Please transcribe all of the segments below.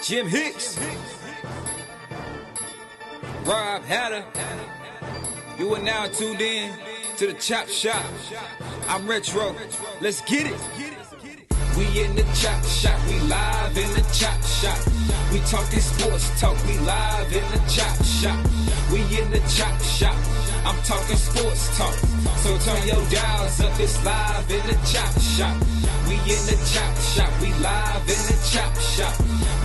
Jim Hicks, Rob Hatter, you are now tuned in to the Chop Shop. I'm Retro, let's get it. We in the Chop Shop, we live in the Chop Shop. We talking sports talk, we live in the Chop Shop. We in the Chop Shop, I'm talking sports talk. So turn your dials up, it's live in the Chop Shop. We in the Chop Shop, we live in the Chop Shop.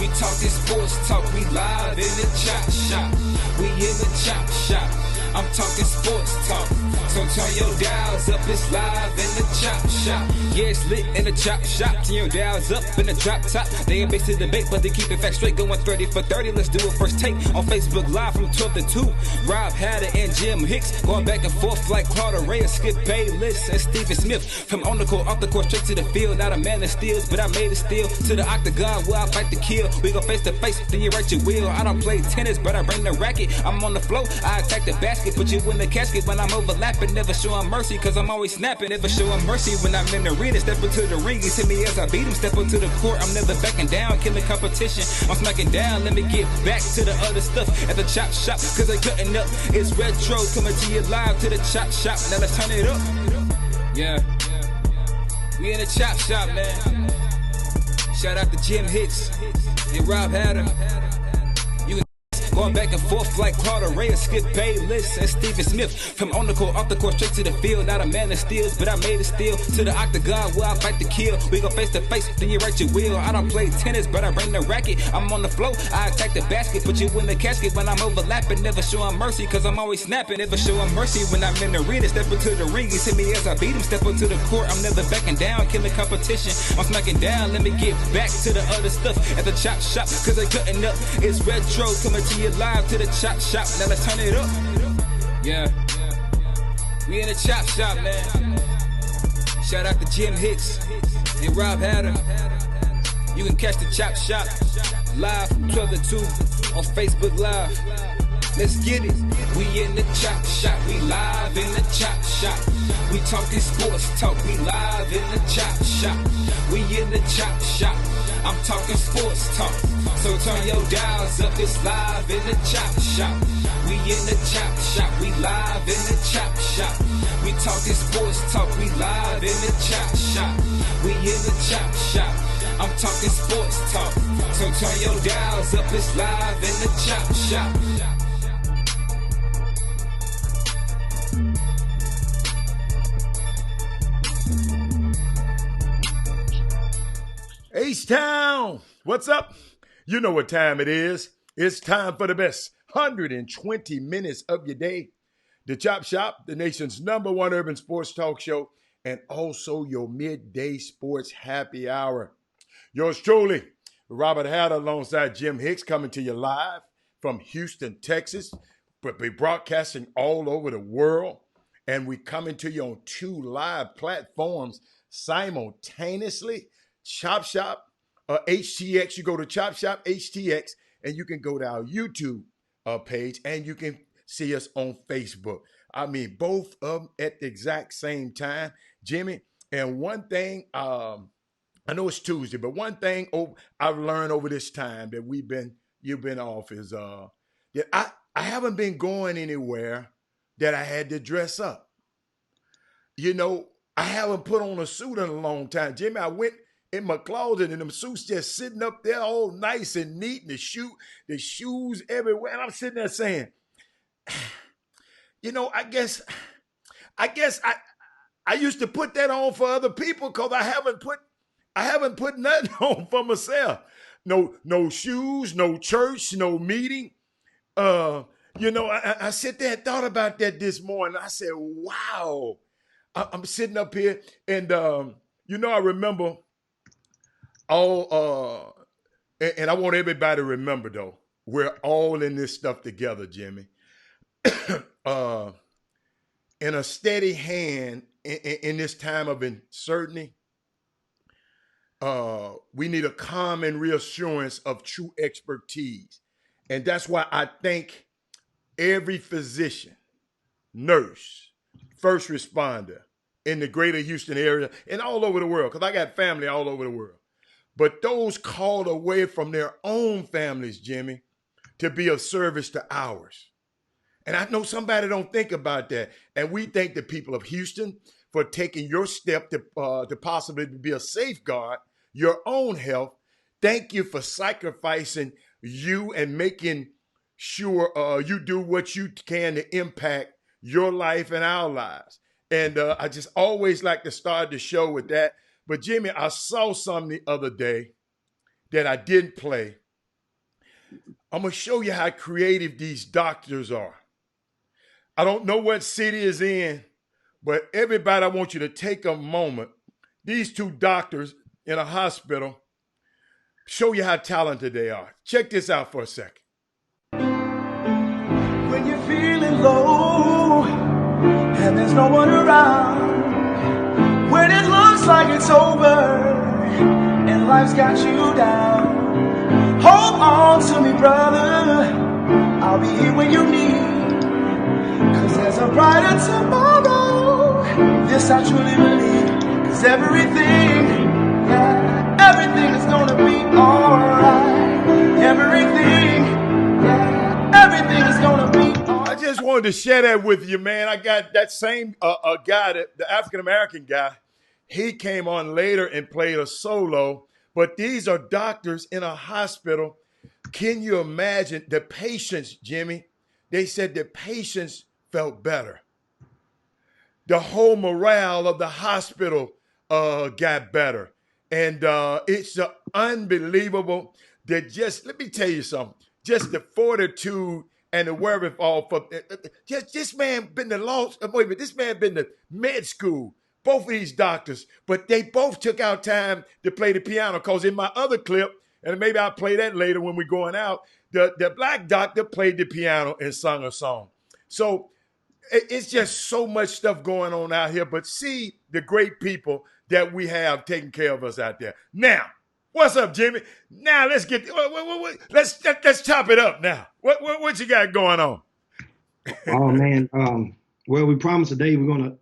We talking sports talk, we live in the Chop Shop. We in the Chop Shop, I'm talking sports talk. So turn your dials up, it's live in the Chop Shop. Yeah, it's lit in the Chop Shop. Turn your dials up in the drop top. They ain't based in debate, but they keep it fact straight. Going 30 for 30, let's do a first take on Facebook Live from 12 to 2. Rob Hatter and Jim Hicks going back and forth like Carter Ray, Skip Bayless and Stephen Smith. From on the court, off the court, straight to the field. Not a man that steals, but I made it steal. To the octagon where I fight to kill. We go face to face, then you write your will. I don't play tennis, but I bring the racket. I'm on the floor, I attack the basket. Put you in the casket when I'm overlapping. Never showing mercy, cause I'm always snapping. Never showing mercy when I'm in the arena. Step into the ring, you see me as I beat him. Step into the court, I'm never backing down. Killing competition, I'm smacking down. Let me get back to the other stuff at the Chop Shop, cause they cutting up. It's Retro coming to you live to the Chop Shop. Now let's turn it up. Yeah, we in the Chop Shop, man. Shout out to Jim Hicks and Rob Hatter. Going back and forth like Carter Ray, Skip Bayless and Stephen Smith. From on the court, off the court, straight to the field. Not a man that steals, but I made it steal. To the octagon where I fight to kill. We go face to face, then you write your will. I don't play tennis, but I bring the racket. I'm on the floor, I attack the basket. Put you in the casket when I'm overlapping. Never showing mercy, cause I'm always snapping. Never showing mercy when I'm in the arena. Step into the ring, you see me as I beat him. Step into the court, I'm never backing down. Killing competition, I'm smacking down. Let me get back to the other stuff at the Chop Shop, cause they cutting up. It's Retro coming to you live to the Chop Shop. Now let's turn it up. Yeah, we in the Chop Shop, man. Shout out to Jim Hicks and Rob Hatter. You can catch the Chop Shop live from 12 to 2 on Facebook Live. Let's get it. We in the Chop Shop, we live in the Chop Shop. We talking sports talk, we live in the Chop Shop. We in the Chop Shop, I'm talking sports talk. So turn your dials up, it's live in the Chop Shop. We in the Chop Shop, we live in the Chop Shop. We talking sports talk, we live in the Chop Shop. We in the Chop Shop, I'm talking sports talk. So turn your dials up, it's live in the Chop Shop. H-Town, what's up? You know what time it is. It's time for the best 120 minutes of your day. The Chop Shop, the nation's #1 urban sports talk show, and also your midday sports happy hour. Yours truly, Robert Hatter alongside Jim Hicks, coming to you live from Houston, Texas, but we're broadcasting all over the world, and we're coming to you on 2 live platforms simultaneously. Chop Shop, HTX. You go to Chop Shop HTX, and you can go to our YouTube page, and you can see us on Facebook. I mean, both of them at the exact same time, Jimmy. And one thing, I know it's Tuesday, but one thing I've learned over this time that you've been off is that I haven't been going anywhere that I had to dress up. You know, I haven't put on a suit in a long time, Jimmy. I went in my closet, and them suits just sitting up there all nice and neat, and the shoes everywhere. And I'm sitting there saying, you know, I guess I used to put that on for other people because I haven't put nothing on for myself. No shoes, no church, no meeting. You know, I sit there and thought about that this morning. I said, wow. I'm sitting up here, and you know, I remember all, and I want everybody to remember, though, we're all in this stuff together, Jimmy. In a steady hand in this time of uncertainty, we need a calm and reassurance of true expertise. And that's why I thank every physician, nurse, first responder in the greater Houston area and all over the world, because I got family all over the world, but those called away from their own families, Jimmy, to be of service to ours. And I know somebody don't think about that. And we thank the people of Houston for taking your step to possibly be a safeguard, your own health. Thank you for sacrificing you and making sure you do what you can to impact your life and our lives. And I just always like to start the show with that. But Jimmy, I saw something the other day that I didn't play. I'm going to show you how creative these doctors are. I don't know what city is in, but everybody, I want you to take a moment. These two doctors in a hospital show you how talented they are. Check this out for a second. When you're feeling low and there's no one around, when it looks like it's over and life's got you down, hold on to me, brother. I'll be here when you need. 'Cause there's a brighter tomorrow. This I truly believe. 'Cause everything is gonna be alright. Everything is gonna be alright. I just wanted to share that with you, man. I got that same guy, the African-American guy. He came on later and played a solo. But these are doctors in a hospital. Can you imagine the patients, Jimmy? They said the patients felt better. The whole morale of the hospital got better. And it's unbelievable that let me tell you something, just the fortitude and the wherewithal for this man been this man been to med school, both of these doctors, but they both took out time to play the piano. Because in my other clip, and maybe I'll play that later when we're going out, the black doctor played the piano and sung a song. So it's just so much stuff going on out here, but see the great people that we have taking care of us out there. Now, what's up, Jimmy? Now let's get let's chop it up now. What you got going on? Oh man, well, we promised today we're gonna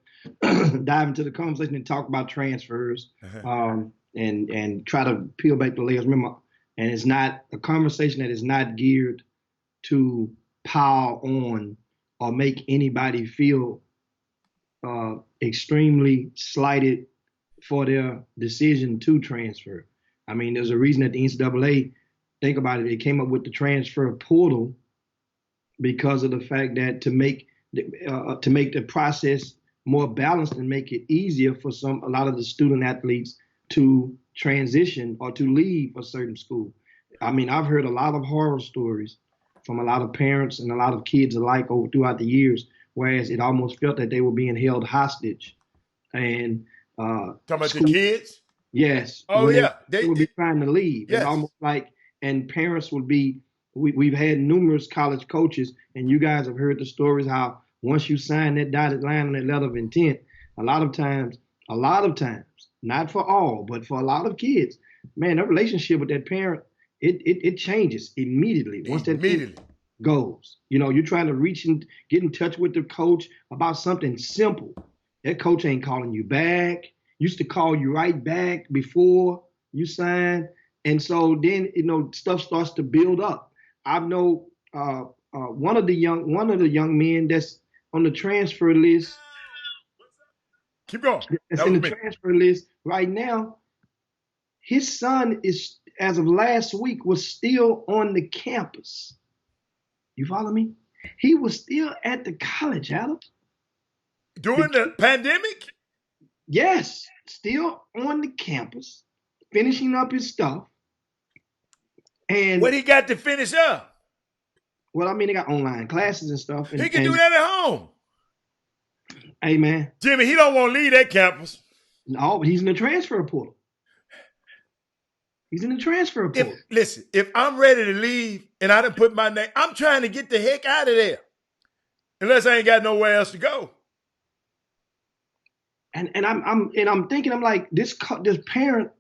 dive into the conversation and talk about transfers, and try to peel back the layers. Remember, and it's not a conversation that is not geared to pile on or make anybody feel extremely slighted for their decision to transfer. I mean, there's a reason that the NCAA, think about it, they came up with the transfer portal because of the fact that to make the process more balanced and make it easier for a lot of the student athletes to transition or to leave a certain school. I mean, I've heard a lot of horror stories from a lot of parents and a lot of kids alike throughout the years, whereas it almost felt that they were being held hostage. And talking about the kids? Yes. Oh, yeah. They would be trying to leave. Yes. It's almost like, and parents would be, we've had numerous college coaches, and you guys have heard the stories how once you sign that dotted line on that letter of intent, a lot of times, not for all, but for a lot of kids, man, that relationship with that parent, it changes immediately. Once that immediately goes, you're trying to reach and get in touch with the coach about something simple. That coach ain't calling you back. Used to call you right back before you sign. And so then, stuff starts to build up. I know one of the young men that's on the transfer list. Keep going. That's in the transfer list right now. His son is, as of last week, was still on the campus. You follow me? He was still at the college, Adam. During the pandemic? Yes, still on the campus, finishing up his stuff. And what he got to finish up? Well, I mean, they got online classes and stuff. He can do that at home. Hey, man. Jimmy, he don't want to leave that campus. No, but he's in the transfer portal. He's in the transfer portal. Listen, if I'm ready to leave and I done put my name, I'm trying to get the heck out of there. Unless I ain't got nowhere else to go. And I'm thinking, I'm like, this parent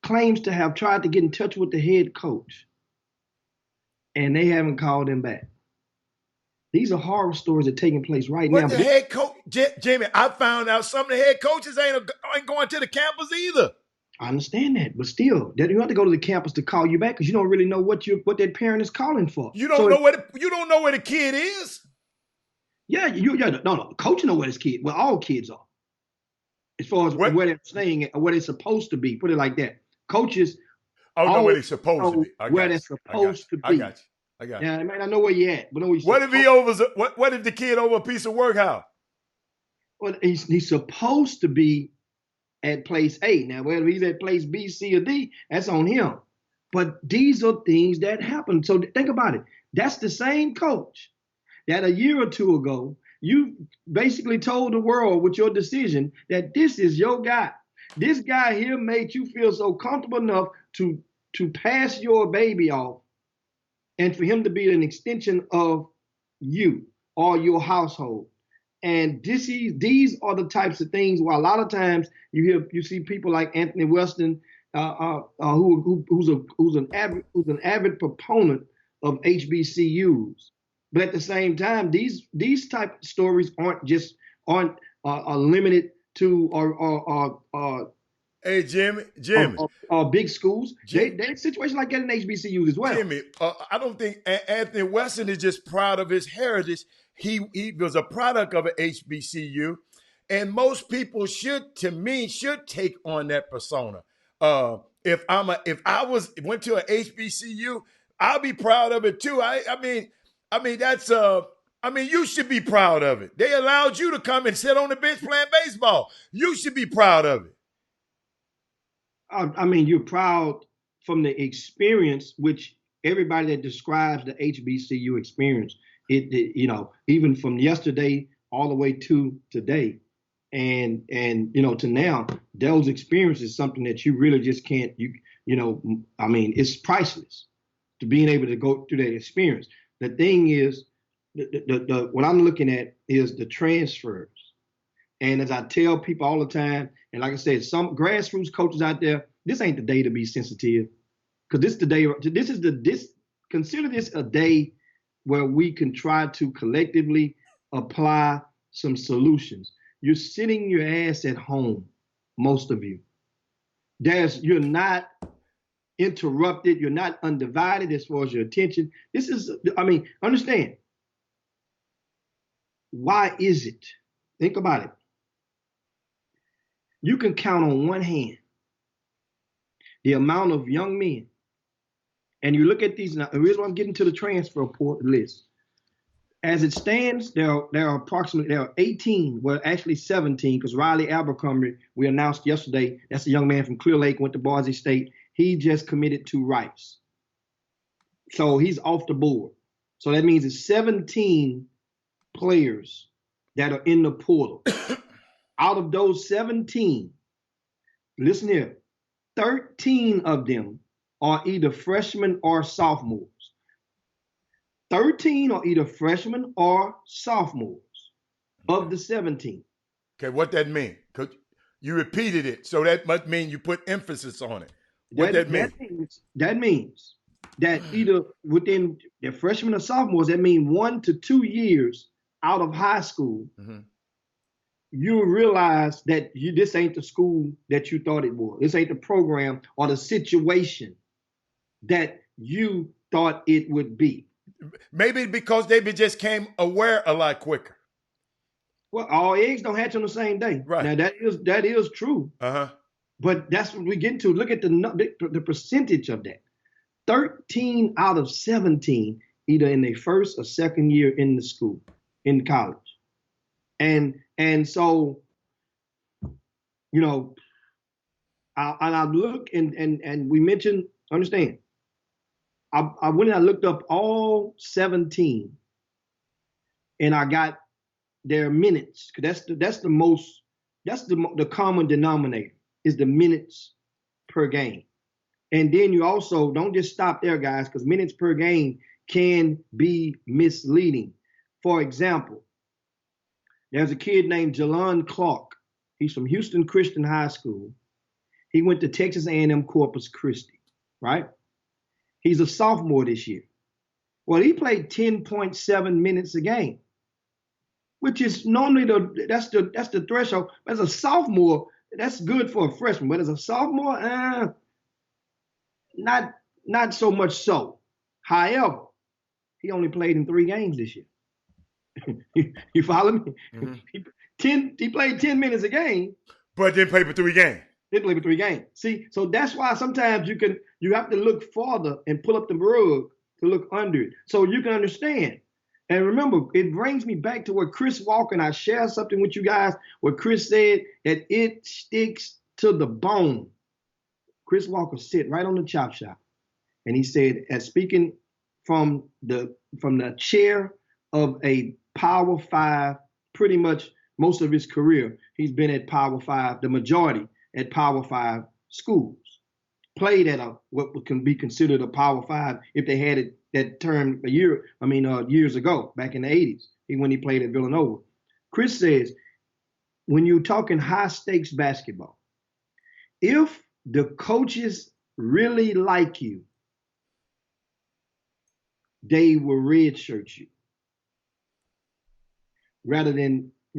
claims to have tried to get in touch with the head coach, and they haven't called him back. These are horror stories that are taking place right now. The head coach, Jamie, I found out some of the head coaches ain't going to the campus either. I understand that, but still, that you have to go to the campus to call you back because you don't really know what that parent is calling for. You don't know where the kid is. Yeah, no. Coach know where his kid. Well, all kids are, as far as where they're staying or where they're supposed to be. Put it like that. Coaches. Know where they're supposed to be. Where they're supposed to be. I got you. Yeah, I mean, I know where you're at, but what if what if the kid over a piece of work? How? Well, he's supposed to be at place A. Now, whether he's at place B, C, or D, that's on him. But these are things that happen. So think about it. That's the same coach that a year or two ago, you basically told the world with your decision that this is your guy. This guy here made you feel so comfortable enough to pass your baby off and for him to be an extension of you or your household. And these are the types of things where a lot of times you see people like Anthony Weston, who's an avid proponent of HBCUs. But at the same time, these type of stories aren't limited to hey Jimmy, big schools. There's situations like that in HBCUs as well. Jimmy, I don't think Anthony Weston is just proud of his heritage. He was a product of an HBCU, and most people should take on that persona. If I went to an HBCU, I'll be proud of it too. I mean you should be proud of it. They allowed you to come and sit on the bench playing baseball. You should be proud of it. I mean, you're proud from the experience, which everybody that describes the HBCU experience, even from yesterday all the way to today, and to now, those experiences is something that you really just can't. I mean, it's priceless to being able to go through that experience. The thing is, what I'm looking at is the transfers. And as I tell people all the time, and like I said, some grassroots coaches out there, this ain't the day to be sensitive, because this is the day. Consider this a day where we can try to collectively apply some solutions. You're sitting your ass at home, most of you. You're not interrupted. You're not undivided as far as your attention. Understand. Why is it? Think about it. You can count on one hand the amount of young men, and you look at these now. The reason why I'm getting to the transfer portal list, as it stands, there are 18, well actually 17, because Riley Abercrombie, we announced yesterday, that's a young man from Clear Lake, went to Boise State. He just committed to Rice, so he's off the board. So that means it's 17 players that are in the portal. Out of those 17, listen here, 13 of them are either freshmen or sophomores. 13 are either freshmen or sophomores of the 17. Okay, what that mean? Because you repeated it, so that must mean you put emphasis on it. What that mean? That means that either within the freshmen or sophomores, that means 1 to 2 years out of high school, you realize that this ain't the school that you thought it was. This ain't the program or the situation that you thought it would be. Maybe because they just came aware a lot quicker. Well, all eggs don't hatch on the same day. Right. Now that is true. But that's what we get into. Look at the percentage of that. 13 out of 17, either in their first or second year in the school, in college. And so, I look and we mentioned, understand, I went and I looked up all 17 and I got their minutes, because that's the common denominator is the minutes per game. And then you also don't just stop there, guys, because minutes per game can be misleading. For example, there's a kid named Jalon Clark. He's from Houston Christian High School. He went to Texas A&M Corpus Christi, right? He's a sophomore this year. Well, he played 10.7 minutes a game, which is normally that's the threshold. As a sophomore, That's good for a freshman, but as a sophomore, not so much so. However, he only played in 3 games this year. You follow me? Mm-hmm. He played 10 minutes a game, but didn't play for 3 games. Didn't play for 3 games. See, so that's why sometimes you have to look farther and pull up the rug to look under it, so you can understand. And remember, it brings me back to what Chris Walker, and I share something with you guys, what Chris said, that it sticks to the bone. Chris Walker sit right on the chop shop, and he said, as speaking from the chair of a Power 5, pretty much most of his career, he's been at Power 5, the majority at Power 5 schools. Played at what can be considered a Power 5 if they had it that term years ago, back in the 80s, when he played at Villanova. Chris says, when you're talking high stakes basketball, if the coaches really like you, they will redshirt you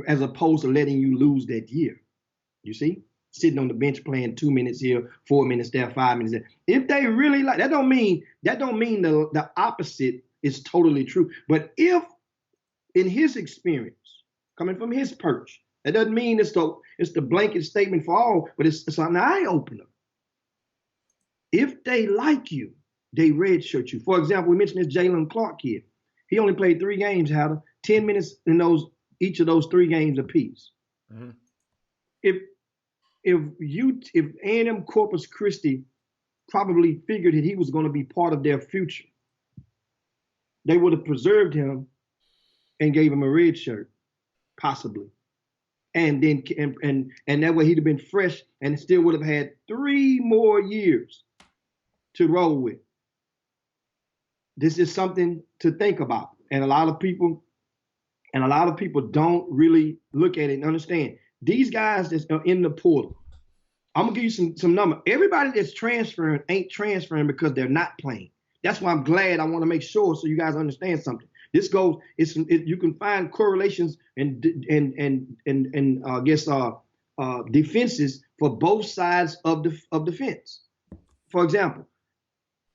as opposed to letting you lose that year. You see? Sitting on the bench playing 2 minutes here, 4 minutes there, 5 minutes there. If they really like, that don't mean the opposite is totally true. But if in his experience, coming from his perch, that doesn't mean it's the blanket statement for all, but it's an eye opener. If they like you, they redshirt you. For example, we mentioned this Jalen Clark kid. He only played 3 games, Hatter, 10 minutes in each of those 3 games apiece. Mm-hmm. If A&M Corpus Christi probably figured that he was going to be part of their future, they would have preserved him and gave him a red shirt, possibly. And then and that way he'd have been fresh and still would have had 3 more years to roll with. This is something to think about. And a lot of people don't really look at it and understand. These guys that are in the portal, I'm gonna give you some number. Everybody that's transferring ain't transferring because they're not playing. That's why I'm glad. I want to make sure so you guys understand something. You can find correlations and defenses for both sides of the fence. For example,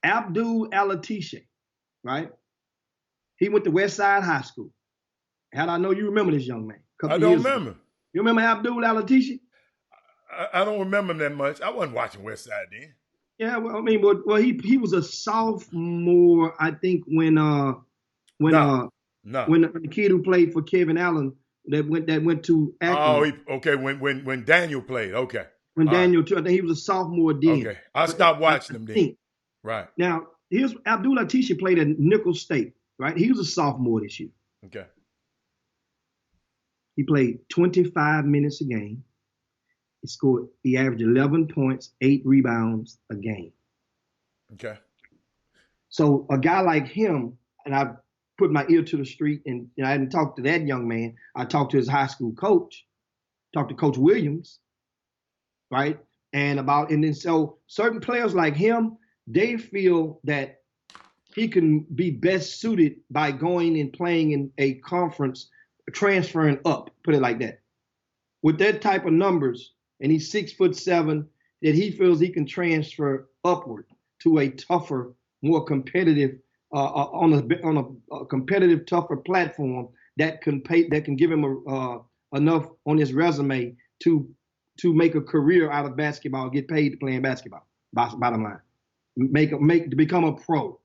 Abdul Alatishe, right? He went to Westside High School. How do I know you remember this young man? I don't remember. You remember Abdul Alatishe? I don't remember him that much. I wasn't watching Westside then. Yeah, well, I mean, he was a sophomore, I think, when the kid who played for Kevin Allen that went to Akron. Oh, when Daniel played, okay. When Daniel, I think he was a sophomore then. Okay, I stopped watching him then. Right. Now, here's Abdul Alatishe played at Nicholls State, right? He was a sophomore this year. Okay. He played 25 minutes a game. He averaged 11 points, 8 rebounds a game. Okay. So a guy like him, and I put my ear to the street, and I didn't talk to that young man. I talked to his high school coach, talked to Coach Williams, right? And then so certain players like him, they feel that he can be best suited by going and playing in a conference, transferring up, put it like that. With that type of numbers, and he's 6'7", that he feels he can transfer upward to a tougher, more competitive, on a competitive, tougher platform that can give him enough on his resume to make a career out of basketball, get paid to playing basketball. Bottom line, to become a pro,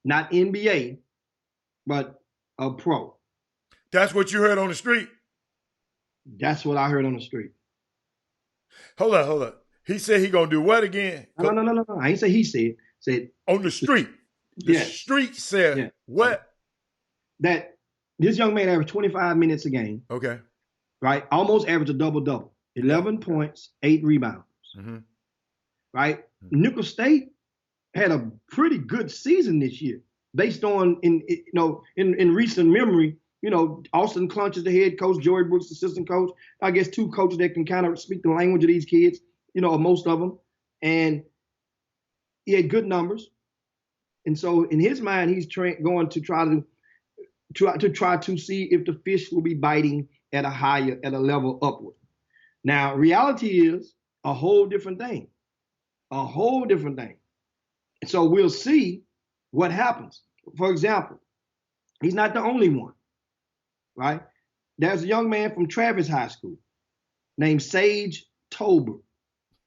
not NBA, but a pro. That's what you heard on the street. That's what I heard on the street. Hold up. He said he gonna do what again? No. I ain't say he said. Said on the street. The street said what? That this young man averaged 25 minutes a game. Okay. Right? Almost averaged a double-double. 11 points, 8 rebounds. Mm-hmm. Right? Mm-hmm. Nicholls State had a pretty good season this year, based on in recent memory. Austin Clunch is the head coach, Joey Brooks, assistant coach. I guess 2 coaches that can kind of speak the language of these kids, most of them. And he had good numbers. And so in his mind, he's going to try to see if the fish will be biting at a level upward. Now, reality is a whole different thing, a whole different thing. So we'll see what happens. For example, he's not the only one, right? There's a young man from Travis High School named Sage Tober.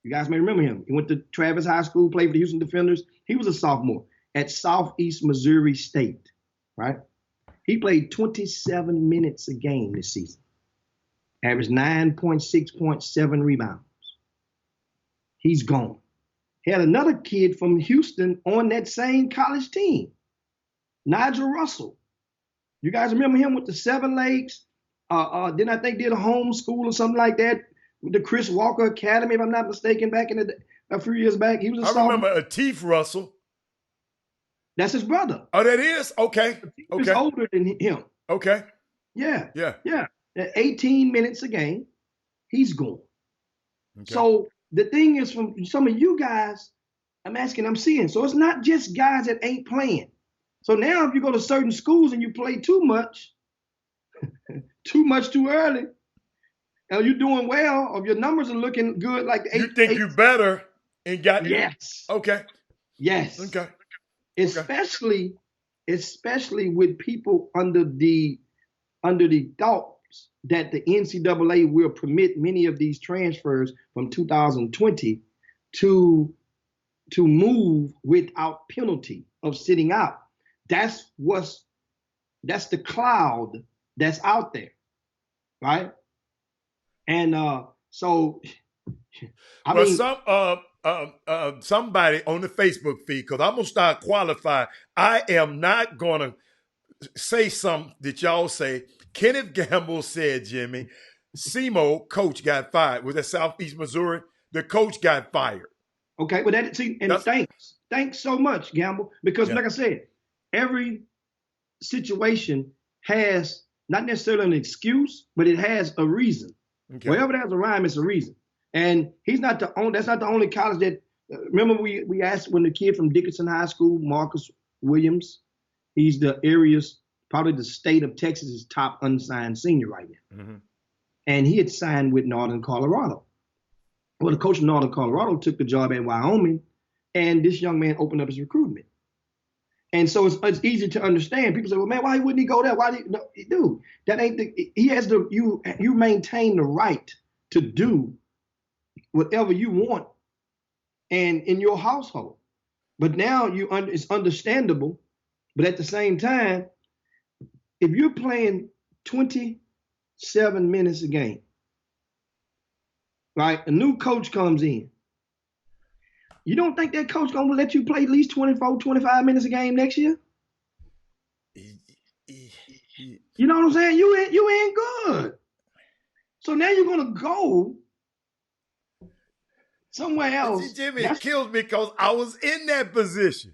You guys may remember him. He went to Travis High School, played for the Houston Defenders. He was a sophomore at Southeast Missouri State, right? He played 27 minutes a game this season, averaged 9.6 points, 7 rebounds. He's gone. Had another kid from Houston on that same college team, Nigel Russell. You guys remember him with the 7 legs? Then I think did a homeschool or something like that with the Chris Walker Academy, if I'm not mistaken, back in a few years back. He was a sophomore. remember Atif Russell. That's his brother. Oh, that is? Okay. He's older than him. Okay. Yeah. Yeah. At 18 minutes a game, he's gone. Okay. So the thing is, from some of you guys, I'm seeing. So it's not just guys that ain't playing. So now if you go to certain schools and you play too much too early, and you're doing well, or your numbers are looking good, like you think you better and got yes. Okay. Yes. Okay. Especially with people under the thoughts that the NCAA will permit many of these transfers from 2020 to move without penalty of sitting out. That's the cloud that's out there, right? And so I mean, somebody on the Facebook feed, because I'm gonna start qualifying. I am not gonna say something that y'all say. Kenneth Gamble said, Jimmy, SEMO coach got fired. Was that Southeast Missouri? The coach got fired. Okay, well thanks so much, Gamble, because like I said, every situation has not necessarily an excuse, but it has a reason. Okay. Wherever there's a rhyme, it's a reason. And he's not the only. That's not the only college that. Remember, we asked when the kid from Dickinson High School, Marcus Williams, he's the area's, probably the state of Texas's top unsigned senior right now, mm-hmm. And he had signed with Northern Colorado. Well, the coach of Northern Colorado took the job at Wyoming, and this young man opened up his recruitment. And so it's easy to understand. People say, "Well, man, why wouldn't he go there? Why did no, dude? That ain't the. He has the. You maintain the right to do whatever you want, and in your household. But now it's understandable. But at the same time, if you're playing 27 minutes a game, right? A new coach comes in. You don't think that coach going to let you play at least 24, 25 minutes a game next year? You know what I'm saying? You ain't good. So now you're going to go somewhere else. See, Jimmy, it kills me because I was in that position.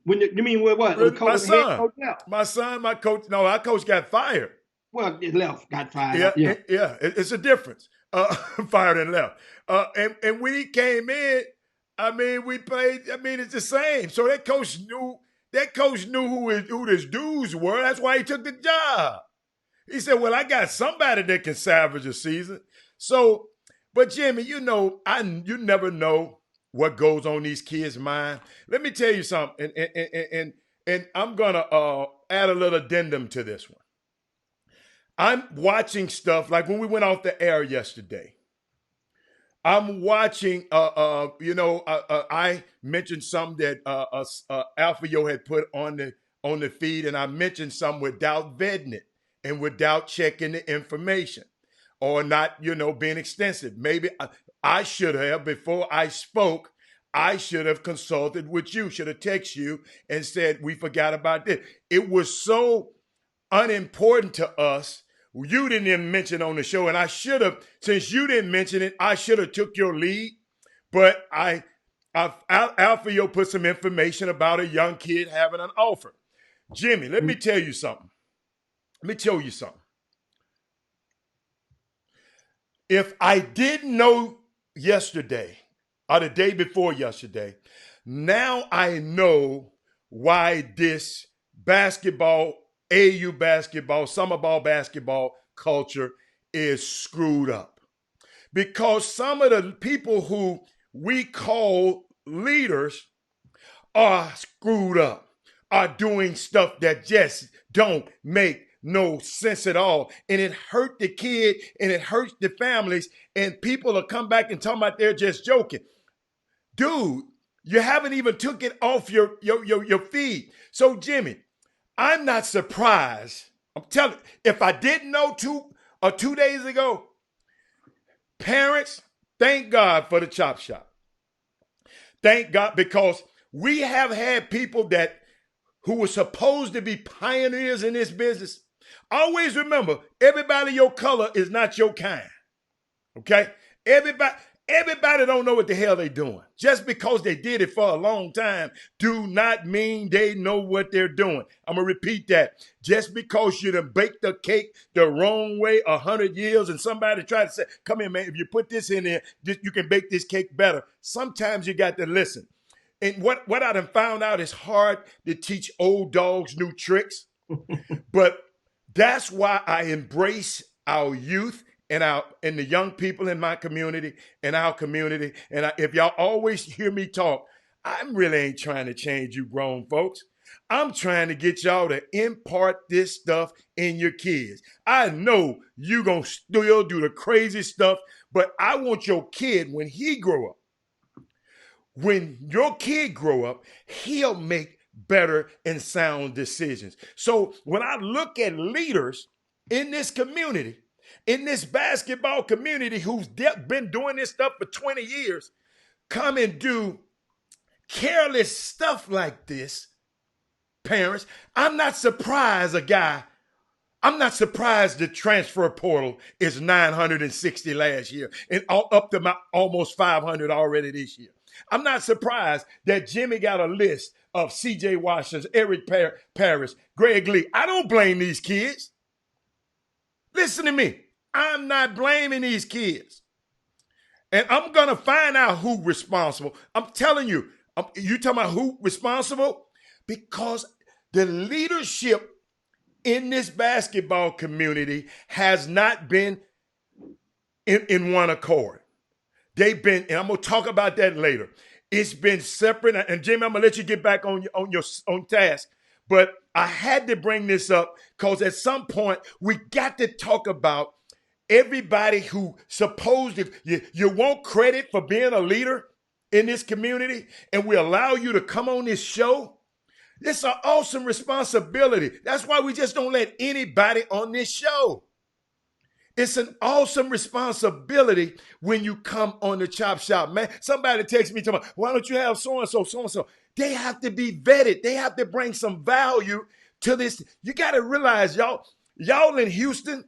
When you mean what? My son. My son, my coach. No, our coach got fired. Well, it left, got fired. Yeah. It's a difference. Fired and left. And when he came in, I mean, we played. I mean, it's the same. So that coach knew who his dudes were. That's why he took the job. He said, "Well, I got somebody that can salvage a season." So, but Jimmy, you never know what goes on these kids' mind. Let me tell you something, and I'm gonna add a little addendum to this one. I'm watching stuff like when we went off the air yesterday. I'm watching, I mentioned some that Alpha Yo had put on the feed, and I mentioned some without vetting it and without checking the information or not, being extensive. Maybe I should have, before I spoke, I should have consulted with you, should have texted you and said, we forgot about this. It was so unimportant to us. You didn't even mention on the show, and I should have, since you didn't mention it, I should have took your lead. But Alpha Yo put some information about a young kid having an offer. Jimmy, let me tell you something. If I didn't know yesterday or the day before yesterday, now I know why this basketball, AU basketball, summer ball basketball culture is screwed up. because some of the people who we call leaders are screwed up, are doing stuff that just don't make no sense at all. And it hurt the kid and it hurts the families. And people will come back and talk about they're just joking. Dude, you haven't even took it off your feed. So Jimmy, I'm not surprised. I'm telling you, if I didn't know 2 days ago, parents, thank God for the Chop Shop. Thank God, because we have had people who were supposed to be pioneers in this business. Always remember, everybody your color is not your kind. Okay? Everybody don't know what the hell they're doing. Just because they did it for a long time do not mean they know what they're doing. I'm going to repeat that. Just because you done baked the cake the wrong way 100 years and somebody tried to say, come here, man, if you put this in there, you can bake this cake better. Sometimes you got to listen. And what I done found out is hard to teach old dogs new tricks. But that's why I embrace our youth and the young people in my community and our community. And if y'all always hear me talk, I really ain't trying to change you grown folks. I'm trying to get y'all to impart this stuff in your kids. I know you gonna still do the crazy stuff, but I want your kid, when your kid grow up, he'll make better and sound decisions. So when I look at leaders in this community, in this basketball community who's been doing this stuff for 20 years, come and do careless stuff like this, parents, I'm not surprised the transfer portal is 960 last year and up to almost 500 already this year. I'm not surprised that Jimmy got a list of C.J. Washington, Eric Parrish, Greg Lee. I don't blame these kids. Listen to me. I'm not blaming these kids. And I'm going to find out who's responsible. I'm telling you, you talking about who responsible? Because the leadership in this basketball community has not been in one accord. They've been, and I'm going to talk about that later. It's been separate. And Jimmy, I'm going to let you get back on task. But I had to bring this up because at some point we got to talk about everybody who you want credit for being a leader in this community, and we allow you to come on this show. It's an awesome responsibility. That's why we just don't let anybody on this show. It's an awesome responsibility when you come on the Chop Shop, man. Somebody texts me, why don't you have so-and-so, so-and-so? They have to be vetted. They have to bring some value to this. You got to realize, y'all in Houston,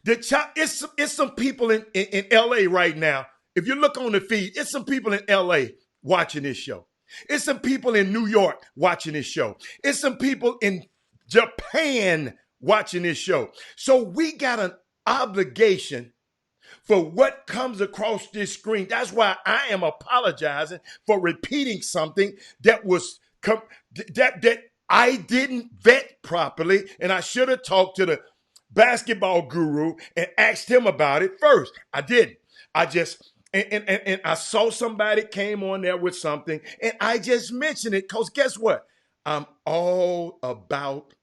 it's some people in L.A. right now. If you look on the feed, it's some people in L.A. watching this show. It's some people in New York watching this show. It's some people in Japan watching this show. So we got an obligation for what comes across this screen. That's why I am apologizing for repeating something that I didn't vet properly, and I should have talked to the basketball guru and asked him about it first. I didn't. I just and I saw somebody came on there with something, and I just mentioned it because guess what? I'm all about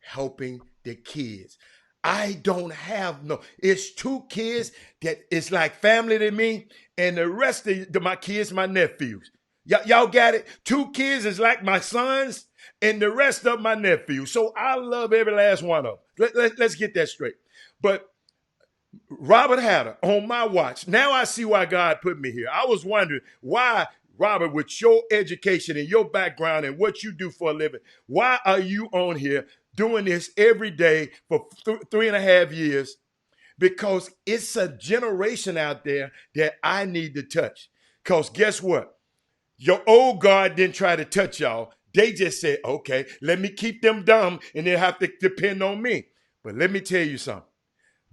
helping the kids. I don't have it's 2 kids that it's like family to me, and the rest of my kids, my nephews. Y'all got it? 2 kids is like my sons, and the rest of my nephews. So I love every last one of them. Let's get that straight. But Robert Hatter on my watch. Now I see why God put me here. I was wondering why, Robert, with your education and your background and what you do for a living, why are you on here doing this every day for 3.5 years? Because it's a generation out there that I need to touch. Because guess what? Your old guard didn't try to touch y'all. They just said, okay, let me keep them dumb and they'll have to depend on me. But let me tell you something.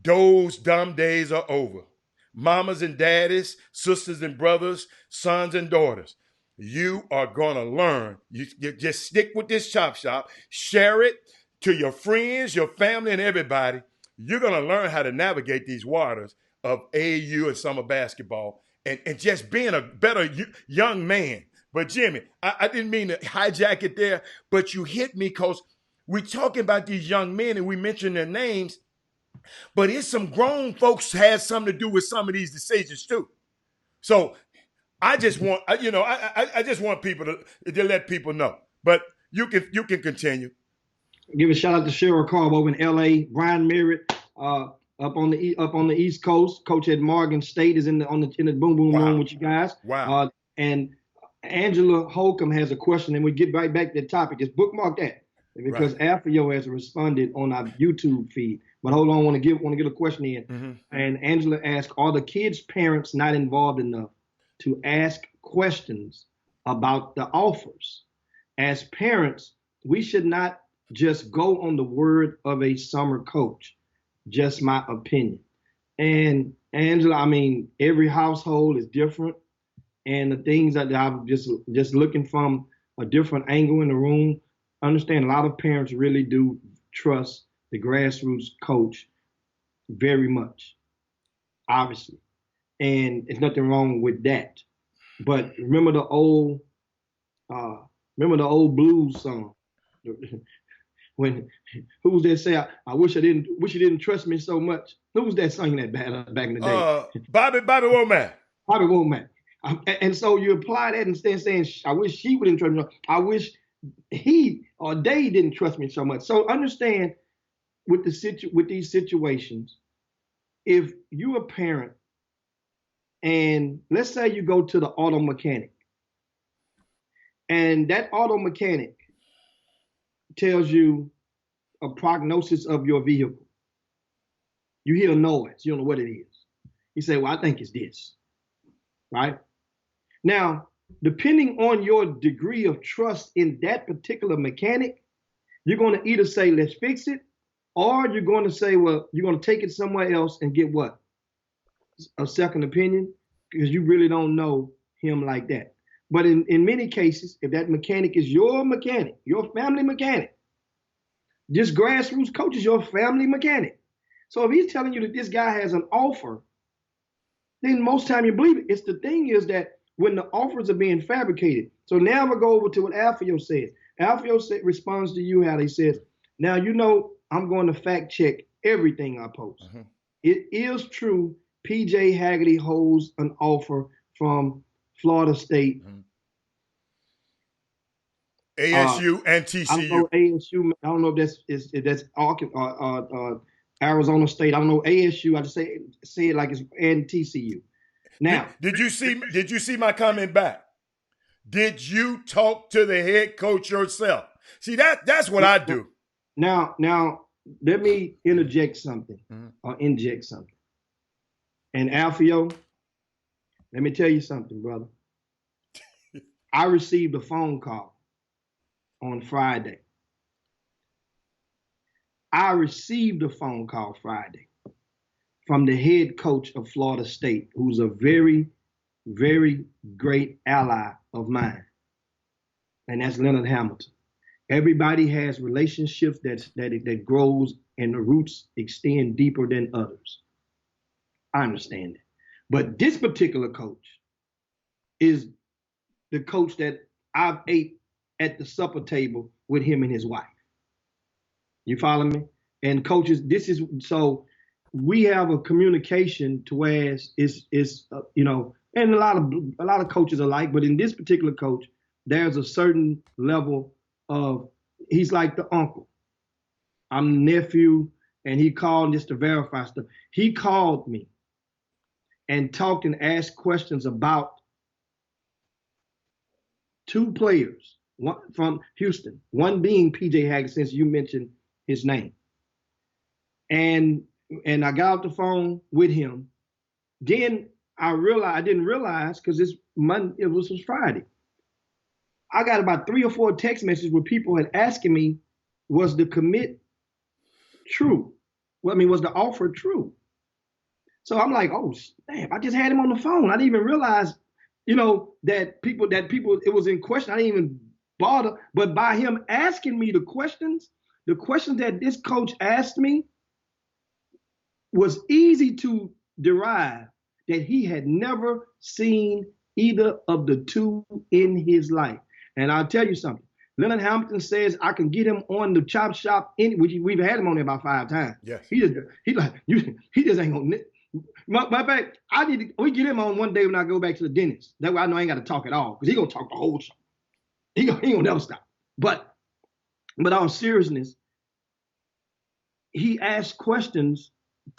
Those dumb days are over. Mamas and daddies, sisters and brothers, sons and daughters, you are going to learn. You just stick with this Chop Shop. Share it to your friends, your family, and everybody. You're going to learn how to navigate these waters of AAU and summer basketball, and just being a better young man. But Jimmy, I didn't mean to hijack it there, but you hit me because we're talking about these young men and we mention their names, but it's some grown folks has something to do with some of these decisions too. So I just want, I just want people to let people know. But you can continue. Give a shout out to Cheryl Carb over in L.A. Brian Merritt, up on the East Coast. Coach at Morgan State is in the boom boom room with you guys. Wow. And Angela Holcomb has a question, and we get right back to the topic. Just bookmark that because Alfio has responded on our YouTube feed. But hold on, I want to get a question in. Mm-hmm. And Angela asked, are the kids' parents not involved enough to ask questions about the offers? As parents, we should not just go on the word of a summer coach. Just my opinion. And Angela, I mean, every household is different. And the things that I'm just looking from a different angle in the room, understand a lot of parents really do trust the grassroots coach very much, obviously. And there's nothing wrong with that. But remember the old blues song. When who was that say, I wish you didn't trust me so much. Who was that singing that back in the day? Bobby Womack. Bobby Womack. And so you apply that instead of saying, I wish she wouldn't trust me. I wish he or they didn't trust me so much. So understand with these situations, if you're a parent and let's say you go to the auto mechanic and that auto mechanic tells you a prognosis of your vehicle. You hear a noise, you don't know what it is. You say, well, I think it's this, right? Now, depending on your degree of trust in that particular mechanic, you're going to either say, let's fix it, or you're going to say, well, you're going to take it somewhere else and get what? A second opinion, because you really don't know him like that. But in many cases, if that mechanic is your mechanic, your family mechanic, this grassroots coach is your family mechanic. So if he's telling you that this guy has an offer, then most time you believe it. It's the thing is that when the offers are being fabricated. So now I'm going to go over to what Alfio says. Alfio responds to you how he says, now you know I'm going to fact check everything I post. Mm-hmm. It is true PJ Haggerty holds an offer from Florida State. Mm-hmm. ASU and TCU. I don't know ASU. I don't know if that's Arizona State. I don't know ASU. I just say it like it's and TCU. Now, did you see my comment back? Did you talk to the head coach yourself? See, that's what I do. Now, let me interject something or inject something. And Alfio, let me tell you something, brother. I received a phone call on Friday. I received a phone call Friday from the head coach of Florida State, who's a very, very great ally of mine. And that's Leonard Hamilton. Everybody has relationships that grows and the roots extend deeper than others. I understand it. But this particular coach is the coach that I've ate at the supper table with him and his wife. You follow me? And coaches, so we have a communication to where it's and a lot of coaches alike, but in this particular coach, there's a certain level of, he's like the uncle. I'm the nephew, and he called just to verify stuff. He called me and talked and asked questions about two players, one from Houston, one being PJ Haggerty, since you mentioned his name. And I got off the phone with him. Then I didn't realize, because it was Friday. I got about 3 or 4 text messages where people had asking me, was the commit true? Well, I mean, was the offer true? So I'm like, oh, damn, I just had him on the phone. I didn't even realize, that people, it was in question. I didn't even bother. But by him asking me the questions that this coach asked me was easy to derived that he had never seen either of the two in his life. And I'll tell you something. Leonard Hamilton says I can get him on the Chop Shop, which we've had him on there about 5 times. Yes. He just ain't gonna. My fact, we get him on one day when I go back to the dentist. That way I know I ain't got to talk at all because he gonna talk the whole show. He gonna never stop. But on seriousness, he asks questions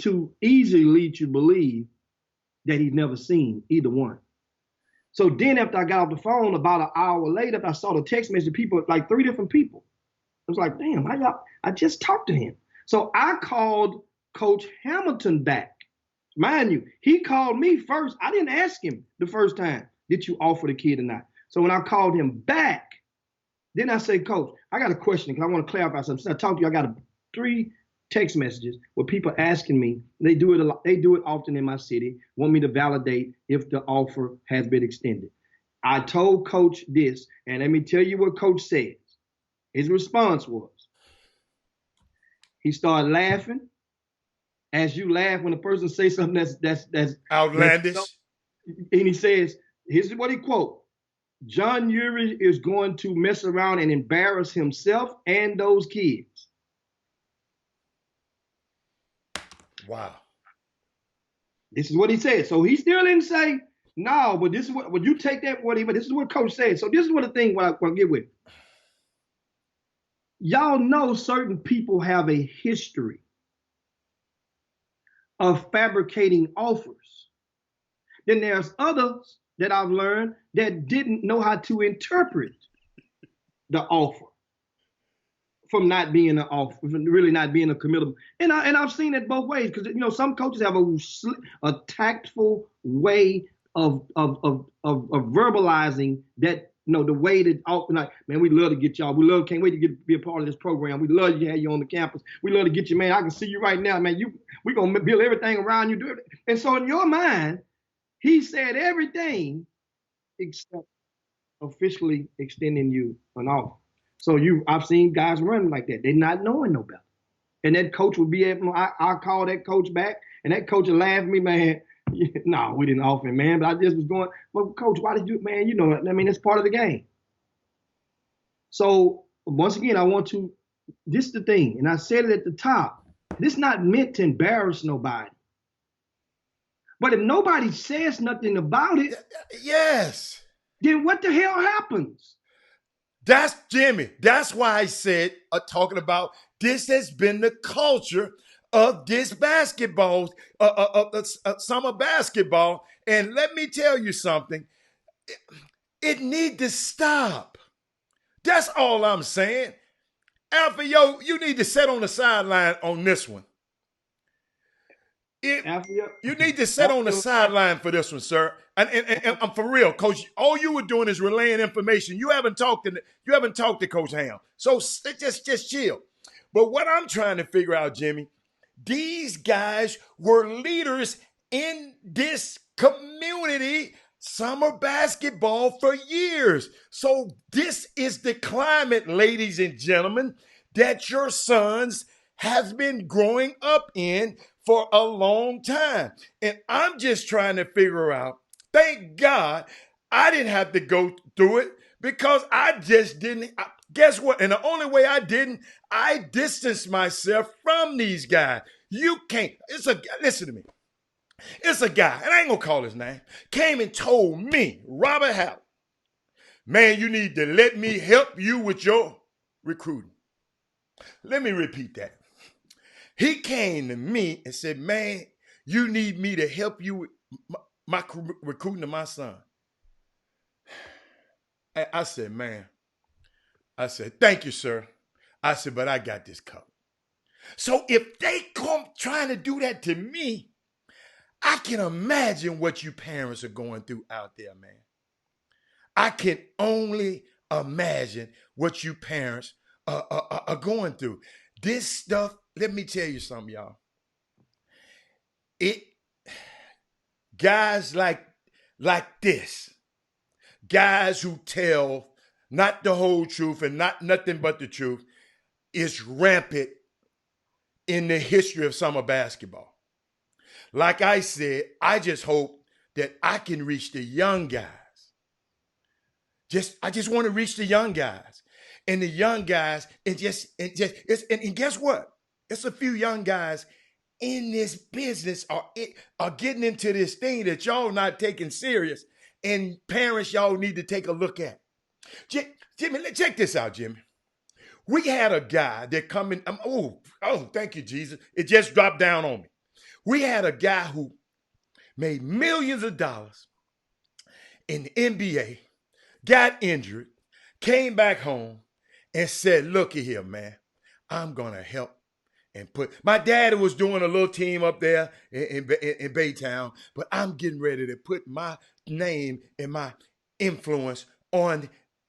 to easily lead you to believe that he's never seen either one. So then after I got off the phone, about an hour later, I saw the text message, people, like 3 different people. I was like, damn, I just talked to him. So I called Coach Hamilton back. Mind you, he called me first. I didn't ask him the first time, did you offer the kid or not? So when I called him back, then I said, Coach, I got a question because I want to clarify something. Since I talked to you, I got 3 text messages with people asking me. They do it a lot. They do it often in my city. Want me to validate if the offer has been extended. I told Coach this, and let me tell you what Coach says. His response was, he started laughing, as you laugh when a person says something that's outlandish. And he says, here's what he quote: John Urie is going to mess around and embarrass himself and those kids. Wow. This is what he said. So he still didn't say no, but this is what, when you take that, but this is what Coach said. So this is what the thing, what I get with. Y'all know certain people have a history of fabricating offers. Then there's others that I've learned that didn't know how to interpret the offer from not being an offer, from really not being a committable. And I've seen it both ways because some coaches have a tactful way of verbalizing that. The way that, like, man, we love to get y'all. Can't wait to be a part of this program. We love to have you on the campus. We love to get you, man. I can see you right now, man. We're going to build everything around you. Do it. And so in your mind, he said everything except officially extending you an offer. So I've seen guys run like that. They're not knowing no better. And that coach would be I'll call that coach back, and that coach would laugh at me, man. No, we didn't offer him, man. But I just was going, well, Coach, why did you, man? It's part of the game. So once again, this is the thing, and I said it at the top. This is not meant to embarrass nobody. But if nobody says nothing about it, yes, then what the hell happens? That's Jimmy. That's why I said, talking about this has been the culture of this basketball, summer basketball. And let me tell you something. It need to stop. That's all I'm saying. Alpha, you need to sit on the sideline on this one. You need to sit on the sideline for this one, sir. And I'm for real, Coach. All you were doing is relaying information. You haven't talked to Coach Ham. So just chill. But what I'm trying to figure out, Jimmy, these guys were leaders in this community, summer basketball, for years. So this is the climate, ladies and gentlemen, that your sons have been growing up in for a long time. And I'm just trying to figure out, thank God I didn't have to go through it because I just didn't. Guess what? And the only way I distanced myself from these guys. You can't. Listen to me. It's a guy, and I ain't gonna call his name, came and told me, Robert Howard, man, you need to let me help you with your recruiting. Let me repeat that. He came to me and said, man, you need me to help you with my recruiting of my son. I said, man, thank you, sir. I said, but I got this covered. So if they come trying to do that to me, I can imagine what you parents are going through out there, man. I can only imagine what you parents are going through. This stuff, let me tell you something, y'all. Guys like this, guys who tell not the whole truth and not nothing but the truth, is rampant in the history of summer basketball. Like I said, I just hope that I can reach the young guys. I just want to reach the young guys. And the young guys, and guess what? It's a few young guys in this business are getting into this thing that y'all not taking serious. And parents, y'all need to take a look at. Jimmy, check this out, Jimmy. We had a guy that come in. Thank you, Jesus. It just dropped down on me. We had a guy who made millions of dollars in the NBA, got injured, came back home, and said, looky here, man, I'm going to help and put. My daddy was doing a little team up there in Baytown, but I'm getting ready to put my name and my influence on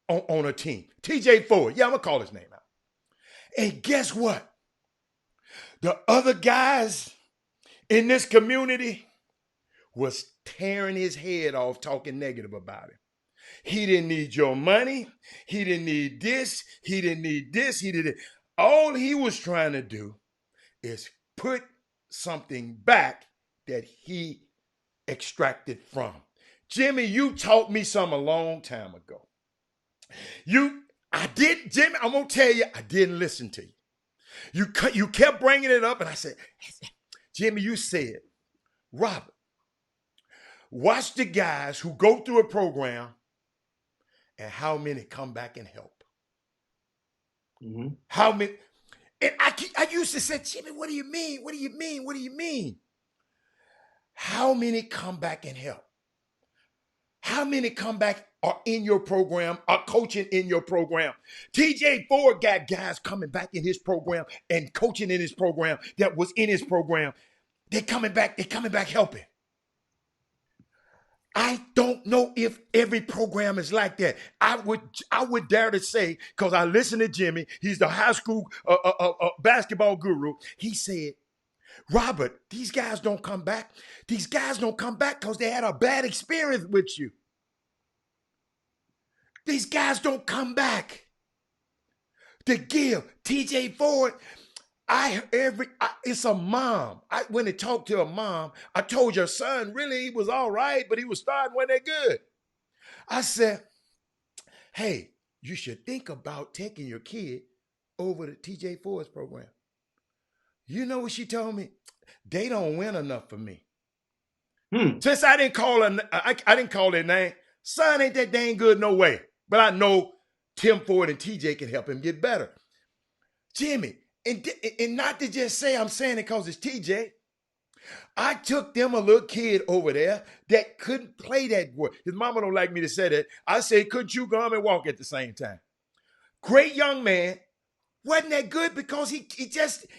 a team. TJ Ford. Yeah, I'm going to call his name out. And guess what? The other guys in this community was tearing his head off, talking negative about him. He didn't need your money. He didn't need this. He didn't need this. He didn't. All he was trying to do is put something back that he extracted from. Jimmy, you taught me something a long time ago. Jimmy, I'm going to tell you, I didn't listen to you. You kept bringing it up, and I said, Jimmy, you said, Robert, watch the guys who go through a program and how many come back and help. Mm-hmm. How many? And I used to say, Jimmy, what do you mean? What do you mean? What do you mean? How many come back and help? How many come back are in your program, are coaching in your program? TJ Ford got guys coming back in his program and coaching in his program that was in his program. They're coming back helping. I don't know if every program is like that. I would dare to say, because I listen to Jimmy, he's the high school basketball guru. He said, Robert, these guys don't come back. These guys don't come back because they had a bad experience with you. These guys don't come back to give. TJ Ford, it's a mom. When I talked to a mom, I told your son, really, he was all right, but he was starting when they're good. I said, hey, you should think about taking your kid over to TJ Ford's program. You know what she told me? They don't win enough for me. Since I didn't call their name, son ain't that dang good, no way. But I know Tim Ford and TJ can help him get better. Jimmy, and not to just say I'm saying it because it's TJ. I took them a little kid over there that couldn't play that word. His mama don't like me to say that. I said, couldn't you go and walk at the same time? Great young man. Wasn't that good because he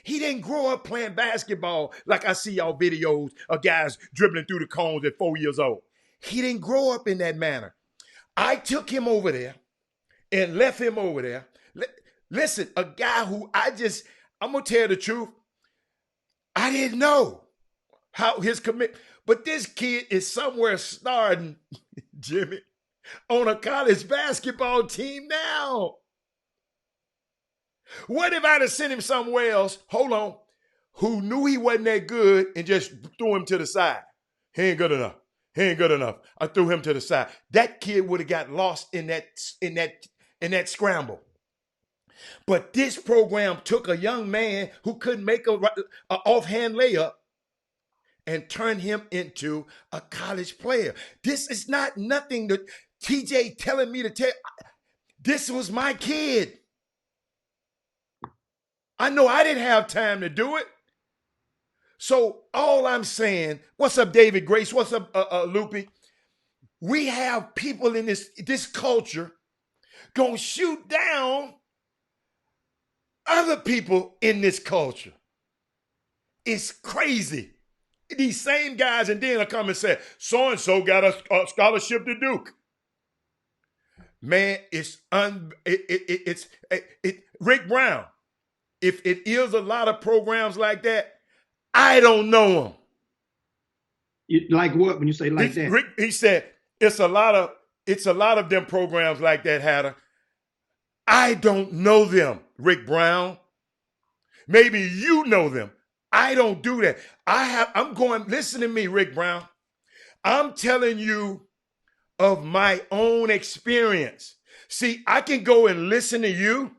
didn't grow up playing basketball like I see y'all videos of guys dribbling through the cones at 4 years old. He didn't grow up in that manner. I took him over there and left him over there. Listen, a guy who I'm going to tell the truth, I didn't know how his commit, but this kid is somewhere starting, Jimmy, on a college basketball team now. What if I'd have sent him somewhere else, who knew he wasn't that good and just threw him to the side? He ain't good enough. I threw him to the side. That kid would have got lost in that scramble. But this program took a young man who couldn't make a offhand layup and turned him into a college player. This is not nothing that TJ telling me to tell. This was my kid. I know I didn't have time to do it. So all I'm saying, what's up, David Grace? What's up, Loopy? We have people in this culture gonna shoot down other people in this culture. It's crazy. These same guys, and then I come and say, so-and-so got a scholarship to Duke. Man, it's Rick Brown. If it is a lot of programs like that, I don't know them. Like what when you say like that? Rick, he said it's a lot of them programs like that, Hatter. I don't know them, Rick Brown. Maybe you know them. I don't do that. I'm going, listen to me, Rick Brown. I'm telling you of my own experience. See, I can go and listen to you,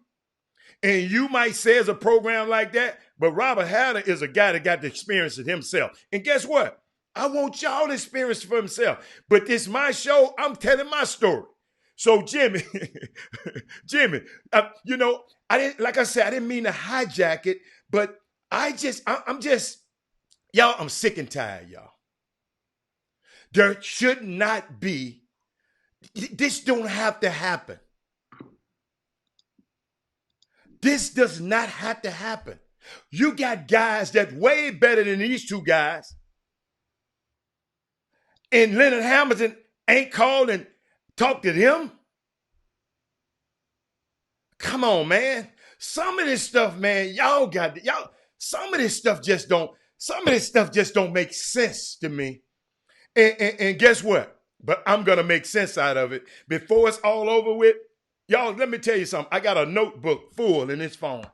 and you might say it's a program like that, but Robert Hatter is a guy that got the experience it himself. And guess what? I want y'all to experience it for himself. But this my show, I'm telling my story. So Jimmy, Jimmy, you know, I didn't mean to hijack it, but I'm just, y'all, I'm sick and tired, y'all. There should not be, this don't have to happen. This does not have to happen. You got guys that way better than these two guys. And Leonard Hamilton ain't called and talked to them. Come on, man. Some of this stuff, man, some of this stuff just don't make sense to me. And guess what? But I'm going to make sense out of it. Before it's all over with, y'all, let me tell you something. I got a notebook full in this phone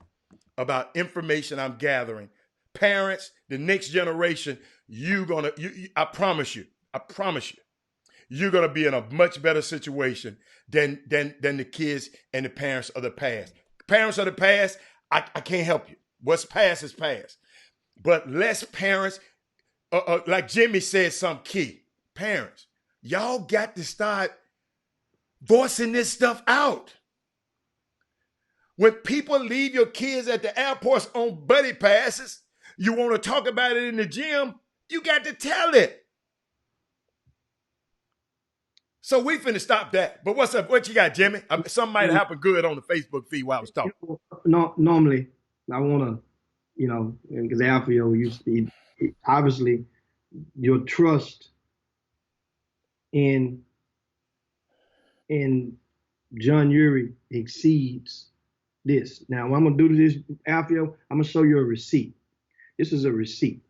about information I'm gathering. Parents, the next generation, I promise you, you're going to be in a much better situation than the kids and the parents of the past. Parents of the past, I can't help you. What's past is past. But less parents, like Jimmy said, some key. Parents, y'all got to start voicing this stuff out. When people leave your kids at the airports on buddy passes, you want to talk about it in the gym, you got to tell it. So we finna stop that. But what's up? What you got, Jimmy? Something might happen good on the Facebook feed while I was talking. No, normally, I want to, because Alfio, obviously, your trust in John Urie exceeds this. Now, I'm going to do this, Alfio, I'm going to show you a receipt. This is a receipt.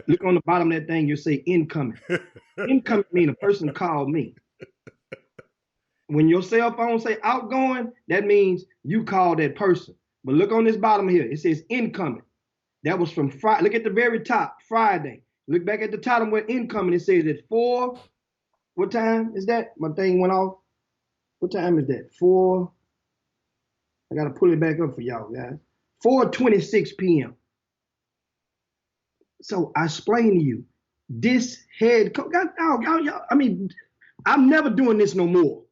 Look on the bottom of that thing, you'll say incoming. Incoming means a person called me. When your cell phone say outgoing, that means you called that person. But look on this bottom here, it says incoming. That was from Friday. Look at the very top, Friday. Look back at the top where incoming, it says at 4. What time is that? My thing went off. What time is that? 4. I got to pull it back up for y'all, guys. 4:26 p.m. So I explain to you, this head coach, I'm never doing this no more.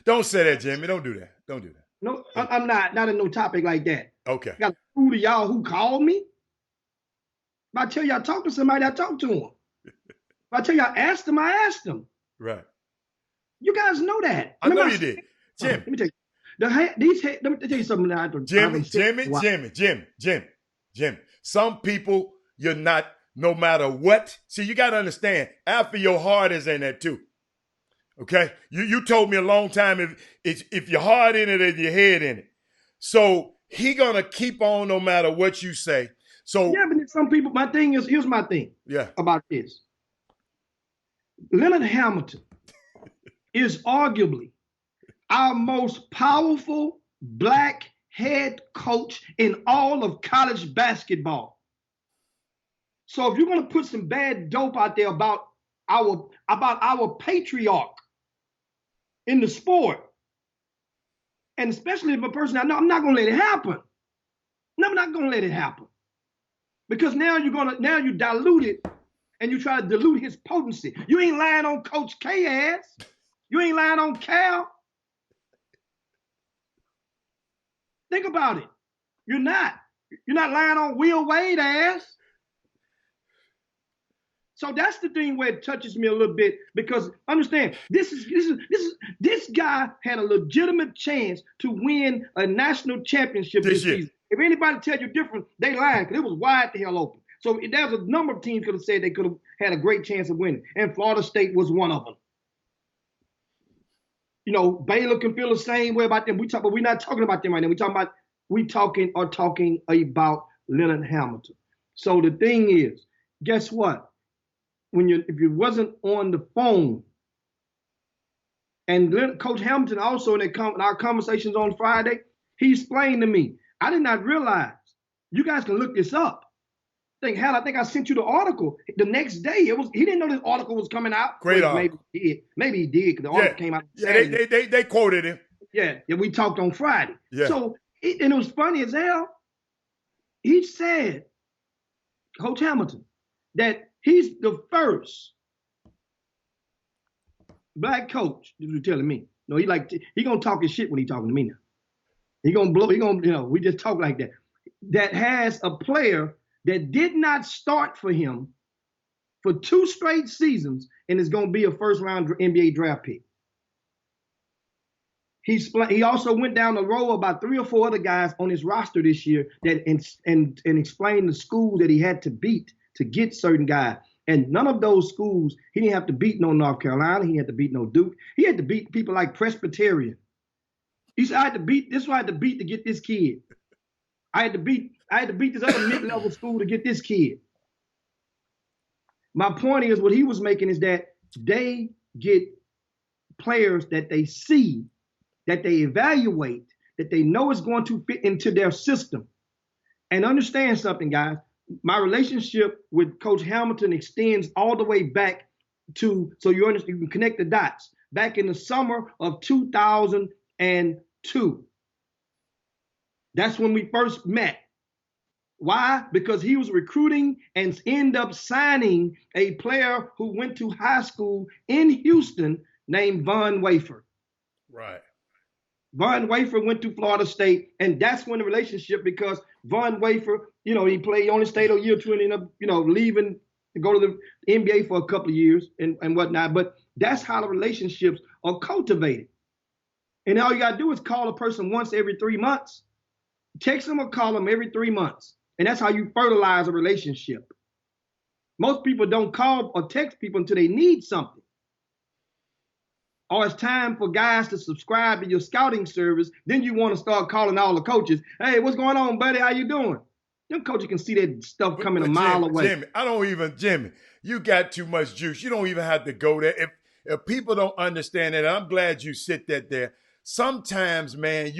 Don't say that, Jimmy. Don't do that. Don't do that. No, I'm not in no topic like that. Okay. I got to prove to y'all who called me. If I tell you I talked to somebody, I talked to them. If I tell you I asked them, I asked them. Right. You guys know that. I know you did. Jim. Let me tell you. Let me tell you something. Jimmy. Some people, you're not, no matter what. See, you got to understand, after your heart is in that too. Okay? You told me a long time if your heart in it or your head in it. So he going to keep on no matter what you say. So yeah, but some people, my thing is, here's my thing about this. Leonard Hamilton is arguably our most powerful black head coach in all of college basketball. So if you're going to put some bad dope out there about our patriarch in the sport, and especially if a person I know, I'm not going to let it happen. No, I'm not going to let it happen. Because now you dilute it and you try to dilute his potency. You ain't lying on Coach K ass. You ain't lying on Cal. Think about it. You're not lying on Will Wade ass. So that's the thing where it touches me a little bit, because understand, this guy had a legitimate chance to win a national championship this season. If anybody tell you different, they lying, because it was wide the hell open. So there's a number of teams could have said they could have had a great chance of winning, and Florida State was one of them. Baylor can feel the same way about them. But we're not talking about them right now. We talking about Leonard Hamilton. So the thing is, guess what? If you wasn't on the phone, and Coach Hamilton also in our conversations on Friday, he explained to me, I did not realize. You guys can look this up. I think I sent you the article the next day. He didn't know this article was coming out. Great article. Maybe he did because the article came out. Yeah, they quoted him. Yeah, we talked on Friday. Yeah. So and it was funny as hell. He said, Coach Hamilton, that he's the first black coach. This was telling me. No, he gonna talk his shit when he talking to me now. He gonna blow. We just talk like that. That has a player that did not start for him for 2 straight seasons and is going to be a first-round NBA draft pick. He also went down the row about 3 or 4 other guys on his roster this year that and explained the school that he had to beat to get certain guys. And none of those schools, he didn't have to beat no North Carolina. He had to beat no Duke. He had to beat people like Presbyterian. He said, this is what I had to beat to get this kid. I had to beat this other mid-level school to get this kid. My point is, what he was making is that they get players that they see, that they evaluate, that they know is going to fit into their system. And understand something, guys. My relationship with Coach Hamilton extends all the way back to, so you can connect the dots, back in the summer of 2002. That's when we first met. Why? Because he was recruiting and ended up signing a player who went to high school in Houston named Von Wafer. Right. Von Wafer went to Florida State, and that's when the relationship, because Von Wafer, he only stayed a year or two and ended up, leaving to go to the NBA for a couple of years and whatnot. But that's how the relationships are cultivated. And all you got to do is call a person once every 3 months. Text them or call them every 3 months. And that's how you fertilize a relationship. Most people don't call or text people until they need something. Or it's time for guys to subscribe to your scouting service. Then you want to start calling all the coaches. Hey, what's going on, buddy? How you doing? Them coaches can see that stuff coming a mile away. Jimmy, you got too much juice. You don't even have to go there. If people don't understand that, I'm glad you sit that there. Sometimes, man,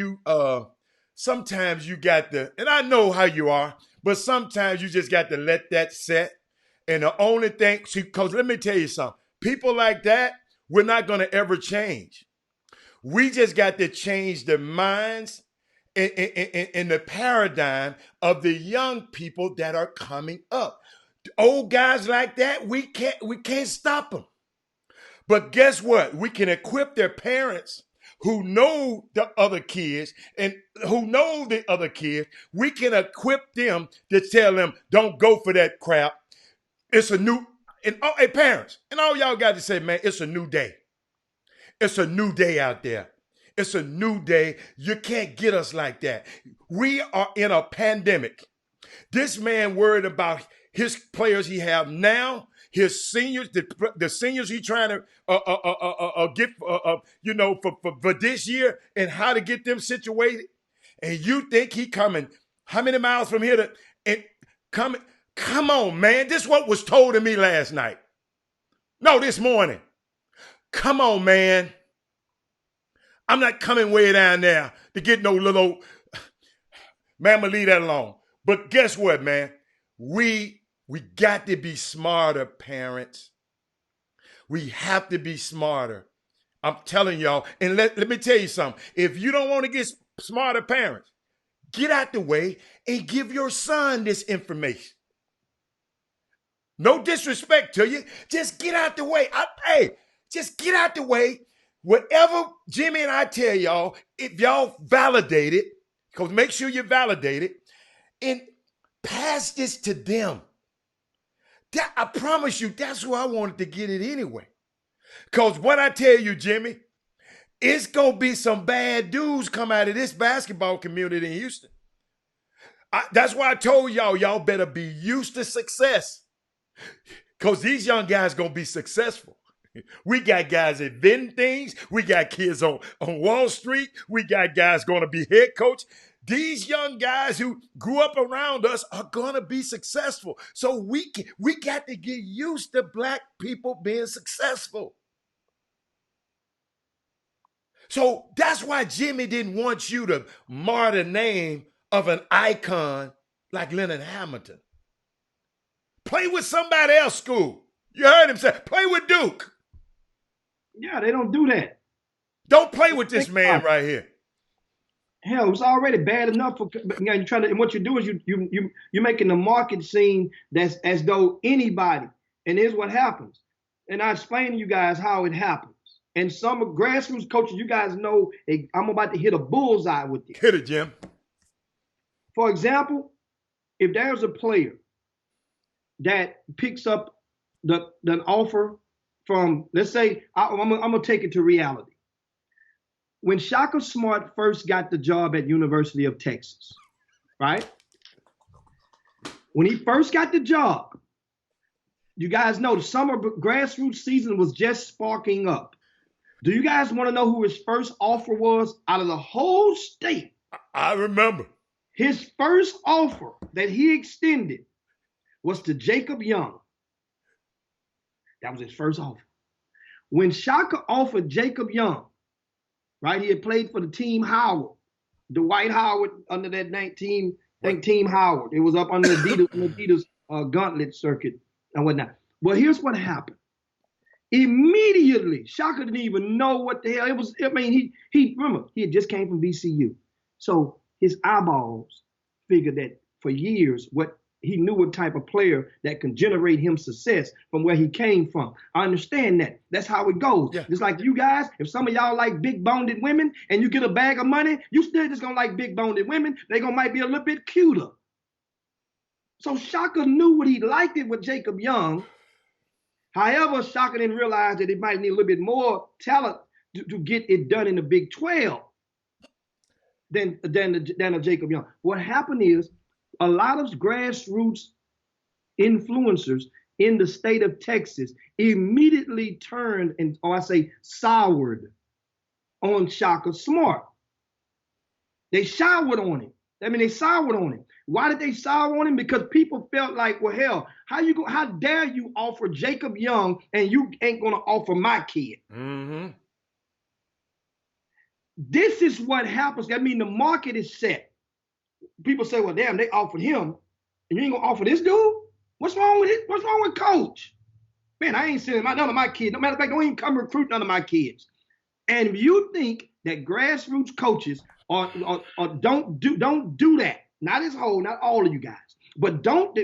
sometimes you got to, and I know how you are, but sometimes you just got to let that set. And the only thing, because let me tell you something, people like that, we're not going to ever change. We just got to change the minds and the paradigm of the young people that are coming up. Old guys like that, we can't stop them. But guess what? We can equip their parents who know the other kids and who know the other kids. We can equip them to tell them, don't go for that crap. It's a new, and hey, parents, and all y'all got to say, man, it's a new day. It's a new day out there. It's a new day. You can't get us like that. We are in a pandemic. This man worried about his players he have now, his seniors, the seniors he trying to get, for this year, and how to get them situated. And you think he coming how many miles from here come on, man. This is what was told to me last night. No, this morning. Come on, man. I'm not coming way down there to get no little, man, I'm going to leave that alone. But guess what, man? We got to be smarter, parents. We have to be smarter. I'm telling y'all. And let me tell you something. If you don't want to get smarter parents, get out the way and give your son this information. No disrespect to you. Just get out the way. Just get out the way. Whatever Jimmy and I tell y'all, if y'all validate it, because make sure you validate it, and pass this to them. I promise you, that's who I wanted to get it anyway. Because what I tell you, Jimmy, it's going to be some bad dudes come out of this basketball community in Houston. That's why I told y'all better be used to success. Because these young guys going to be successful. We got guys inventing things. We got kids on Wall Street. We got guys going to be head coach. These young guys who grew up around us are going to be successful. So we got to get used to black people being successful. So that's why Jimmy didn't want you to mar the name of an icon like Leonard Hamilton. Play with somebody else, school. You heard him say, play with Duke. Yeah, they don't do that. Don't play with this man right here. Hell, it's already bad enough for you're trying to. And what you do is you're making the market seem that's as though anybody. And here's what happens. And I explain to you guys how it happens. And some grassroots coaches, you guys know, I'm about to hit a bullseye with you. Hit it, Jim. For example, if there's a player that picks up the offer from, let's say, I'm gonna take it to reality. When Shaka Smart first got the job at University of Texas, right? When he first got the job, you guys know the summer grassroots season was just sparking up. Do you guys want to know who his first offer was out of the whole state? I remember. His first offer that he extended was to Jacob Young. That was his first offer. When Shaka offered Jacob Young, right, he had played for the Team Howard, Dwight Howard under that team Howard. It was up under Adidas gauntlet circuit and whatnot. Well, here's what happened. Immediately, Shaka didn't even know what the hell it was. I mean, he remember, he had just came from VCU. So his eyeballs figured that for years, he knew what type of player that can generate him success from where he came from. I understand that. That's how it goes. Yeah. Just like you guys, if some of y'all like big-boned women and you get a bag of money, you still just gonna like big-boned women. They might be a little bit cuter. So Shaka knew what he liked it with Jacob Young. However, Shaka didn't realize that it might need a little bit more talent to get it done in the Big 12 than a Jacob Young. What happened is a lot of grassroots influencers in the state of Texas immediately turned and, soured on Shaka Smart. They soured on him. They soured on him. Why did they sour on him? Because people felt like, well, hell, how dare you offer Jacob Young and you ain't gonna offer my kid? Mm-hmm. This is what happens. The market is set. People say, well, damn, they offered him, and you ain't gonna offer this dude? What's wrong with it? What's wrong with Coach? Man, I ain't sending none of my kids. No matter of fact, don't even come recruit none of my kids. And if you think that grassroots coaches don't do that, not as whole, not all of you guys, but don't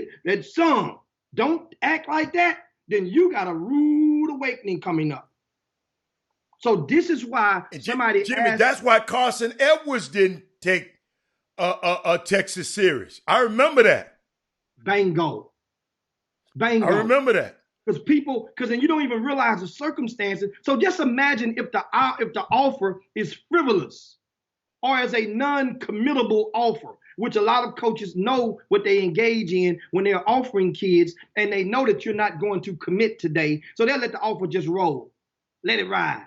act like that, then you got a rude awakening coming up. So this is why Jimmy, that's why Carson Edwards didn't take a Texas series. I remember that. Bingo. I remember that. Because then you don't even realize the circumstances. So just imagine if the offer is frivolous or as a non-committable offer, which a lot of coaches know what they engage in when they're offering kids, and they know that you're not going to commit today. So they'll let the offer just roll. Let it ride.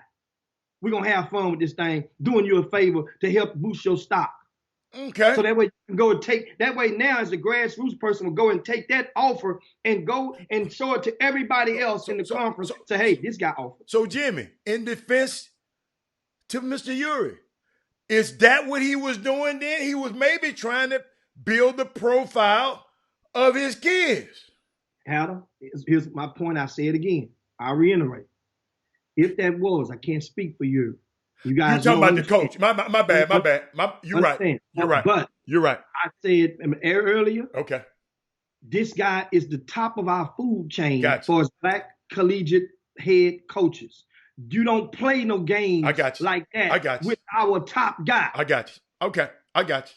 We're going to have fun with this thing, doing you a favor to help boost your stock. Okay. So that way you can go and take, that way now as a grassroots person will go and take that offer and go and show it to everybody else in the conference. Say, hey, this guy offered. So Jimmy, in defense to Mr. Uri, is that what he was doing then? He was maybe trying to build the profile of his kids. Adam, here's my point. I say it again. I reiterate. If that was, I can't speak for you. You guys You're talking about the coach. My bad. You're right. You're right. But you're right. I said earlier. Okay. This guy is the top of our food chain for as black collegiate head coaches. You don't play no games like that with our top guy. I got you. Okay. I got you.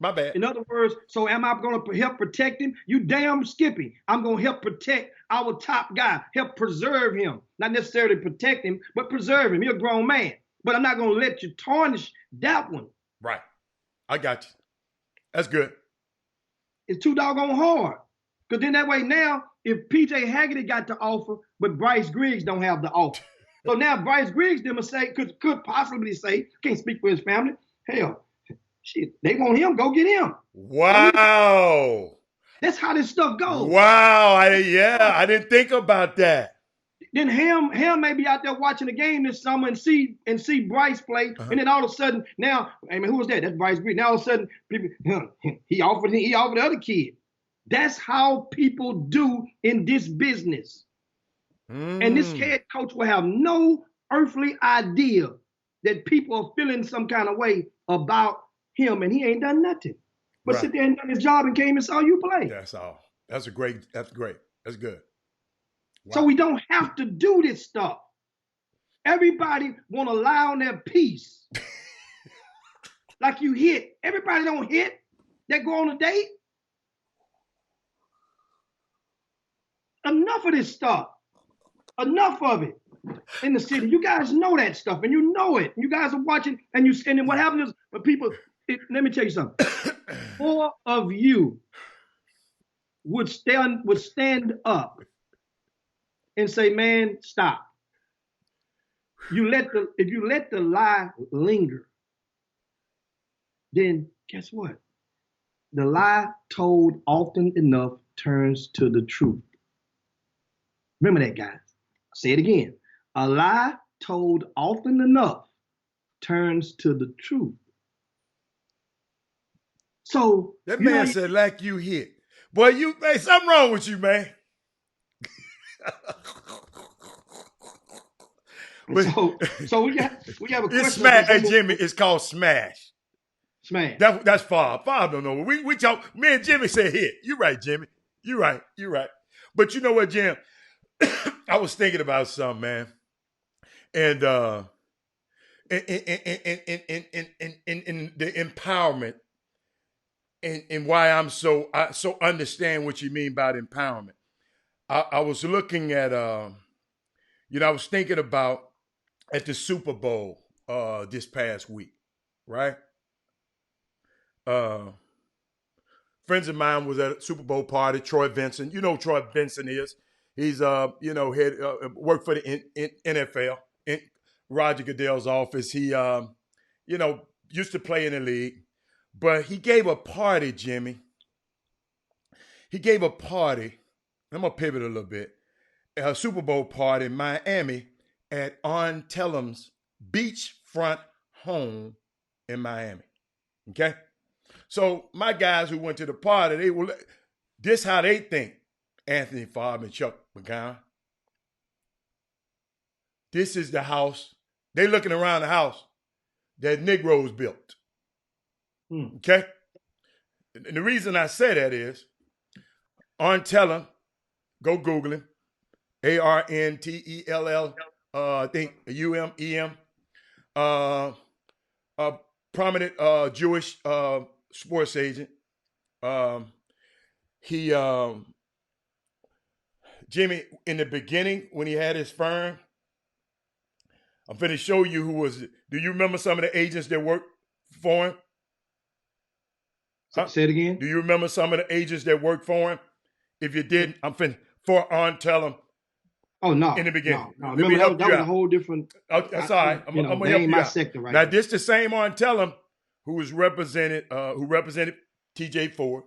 My bad. In other words, so am I going to help protect him? You damn skippy. I'm going to help protect our top guy, help preserve him. Not necessarily protect him, but preserve him. He's a grown man. But I'm not going to let you tarnish that one. Right. I got you. That's good. It's too doggone hard. Because then that way now, if PJ Haggerty got the offer, but Bryce Griggs don't have the offer. So now Bryce Griggs could possibly say, can't speak for his family, hell, shit, they want him, go get him. Wow. That's how this stuff goes. Wow. I didn't think about that. Then Ham may be out there watching the game this summer and see Bryce play, and then all of a sudden now, I mean, who was that? That's Bryce Green. Now all of a sudden, people, he offered the other kid. That's how people do in this business. And this head coach will have no earthly idea that people are feeling some kind of way about him, and he ain't done nothing. But sit there and done his job and came and saw you play. That's all. That's great. That's good. Wow. So we don't have to do this stuff. Everybody want to lie on their piece. Like you hit. Everybody don't hit. They go on a date. Enough of this stuff. Enough of it in the city. You guys know that stuff, and you know it. You guys are watching, and then what happens is when people, let me tell you something. 4 of you would stand up and say, man, stop. If you let the lie linger, then guess what? The lie told often enough turns to the truth. Remember that, guys. I'll say it again. A lie told often enough turns to the truth. So that man said, like you hit. Boy, hey, something wrong with you, man. So we have a question. It's smash. Hey, Jimmy, it's called smash. Smash. That's Favre. Favre don't know. We talk. Me and Jimmy said hit. You right, Jimmy. You right. But you know what, Jim? I was thinking about something, man, and in the empowerment, and why I so understand what you mean by empowerment. I was looking at, I was thinking about at the Super Bowl this past week, right? Friends of mine was at a Super Bowl party. Troy Vincent, you know who Troy Vincent is. He's head worked for the NFL in Roger Goodell's office. He used to play in the league, but he gave a party, Jimmy. He gave a party. I'm gonna pivot a little bit. A Super Bowl party in Miami at On Tellum's beachfront home in Miami. Okay, so my guys who went to the party, this how they think. Anthony Favre and Chuck McGowan. This is the house. They looking around the house that Negroes built. Okay? And the reason I say that is, On Tellum, go Google him. Arntell, I think UMEM. A prominent Jewish sports agent. Jimmy, in the beginning, when he had his firm, I'm finna show you who was it. Do you remember some of the agents that worked for him? Huh? Say it again. Do you remember some of the agents that worked for him? If you didn't, I'm finna On Tellum. Oh no! In the beginning, no. Remember that was a whole different. That's all right. I'm gonna help you out. Sector right now, this the same On Tellum who represented T.J. Ford.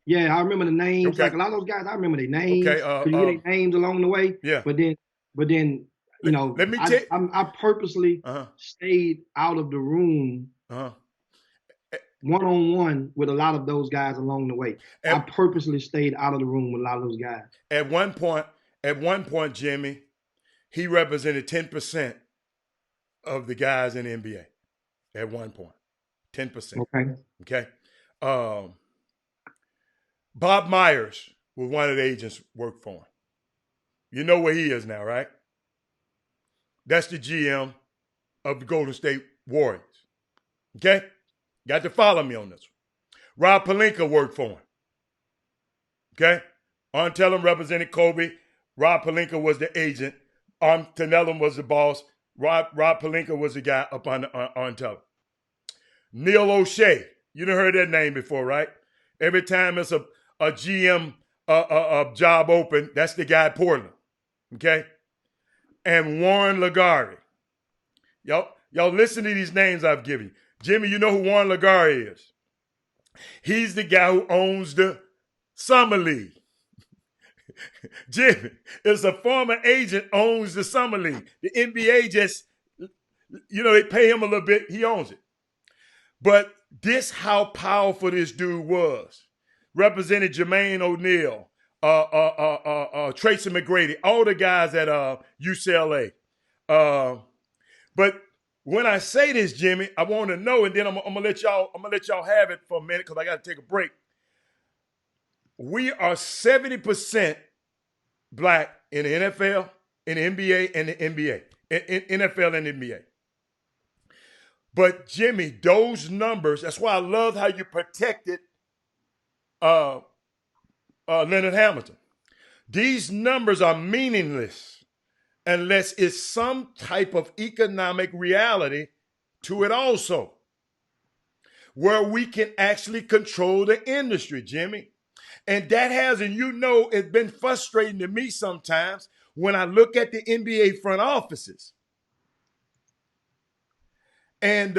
Yeah, I remember the names. Okay. Like a lot of those guys, I remember their names. Okay, you get their names along the way. Yeah. But then, let me tell you. I purposely stayed out of the room one-on-one with a lot of those guys along the way. I purposely stayed out of the room with a lot of those guys. At one point, Jimmy, he represented 10% of the guys in the NBA. At one point, 10%. Okay. Bob Myers was one of the agents worked for him. You know where he is now, right? That's the GM of the Golden State Warriors. Okay? Got to follow me on this one. Rob Pelinka worked for him. Okay? On Tellum represented Kobe. Rob Pelinka was the agent. On Tellum was the boss. Rob Pelinka was the guy up on Tellum. Neil O'Shea. You done heard that name before, right? Every time it's a GM job open, that's the guy at Portland. Okay? And Warren Ligari. Y'all listen to these names I've given you. Jimmy, you know who Warren Ligari is? He's the guy who owns the Summer League. Jimmy, it's a former agent owns the summer league. The NBA just, they pay him a little bit. He owns it. But this how powerful this dude was. Represented Jermaine O'Neal, Tracy McGrady, all the guys at UCLA. But when I say this, Jimmy, I want to know, and then I'm gonna let y'all have it for a minute because I got to take a break. We are 70% black in the NFL, in the NBA, and the NBA, in NFL and NBA. But Jimmy, those numbers, that's why I love how you protected Leonard Hamilton. These numbers are meaningless unless it's some type of economic reality to it also, where we can actually control the industry, Jimmy. And that has, and it's been frustrating to me sometimes when I look at the NBA front offices. And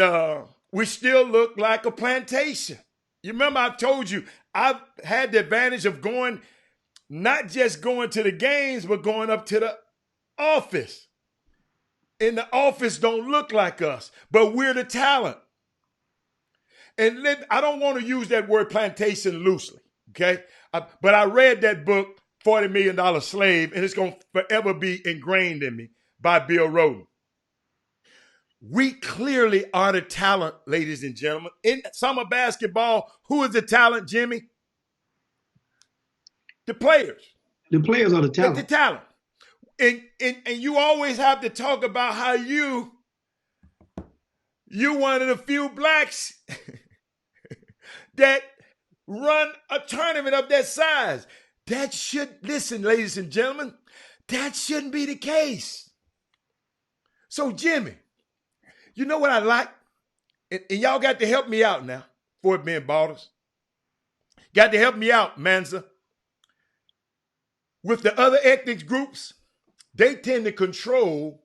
we still look like a plantation. You remember I told you, I've had the advantage of not just going to the games, but going up to the office. And the office don't look like us, but we're the talent. And I don't want to use that word plantation loosely, okay? But I read that book, $40 Million Slave, and it's going to forever be ingrained in me, by Bill Rhoden. We clearly are the talent, ladies and gentlemen. In summer basketball, who is the talent, Jimmy? The players. The players are the talent. The talent. And you always have to talk about how you one of the few blacks that run a tournament of that size. Listen, ladies and gentlemen, that shouldn't be the case. So, Jimmy, you know what I like? And y'all got to help me out now, Fort Bend Ballers. Got to help me out, Manza. With the other ethnic groups, they tend to control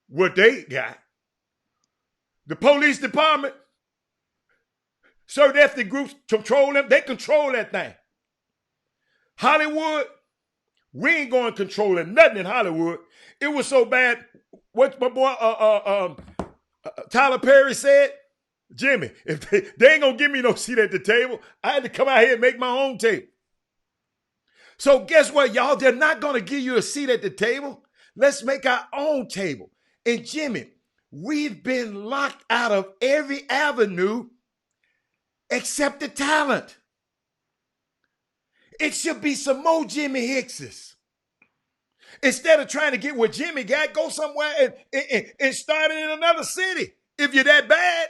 what they got. The police department, certain ethnic groups control them. They control that thing. Hollywood, we ain't going controlling nothing in Hollywood. It was so bad. What my boy Tyler Perry said, Jimmy, if they ain't gonna give me no seat at the table, I had to come out here and make my own table. So guess what, y'all? They're not gonna give you a seat at the table. Let's make our own table. And Jimmy, we've been locked out of every avenue except the talent. It should be some more Jimmy Hickses. Instead of trying to get what Jimmy got, go somewhere and start it in another city if you're that bad.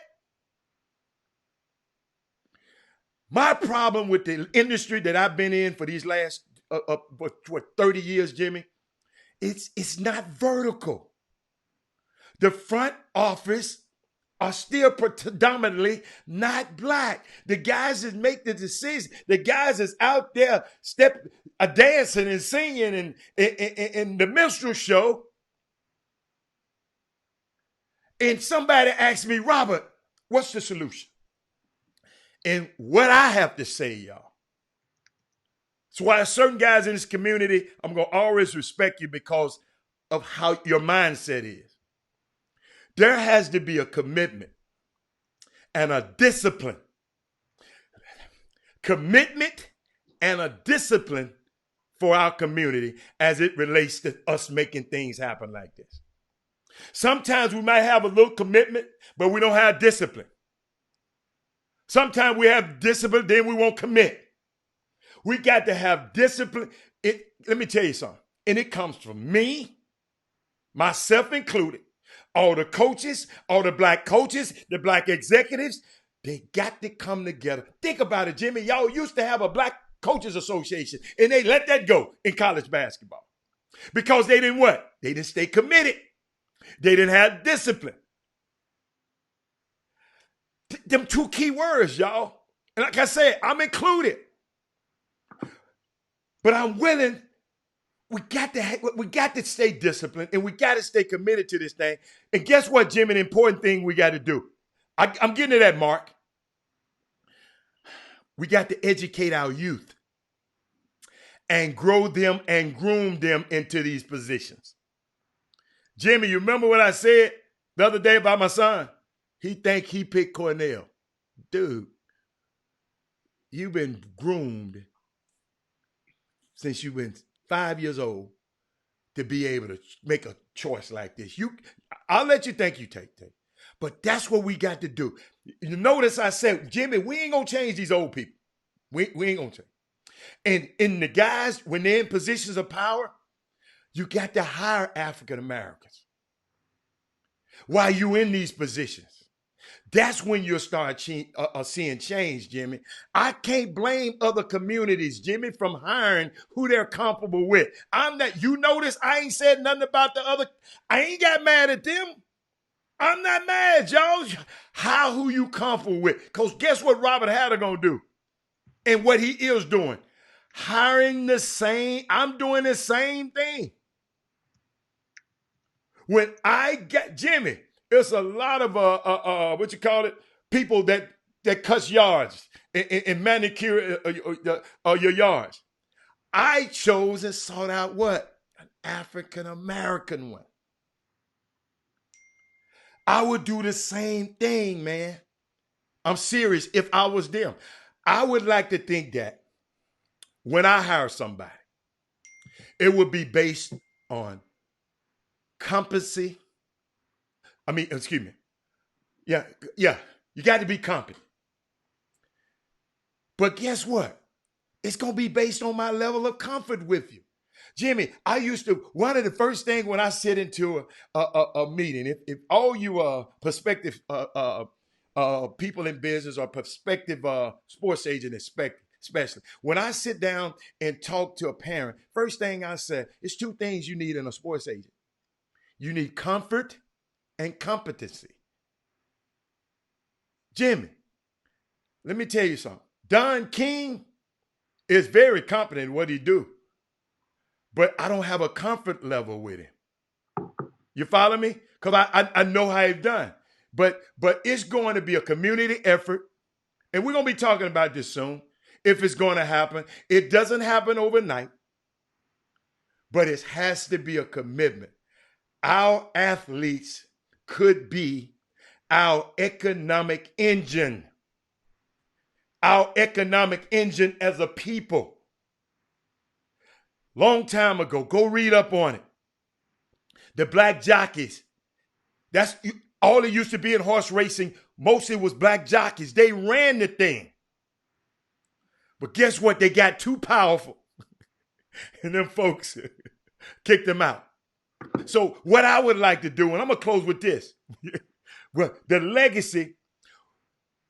My problem with the industry that I've been in for these last 30 years, Jimmy, it's not vertical. The front office are still predominantly not black. The guys that make the decisions, the guys that's out there dancing and singing in the minstrel show. And somebody asked me, Robert, what's the solution? And what I have to say, y'all, that's why certain guys in this community, I'm going to always respect you because of how your mindset is. There has to be a commitment and a discipline. Commitment and a discipline for our community as it relates to us making things happen like this. Sometimes we might have a little commitment, but we don't have discipline. Sometimes we have discipline, then we won't commit. We got to have discipline. Let me tell you something. And it comes from me, myself included. All the coaches, all the black coaches, the black executives, they got to come together. Think about it, Jimmy. Y'all used to have a black coaches association, and they let that go in college basketball. Because they didn't what? They didn't stay committed. They didn't have discipline. Them two key words, y'all. And like I said, I'm included. But I'm willing. We got to stay disciplined, and we got to stay committed to this thing. And guess what, Jim? An important thing we got to do. I'm getting to that, Mark. We got to educate our youth. and grow them and groom them into these positions. Jimmy, you remember what I said the other day about my son? He think he picked Cornell. Dude, you've been groomed since you've been 5 years old to be able to make a choice like this. I'll let you think you take. But that's what we got to do. You notice I said, Jimmy, we ain't going to change these old people. We ain't going to change. And in the guys, when they're in positions of power, you got to hire African Americans while you're in these positions. That's when you'll start seeing change, Jimmy. I can't blame other communities, Jimmy, from hiring who they're comfortable with. You notice I ain't said nothing about the other. I ain't got mad at them. I'm not mad, y'all. Who you comfortable with? Because guess what Robert Hatter gonna do? And what he is doing? I'm doing the same thing. When I get, Jimmy, it's a lot of people that cuts yards and manicure your yards. I chose and sought out what? An African American one. I would do the same thing, man. I'm serious. If I was them, I would like to think that when I hire somebody, it would be based on competency. Yeah, you got to be competent. But guess what? It's going to be based on my level of comfort with you. Jimmy, one of the first things when I sit into a meeting, if all you prospective people in business or prospective sports agent especially, when I sit down and talk to a parent, first thing I say, it's two things you need in a sports agent. You need comfort and competency. Jimmy, let me tell you something. Don King is very competent in what he do, but I don't have a comfort level with him. You follow me? Because I know how he's done. But it's going to be a community effort, and we're going to be talking about this soon, if it's going to happen. It doesn't happen overnight, but it has to be a commitment. Our athletes could be our economic engine. Our economic engine as a people. Long time ago, go read up on it. The black jockeys, that's all it used to be in horse racing. Mostly was black jockeys. They ran the thing. But guess what? They got too powerful. And them folks kicked them out. So what I would like to do, and I'm going to close with this. Well, the legacy,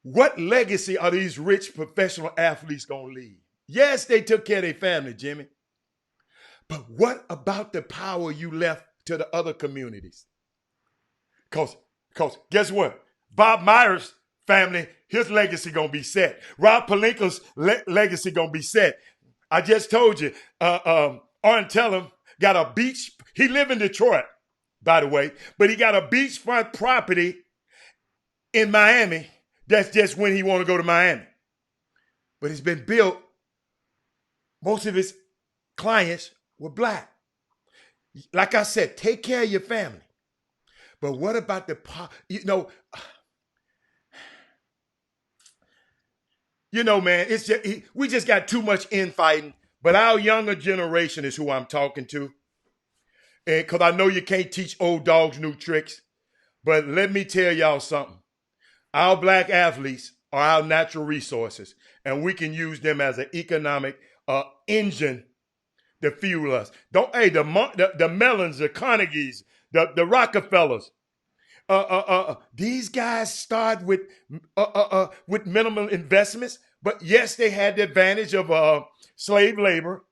what legacy are these rich professional athletes going to leave? Yes, they took care of their family, Jimmy. But what about the power you left to the other communities? Because guess what? Bob Myers' family, his legacy going to be set. Rob Pelinka's legacy going to be set. I just told you, Arn Tellem got a beach. He live in Detroit, by the way, but he got a beachfront property in Miami. That's just when he want to go to Miami. But it's been built. Most of his clients were black. Like I said, take care of your family. But what about man, it's just, we just got too much infighting. But our younger generation is who I'm talking to. And because I know you can't teach old dogs new tricks. But let me tell y'all something. Our black athletes are our natural resources. And we can use them as an economic engine to fuel us. The Mellons, the Carnegies, the Rockefellers. These guys start with minimal investments, but yes, they had the advantage of slave labor.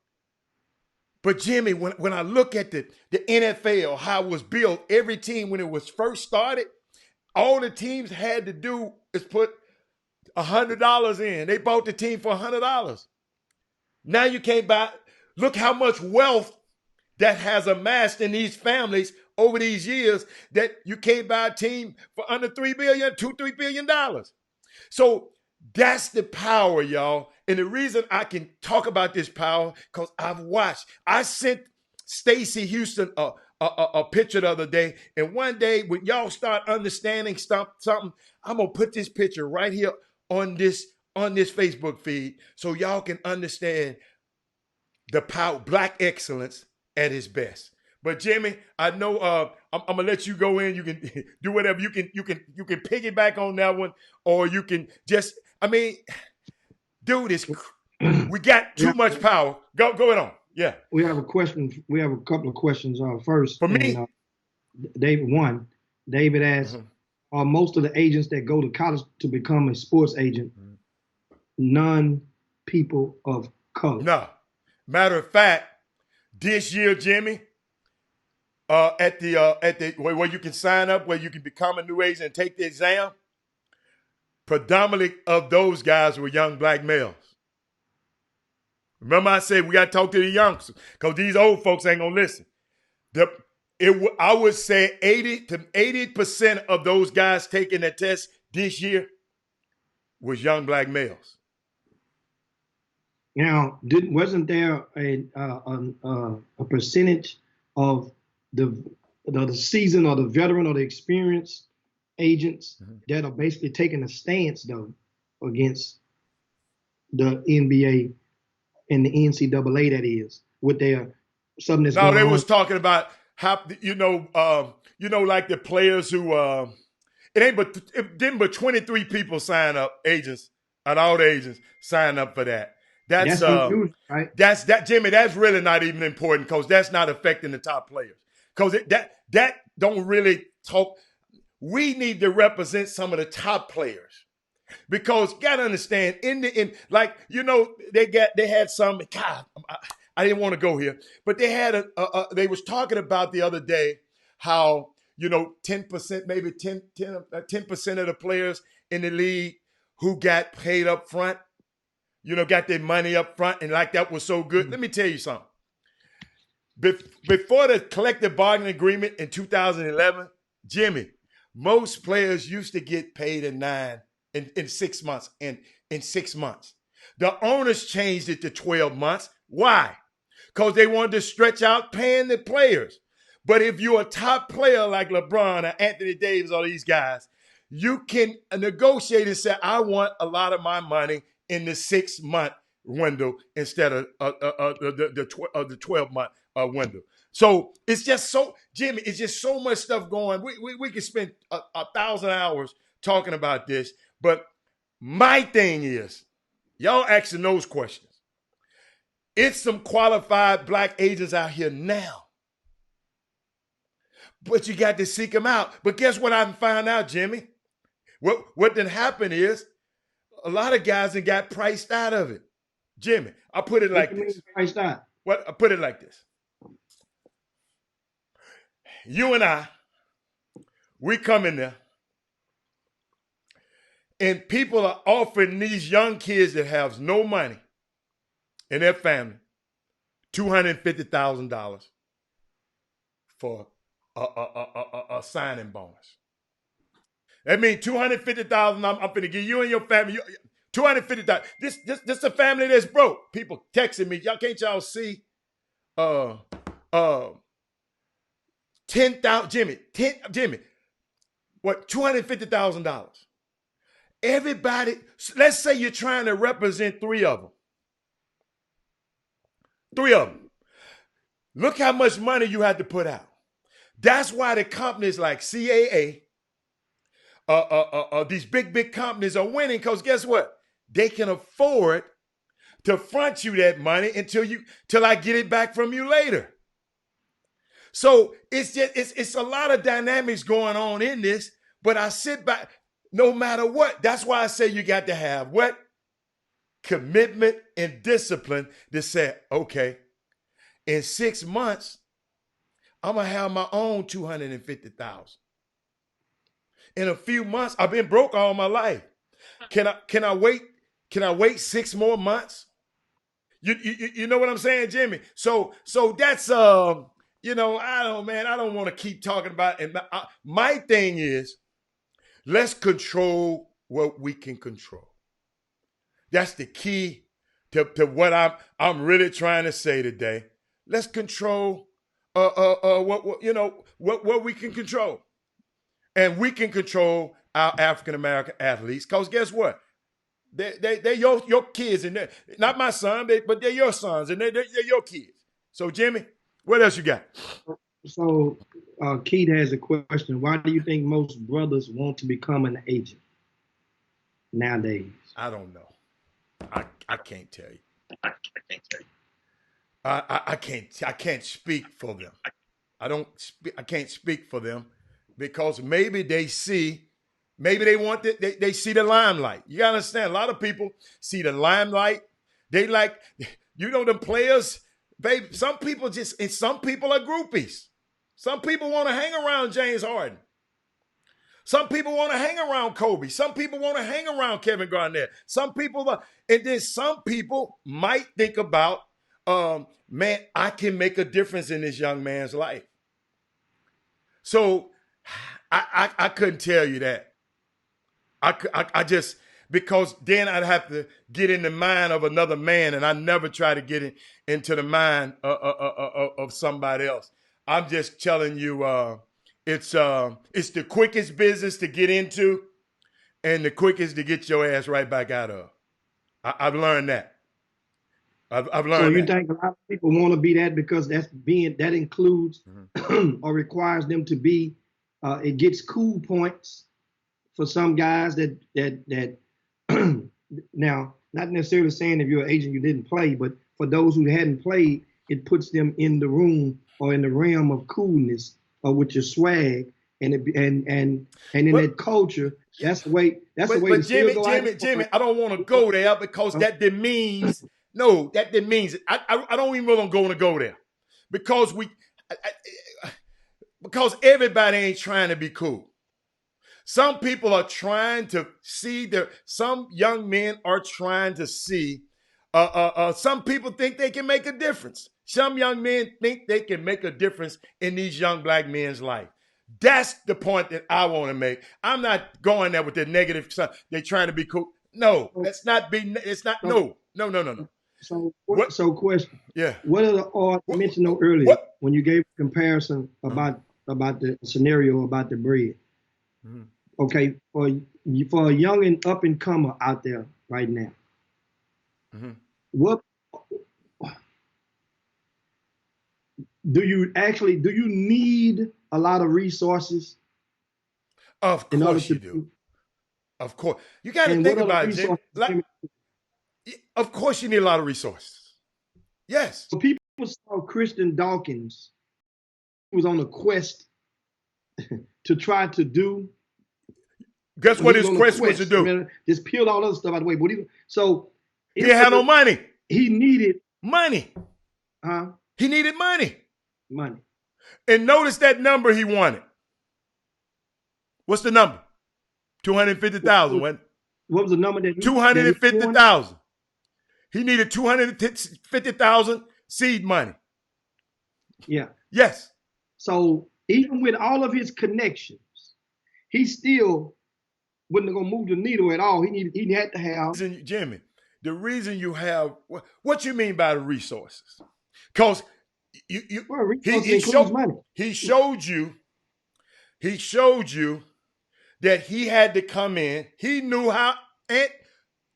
But Jimmy, when I look at the NFL, how it was built, every team when it was first started, all the teams had to do is put $100 in. They bought the team for $100. Now you can't buy. Look how much wealth that has amassed in these families over these years that you can't buy a team for under $3 billion. So that's the power, y'all. And the reason I can talk about this power, because I've watched. I sent Stacy Houston a picture the other day. And one day when y'all start understanding something, I'm gonna put this picture right here on this Facebook feed so y'all can understand the power, Black excellence at its best. But Jimmy, I know I'm gonna let you go in. You can do whatever. You can piggyback on that one, or you can just. I mean, dude, we got too much power. Go it on. Yeah. We have a question. We have a couple of questions first. For me, David asked, are most of the agents that go to college to become a sports agent non-people of color? No. Matter of fact, this year, Jimmy, at the where you can sign up, where you can become a new agent and take the exam, predominantly of those guys were young black males. Remember I said we got to talk to the youngsters because these old folks ain't going to listen. I would say 80% of those guys taking the test this year was young black males. Now, wasn't there a percentage of the seasoned or the veteran or the experienced agents that are basically taking a stance though against the NBA and the NCAA, that is, with their something that's going on? No, they was talking about how like the players who it didn't but 23 people sign up, agents and all the agents sign up for that. That's right? Jimmy. That's really not even important because that's not affecting the top players. Because that don't really talk. We need to represent some of the top players because you gotta understand they had some. God, I didn't want to go here, but they had they was talking about the other day how 10%, maybe 10% of the players in the league who got paid up front. Got their money up front, and like that was so good. Let me tell you something. Before the collective bargaining agreement in 2011, Jimmy, most players used to get paid in 6 months. In 6 months, the owners changed it to 12 months. Why? Because they wanted to stretch out paying the players. But if you're a top player like LeBron or Anthony Davis or these guys, you can negotiate and say, I want a lot of my money in the 6-month window instead of the 12-month window. So it's just so, Jimmy, it's just so much stuff going. We could spend 1,000 hours talking about this, but my thing is, y'all asking those questions. It's some qualified black agents out here now, but you got to seek them out. But guess what I found out, Jimmy? What didn't happen is, a lot of guys that got priced out of it. Jimmy, I put it like this. Priced out? I put it like this. You and I, we come in there, and people are offering these young kids that have no money in their family $250,000 for a signing bonus. That means $250,000. I'm going to give you and your family $250,000. This a family that's broke. People texting me. Can't y'all see? 10,000. Jimmy. What? $250,000. Everybody. Let's say you're trying to represent 3 of them. 3 of them. Look how much money you had to put out. That's why the companies like CAA. These big companies are winning because guess what? They can afford to front you that money till I get it back from you later. So it's a lot of dynamics going on in this, but I sit back no matter what. That's why I say you got to have what? Commitment and discipline to say, okay, in 6 months, I'm gonna have my own $250,000. In a few months, I've been broke all my life. Can I wait? Can I wait 6 more months? You know what I'm saying, Jimmy? So that's I don't want to keep talking about it. My thing is, let's control what we can control. That's the key to what I'm really trying to say today. Let's control what we can control. And we can control our African American athletes, because guess what? They're your kids, and they're not my son, but they're your sons, and they're your kids. So, Jimmy, what else you got? So, Keith has a question. Why do you think most brothers want to become an agent nowadays? I don't know. I can't tell you. I can't speak for them. I can't speak for them, because maybe they see, maybe they want they see the limelight. You gotta understand, a lot of people see the limelight. They like, them players, baby. Some people are groupies. Some people want to hang around James Harden. Some people want to hang around Kobe. Some people want to hang around Kevin Garnett. Some people, and then some people might think about, man, I can make a difference in this young man's life. So I couldn't tell you that. I just, because then I'd have to get in the mind of another man, and I never try to get into the mind of somebody else. I'm just telling you, it's the quickest business to get into, and the quickest to get your ass right back out of. I've learned that. I've learned. So you that. think a lot of people want to be that because that includes or requires them to be? It gets cool points for some guys that now, not necessarily saying if you're an agent you didn't play, but for those who hadn't played, it puts them in the room or in the realm of coolness or with your swag and in that culture. That's the way. That's the way. But Jimmy, I don't want to go there, because that demeans. No, that demeans I don't even want to go there, because because everybody ain't trying to be cool. Some people are trying to see some young men are trying to see. Some people think they can make a difference. Some young men think they can make a difference in these young black men's life. That's the point that I want to make. I'm not going there with the negative stuff. They're trying to be cool. No, let's not be. It's not. No. So question. Yeah. What are the odds you mentioned earlier when you gave a comparison about the scenario about the bread? Mm-hmm. Okay, for a young and up and comer out there right now, mm-hmm. What do you need a lot of resources? Of course you do. Of course. You got to think about it, Jim. Of course you need a lot of resources. Yes. So people saw Christian Dawkins. He was on a quest to try to do. Guess what his quest was to do? Man, just peel all other stuff out of the way. But he didn't have no money. He needed money. He needed money. Money. And notice that number he wanted. What's the number? 250,000. What was the number that? 250,000. He needed 250,000 seed money. Yeah. Yes. So even with all of his connections, he still wasn't going to move the needle at all. He had to have. Jimmy, the reason you have what you mean by the resources? Because he showed you that he had to come in. He knew how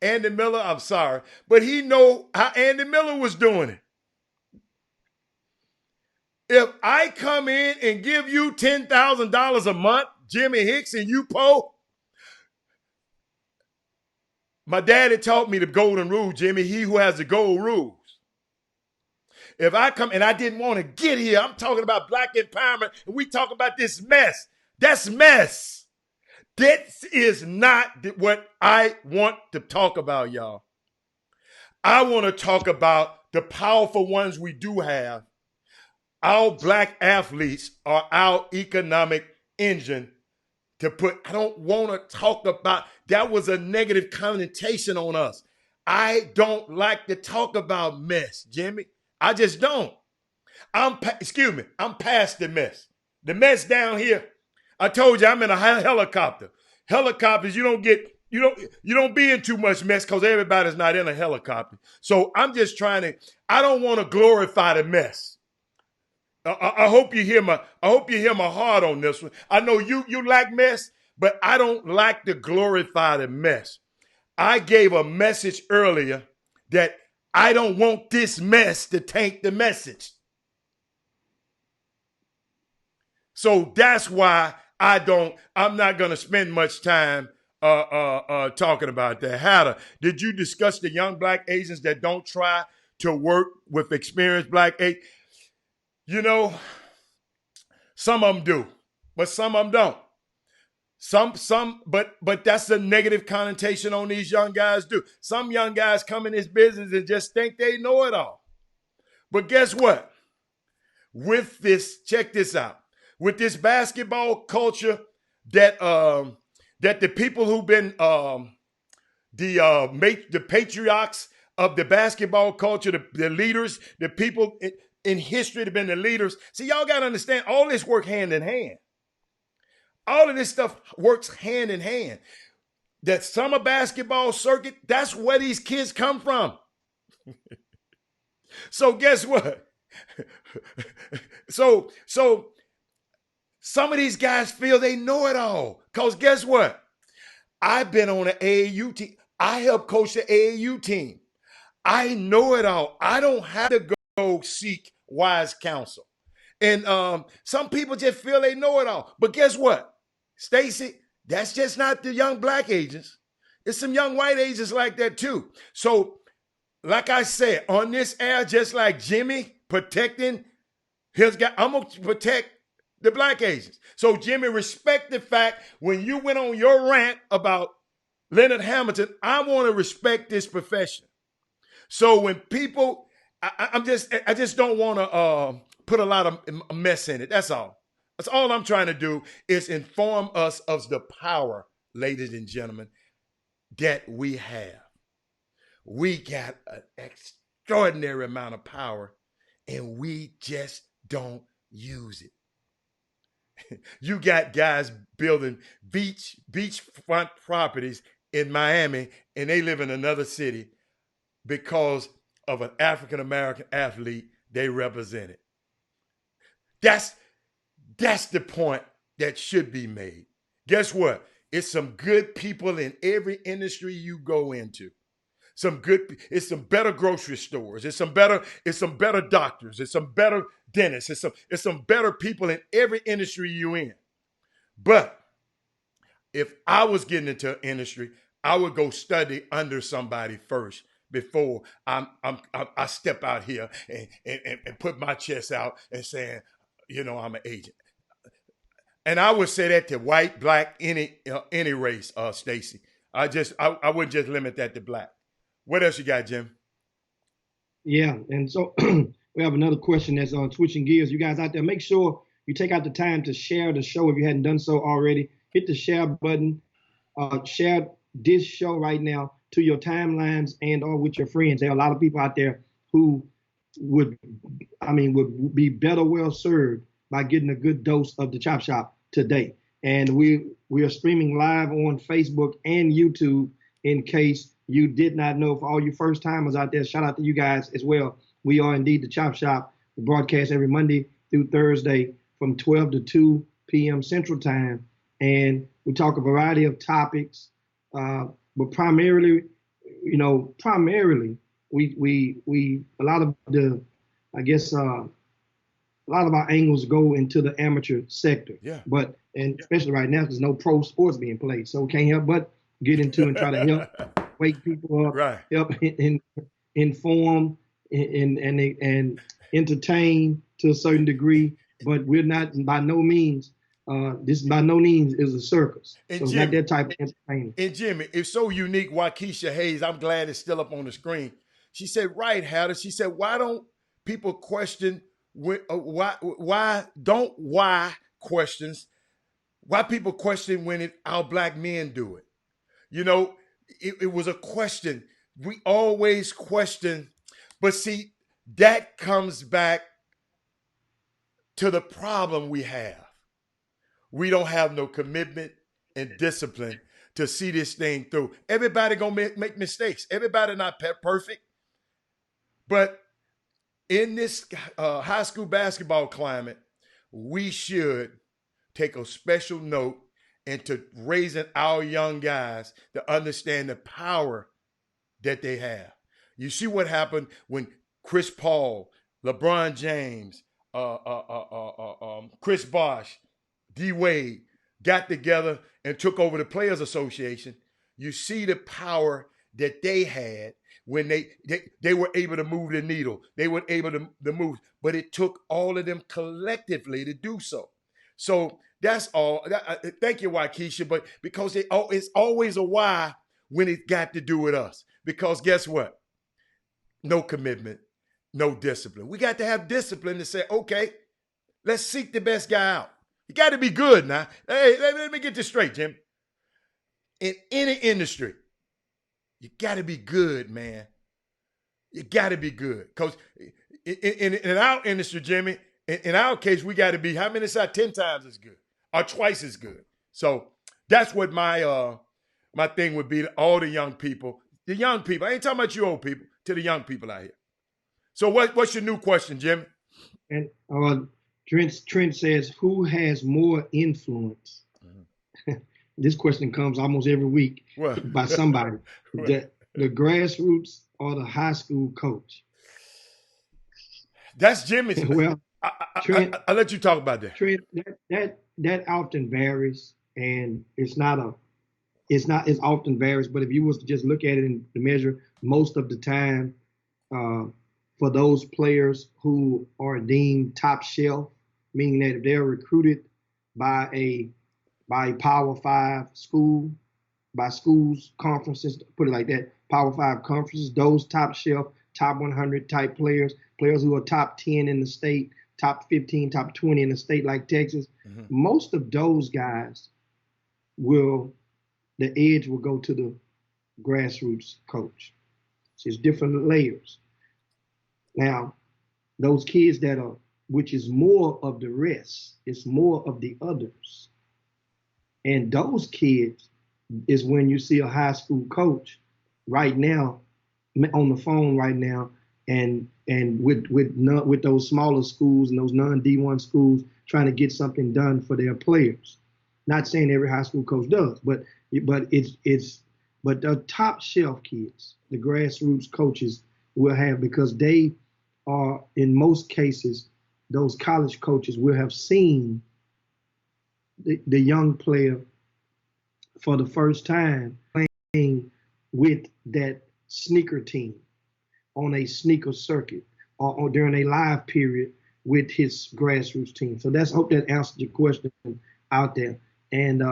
Andy Miller, I'm sorry, but he knew how Andy Miller was doing it. If I come in and give you $10,000 a month, Jimmy Hicks and you, Poe, my daddy taught me the golden rule, Jimmy, he who has the gold rules. If I come, and I didn't want to get here, I'm talking about black empowerment, and we talk about this mess. That's mess. This is not what I want to talk about, y'all. I want to talk about the powerful ones we do have. Our black athletes are our economic engine to put. I don't want to talk about, that was a negative connotation on us. I don't like to talk about mess, Jimmy. I just don't. I'm past the mess. The mess down here, I told you I'm in a helicopter. Helicopters, you don't get you don't be in too much mess because everybody's not in a helicopter. So I'm just trying to. I don't want to glorify the mess. I hope you hear my heart on this one. I know you like mess, but I don't like to glorify the mess. I gave a message earlier that I don't want this mess to taint the message. So that's why I'm not going to spend much time talking about that. Hatter, did you discuss the young black Asians that don't try to work with experienced black Asians? You know, some of them do, but some of them don't. But that's the negative connotation on these young guys do. Some young guys come in this business and just think they know it all. But guess what? With this, check this out. With this basketball culture that the people who've been the patriarchs of the basketball culture, the leaders, the people in history that have been the leaders. See, y'all got to understand, all this work hand in hand. All of this stuff works hand in hand. That summer basketball circuit, that's where these kids come from. So guess what? So some of these guys feel they know it all. Because guess what? I've been on an AAU team. I helped coach the AAU team. I know it all. I don't have to go seek wise counsel. And some people just feel they know it all. But guess what, Stacy? That's just not the young black agents. It's some young white agents like that too. So, like I said, on this air, just like Jimmy protecting his guy, I'm going to protect the black agents. So, Jimmy, respect the fact when you went on your rant about Leonard Hamilton, I want to respect this profession. So when people, I just don't want to put a lot of mess in it. That's all. That's all I'm trying to do is inform us of the power, ladies and gentlemen, that we have. We got an extraordinary amount of power, and we just don't use it. You got guys building beachfront properties in Miami, and they live in another city because of an African-American athlete they represented. That's the point that should be made. Guess what? It's some good people in every industry you go into. It's some better grocery stores. It's some better doctors. It's some better dentists. It's some better people in every industry you in. But if I was getting into an industry, I would go study under somebody first before I step out here and put my chest out and saying, I'm an agent. And I would say that to white, black, any race, Stacy. I wouldn't just limit that to black. What else you got, Jim? Yeah, and so we have another question that's on switching gears. You guys out there, make sure you take out the time to share the show if you hadn't done so already. Hit the share button. Share this show right now to your timelines and or with your friends. There are a lot of people out there who would be better well served by getting a good dose of the Chop Shop today. And we are streaming live on Facebook and YouTube in case you did not know. For all you first timers out there, shout out to you guys as well. We are indeed the Chop Shop. We broadcast every Monday through Thursday from 12 to 2 p.m. Central Time. And we talk a variety of topics, but primarily, we a lot of the, I guess, a lot of our angles go into the amateur sector. Yeah. And especially right now, there's no pro sports being played, so we can't help but get into and try to help wake people up, right. Help inform and entertain to a certain degree. But we're not by no means. This by no means is a circus. And so Jimmy, not that type of entertainment. And Jimmy, it's so unique. Waukesha Hayes, I'm glad it's still up on the screen. She said, right, Hatter. She said, why don't people question why people question when our black men do it? It was a question. We always question, but see, that comes back to the problem we have. We don't have no commitment and discipline to see this thing through. Everybody gonna make mistakes. Everybody not perfect. But in this high school basketball climate, we should take a special note into raising our young guys to understand the power that they have. You see what happened when Chris Paul, LeBron James, Chris Bosh, D Wade got together and took over the Players Association. You see the power that they had when they were able to move the needle. They were able to move, but it took all of them collectively to do so. So that's all. Thank you, Waukesha, but because it's always a why when it got to do with us. Because guess what? No commitment, no discipline. We got to have discipline to say, okay, let's seek the best guy out. You got to be good now. Hey, let me get this straight, Jim. In any industry, you got to be good, man. You got to be good. Because in our industry, Jimmy, in our case, we got to be, how many times? 10 times as good or twice as good. So that's what my thing would be to all the young people. The young people, I ain't talking about you old people, to the young people out here. So what's your new question, Jimmy? And Trent says, who has more influence? Mm-hmm. This question comes almost every week by somebody. Right. The grassroots or the high school coach? That's Jimmy's. Well, Trent, I'll let you talk about that. Trent, that often varies, and it's often varies, but if you was to just look at it in the measure, most of the time, for those players who are deemed top shelf, meaning that if they're recruited by a Power 5 school, by schools, conferences, put it like that, Power 5 conferences, those top shelf, top 100 type players who are top 10 in the state, top 15, top 20 in a state like Texas, mm-hmm. Most of those guys the edge will go to the grassroots coach. So it's different layers. Now, those kids which is more of the rest, it's more of the others. And those kids is when you see a high school coach right now on the phone right now and with those smaller schools and those non-D1 schools trying to get something done for their players. Not saying every high school coach does, but the top shelf kids, the grassroots coaches will have, because they are, in most cases, those college coaches will have seen the young player for the first time playing with that sneaker team on a sneaker circuit or during a live period with his grassroots team. So I hope that answers your question out there. And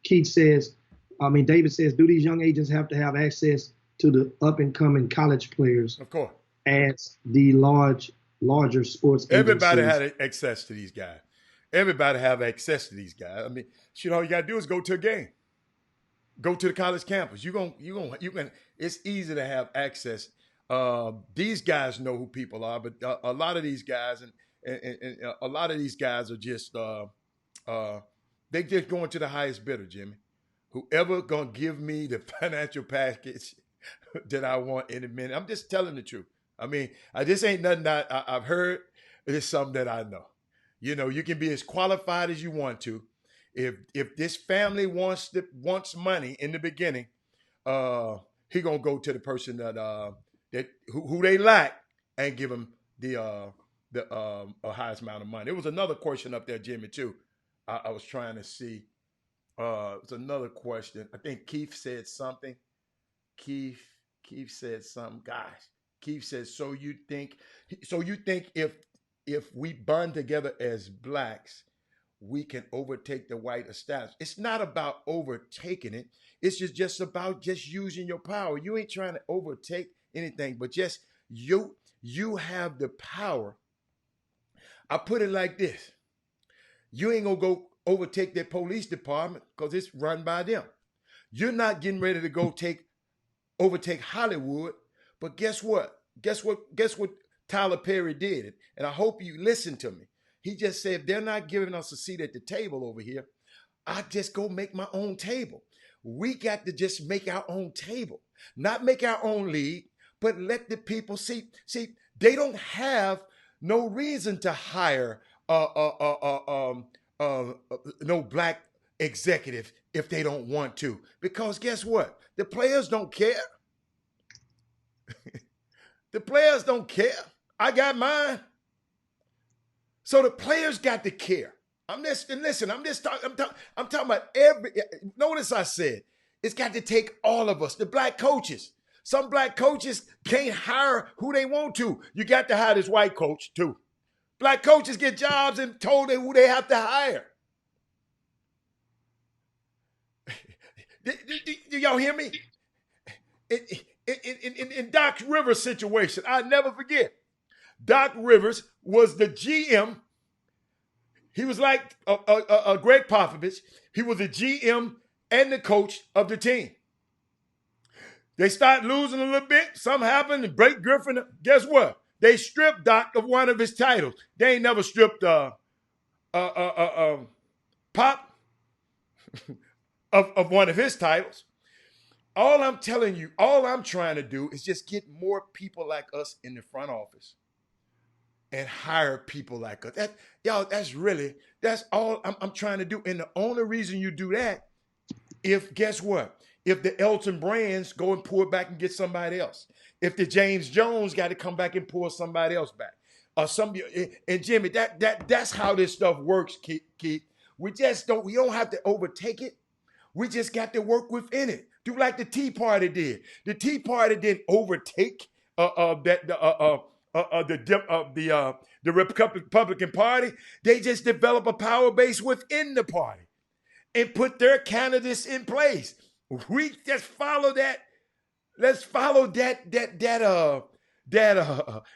David says, do these young agents have to have access to the up and coming college players? Of course. As the larger sports Everybody agencies? had access to these guys. Everybody have access to these guys. I mean, all you gotta do is go to a game. Go to the college campus. You can. It's easy to have access. These guys know who people are, but a lot of these guys and a lot of these guys are just they just going to the highest bidder, Jimmy. Whoever gonna give me the financial package that I want in a minute. I'm just telling the truth. I mean, this ain't nothing that I've heard. It's something that I know. You know, you can be as qualified as you want to. If this family wants money in the beginning, he gonna go to the person who they lack and give them the highest amount of money. There was another question up there, Jimmy, too. I was trying to see. It was another question. I think Keith said something. Keith said something. Gosh, Keith says, so you think if we bond together as blacks, we can overtake the white establishment? It's not about overtaking it. It's just about using your power. You ain't trying to overtake anything, but just you have the power. I put it like this. You ain't gonna go overtake their police department because it's run by them. You're not getting ready to go overtake Hollywood, but guess what? Guess what Tyler Perry did? And I hope you listen to me. He just said, if they're not giving us a seat at the table over here, I just go make my own table. We got to just make our own table, not make our own league, but let the people see. See, they don't have no reason to hire no black executive if they don't want to, because guess what? The players don't care. The players don't care. I got mine. So the players got to care. I'm talking about every. Notice I said it's got to take all of us. The black coaches. Some black coaches can't hire who they want to. You got to hire this white coach too. Black coaches get jobs and told who they have to hire. Do y'all hear me? In Doc Rivers' situation, I'll never forget. Doc Rivers was the GM. He was like Greg Popovich. He was the GM and the coach of the team. They start losing a little bit. Something happened. And Blake Griffin, guess what? They stripped Doc of one of his titles. They ain't never stripped Pop of one of his titles. All I'm telling you, all I'm trying to do is just get more people like us in the front office and hire people like us. That's all I'm trying to do. And the only reason you do that, guess what? If the Elton Brands go and pull it back and get somebody else. If the James Jones got to come back and pull somebody else back. And Jimmy, that's how this stuff works, Keith. We don't have to overtake it. We just got to work within it. Do like the Tea Party did. The Tea Party didn't overtake the Republican Party. They just developed a power base within the party and put their candidates in place. We just follow that. Let's follow that.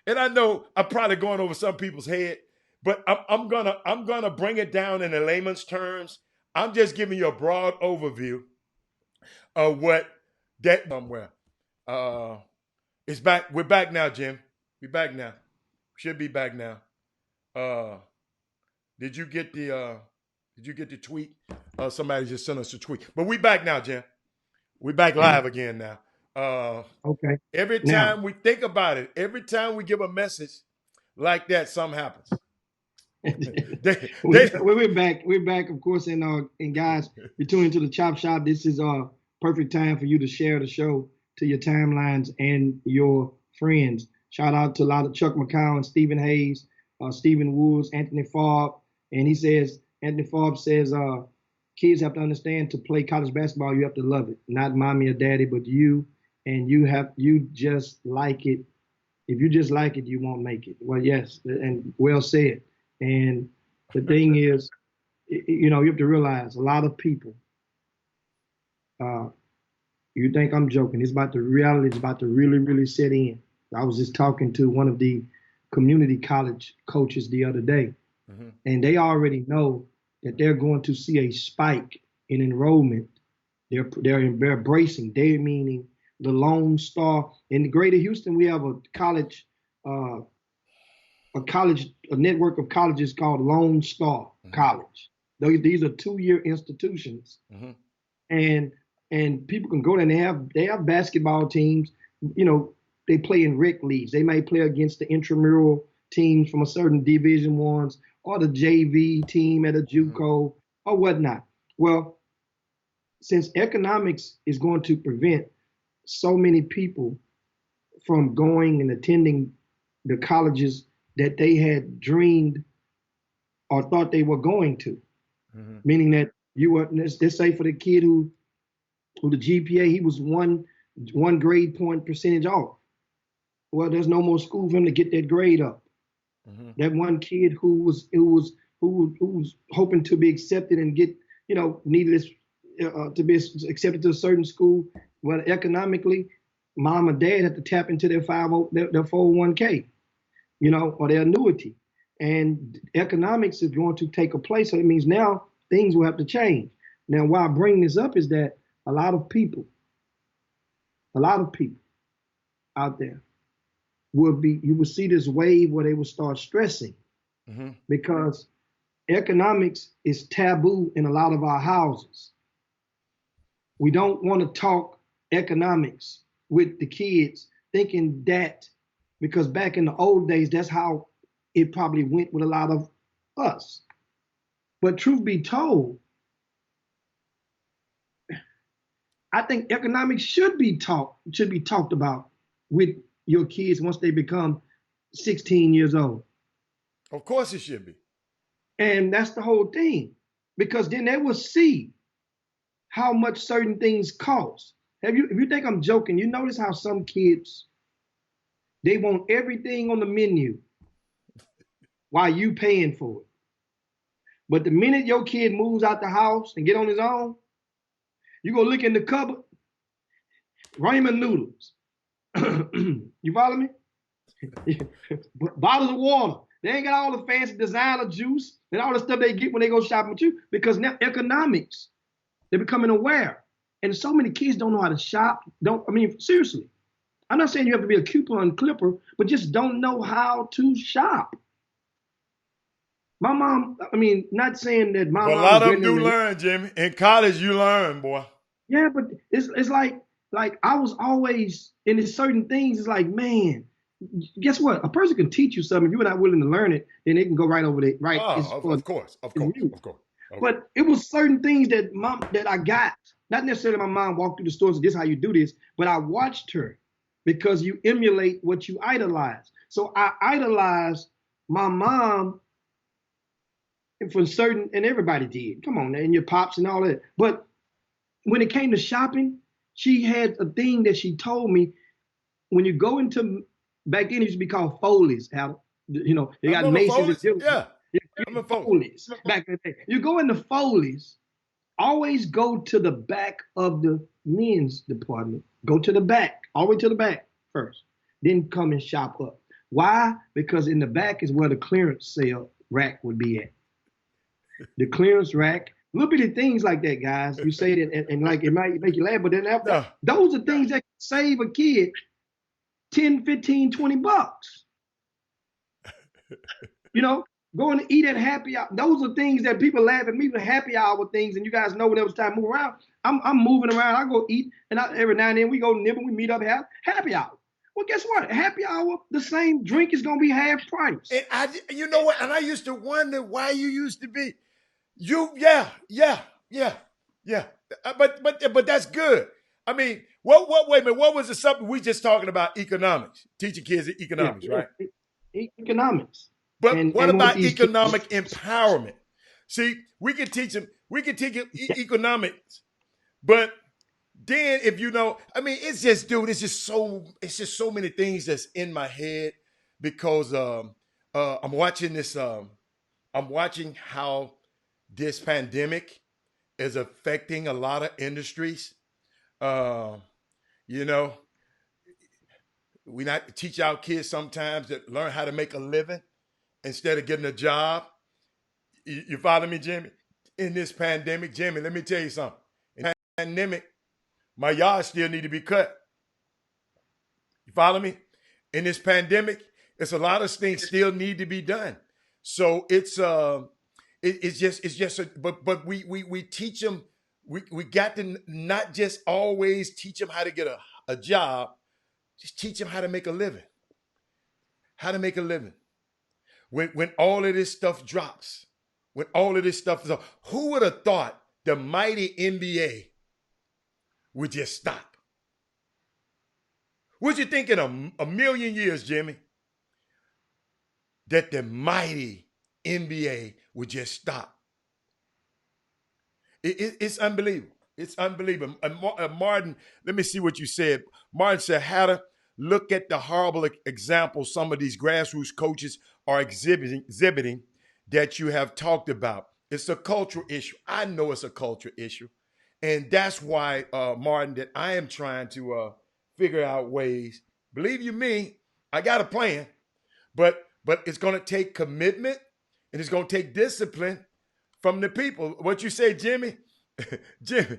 And I know I'm probably going over some people's head, but I'm gonna bring it down in the layman's terms. I'm just giving you a broad overview of what that somewhere. It's back. We're back now, Jim. We're back now. Should be back now. Did you get the tweet? Somebody just sent us a tweet. But we back now, Jim. We back live again now. Okay. Every time we think about it, every time we give a message like that, something happens. We're back. We're back, of course, and guys, you're tuning to the Chop Shop. This is a perfect time for you to share the show to your timelines and your friends. Shout out to a lot of Chuck McCown, Stephen Hayes, Stephen Woods, Anthony Farb, and Anthony Farb says, kids have to understand to play college basketball, you have to love it. Not mommy or daddy, but you. And you just like it. If you just like it, you won't make it. Well, yes, and well said. And the thing is, you have to realize a lot of people, you think I'm joking. Reality is about to really, really set in. I was just talking to one of the community college coaches the other day, and they already know that they're going to see a spike in enrollment. They're embracing. They're meaning the Lone Star. In the greater Houston, we have a network of colleges called Lone Star College. These are 2-year institutions, and people can go there and they have basketball teams. They play in rec leagues. They may play against the intramural teams from a certain Division Ones or the JV team at a JUCO or whatnot. Well, since economics is going to prevent so many people from going and attending the colleges that they had dreamed or thought they were going to, meaning that you were, let's say for the kid who the GPA, he was one grade point percentage off. Well, there's no more school for him to get that grade up. That one kid who was hoping to be accepted and get, needed to be accepted to a certain school. Well, economically, mom or dad had to tap into their 401k, or their annuity. And economics is going to take a place. So it means now things will have to change. Now, why I bring this up is that a lot of people out there you will see this wave where they will start stressing because economics is taboo in a lot of our houses. We don't want to talk economics with the kids, thinking that because back in the old days, that's how it probably went with a lot of us. But truth be told, I think economics should be talked about with your kids once they become 16 years old. Of course it should be. And that's the whole thing. Because then they will see how much certain things cost. If you think I'm joking, you notice how some kids, they want everything on the menu while you paying for it. But the minute your kid moves out the house and get on his own, you go look in the cupboard, ramen noodles. You follow me? Bottles of water. They ain't got all the fancy designer juice and all the stuff they get when they go shopping with you, because now economics, they're becoming aware. And so many kids don't know how to shop. Seriously. I'm not saying you have to be a coupon clipper, but just don't know how to shop. My mom, not saying that my mom. A lot of them do learn, Jimmy. In college, you learn, boy. Yeah, but it's like I was always in certain things. It's like, man, guess what? A person can teach you something. If you're not willing to learn it, then they can go right over there. Right? Of course. But it was certain things that I got. Not necessarily my mom walked through the store and said, this is how you do this, but I watched her, because you emulate what you idolize. So I idolized my mom for certain, and everybody did. Come on, and your pops and all that. But when it came to shopping, she had a thing that she told me. When you go into, back then it used to be called Foley's. They got Macy's. Yeah. I'm a Foley's back in the day. You go into Foley's, always go to the back of the men's department. Go to the back, all the way to the back first. Then come and shop up. Why? Because in the back is where the clearance sale rack would be at. The clearance rack, little bitty things like that, guys. You say that and like it might make you laugh, but then those are things that can save a kid 10, 15, 20 bucks. Going to eat at happy hour. Those are things that people laugh at me, the happy hour things, and you guys know when it was time to move around. I'm moving around. I go eat, and every now and then we go nibble. We meet up, have happy hour. Well, guess what? Happy hour, the same drink is going to be half price. And you know what? And I used to wonder why you used to be. Yeah. But that's good. I mean, wait a minute. What was the something we just talking about? Economics, teaching kids economics, right? Economics. But what about economic empowerment? See, we can teach them economics, but then if it's just, dude, it's just so many things that's in my head, because I'm watching this. I'm watching how this pandemic is affecting a lot of industries. We not teach our kids sometimes that learn how to make a living instead of getting a job. You follow me, Jimmy? In this pandemic, Jimmy, let me tell you something. In the pandemic, my yard still need to be cut. You follow me? In this pandemic, it's a lot of things still need to be done. So but we teach them. We got to not just always teach them how to get a job, just teach them how to make a living. How to make a living. When all of this stuff drops, when all of this stuff is off, who would have thought the mighty NBA would just stop? Would you think in a million years, Jimmy, that the mighty NBA would just stop? It's unbelievable. It's unbelievable. And Martin, let me see what you said. Martin said, Hatter, look at the horrible examples some of these grassroots coaches are exhibiting that you have talked about. It's a cultural issue. I know it's a cultural issue. And that's why, Martin, that I am trying to figure out ways. Believe you me, I got a plan, but it's going to take commitment and it's going to take discipline from the people. What you say, Jimmy? Jimmy,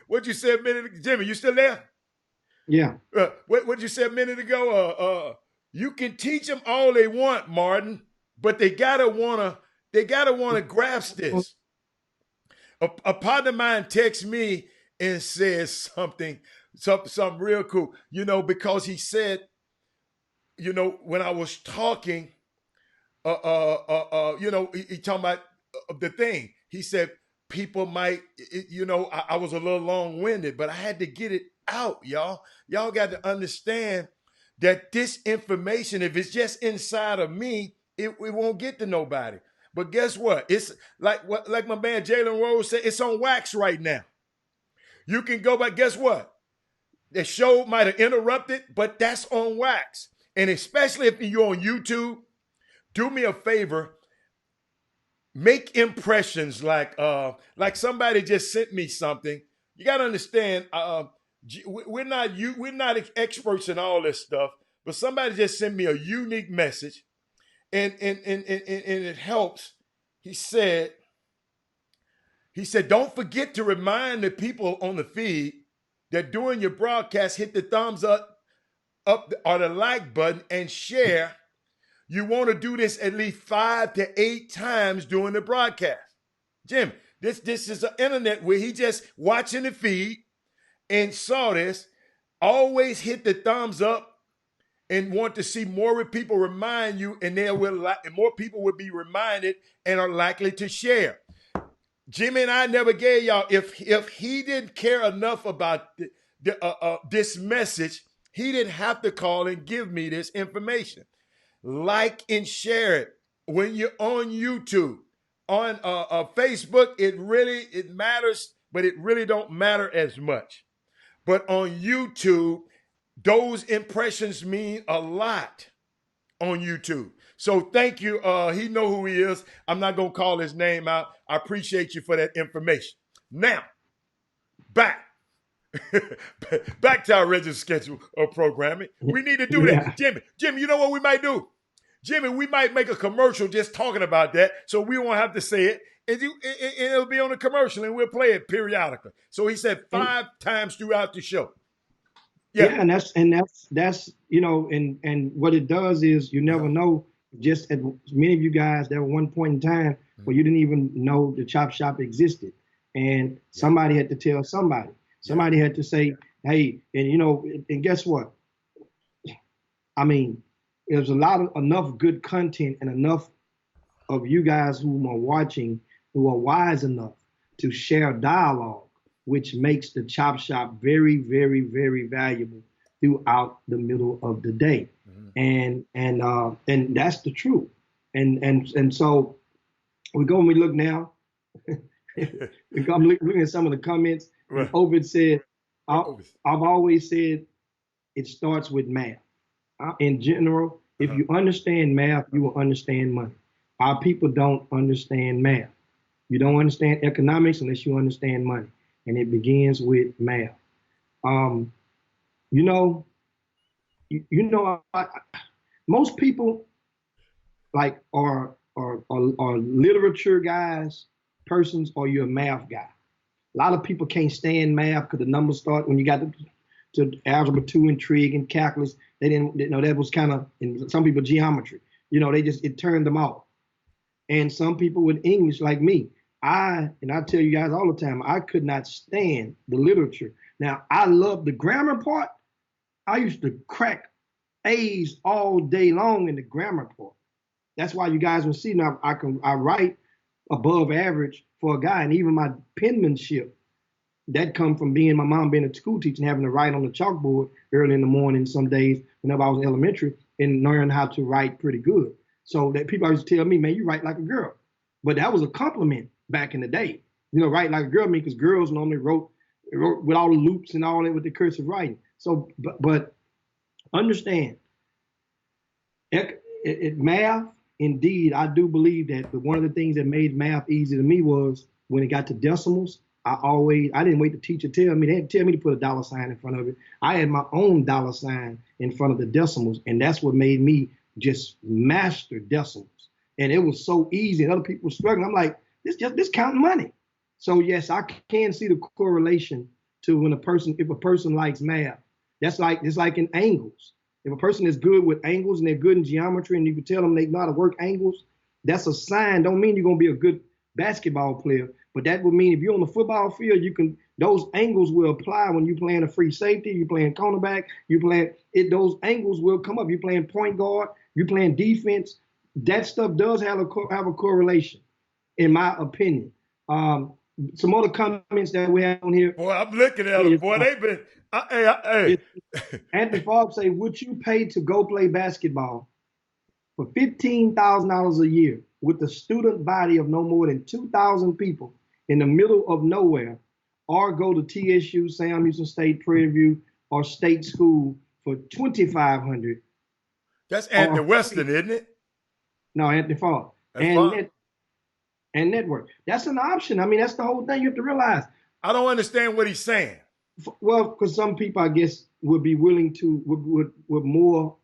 what you said a minute ago? Jimmy, you still there? Yeah. What you said a minute ago? You can teach them all they want, Martin, but they gotta wanna grasp this. A partner of mine texts me and said something real cool. Because he said, when I was talking, he talking about the thing. He said people might, I was a little long-winded, but I had to get it out, y'all. Y'all got to understand that this information, if it's just inside of me, it won't get to nobody. But guess what? It's like my man Jalen Rose said, it's on wax right now. You can go back. Guess what? The show might have interrupted, but that's on wax. And especially if you're on YouTube, do me a favor. Make impressions like somebody just sent me something. You got to understand, we're not experts in all this stuff, but somebody just sent me a unique message, and it helps. He said, don't forget to remind the people on the feed that during your broadcast, hit the thumbs up or the like button and share. You want to do this at least 5 to 8 times during the broadcast. Jim, this is an internet where he just watching the feed and saw this. Always hit the thumbs up and want to see more people remind you, and more people will be reminded and are likely to share. Jimmy and I never gave y'all, if he didn't care enough about this message, he didn't have to call and give me this information. Like and share it. When you're on YouTube, on Facebook, it matters, but it really don't matter as much. But on YouTube, those impressions mean a lot on YouTube. So thank you. He know who he is. I'm not going to call his name out. I appreciate you for that information. Now, back to our regular schedule of programming. We need to do that. Jimmy, you know what we might do? Jimmy, we might make a commercial just talking about that, so we won't have to say it. And it'll be on a commercial, and we'll play it periodically. So he said 5 times throughout the show. Yeah, and that's and what it does is you never know. Just as many of you guys, there was one point in time where you didn't even know the Chop Shop existed, and somebody had to tell somebody. Somebody had to say, "Hey," and guess what? I mean, there's enough good content and enough of you guys who are watching who are wise enough to share dialogue, which makes the Chop Shop very, very, very valuable throughout the middle of the day. And that's the truth. And so we look now. I'm looking at some of the comments. Right. Ovid said, I've always said it starts with math. In general, if you understand math, you will understand money. Our people don't understand math. You don't understand economics unless you understand money. And it begins with math. Most people are literature guys, persons, or you're a math guy. A lot of people can't stand math because the numbers start when you got to algebra 2 and trig and calculus. They didn't know that was kind of, and some people geometry. It turned them off. And some people with English like me, I tell you guys all the time, I could not stand the literature. Now, I love the grammar part. I used to crack A's all day long in the grammar part. That's why you guys will see now I write above average for a guy, and even my penmanship, that come from my mom being a school teacher and having to write on the chalkboard early in the morning some days whenever I was in elementary and learn how to write pretty good. So that people always tell me, man, you write like a girl. But that was a compliment back in the day. Write like a girl because girls normally wrote with all the loops and all that with the cursive writing. So, but understand, math, indeed, I do believe that. But one of the things that made math easy to me was when it got to decimals. I didn't wait the teacher tell me. They had to tell me to put a dollar sign in front of it. I had my own dollar sign in front of the decimals, and that's what made me just master decimals. And it was so easy, and other people were struggling. I'm like, this counting money. So yes, I can see the correlation to if a person likes math. It's like in angles. If a person is good with angles and they're good in geometry, and you can tell them they know how to work angles, that's a sign. Don't mean you're gonna be a good basketball player, but that would mean if you're on the football field, you those angles will apply when you playing a free safety, you playing cornerback, you playing it. Those angles will come up. You playing point guard, you playing defense. That stuff does have a correlation, in my opinion. Some other comments that we have on here. Boy, I'm looking at them. Boy, they've been. Hey. Anthony Forbes say, would you pay to go play basketball for $15,000 a year with a student body of no more than 2,000 people in the middle of nowhere, or go to TSU, Sam Houston State, Prairie View, or state school for $2,500? That's Anthony Weston, isn't it? No, Anthony Forbes. And network. That's an option. I mean, that's the whole thing. You have to realize. I don't understand what he's saying. Well, because some people, I guess, would be willing to, would more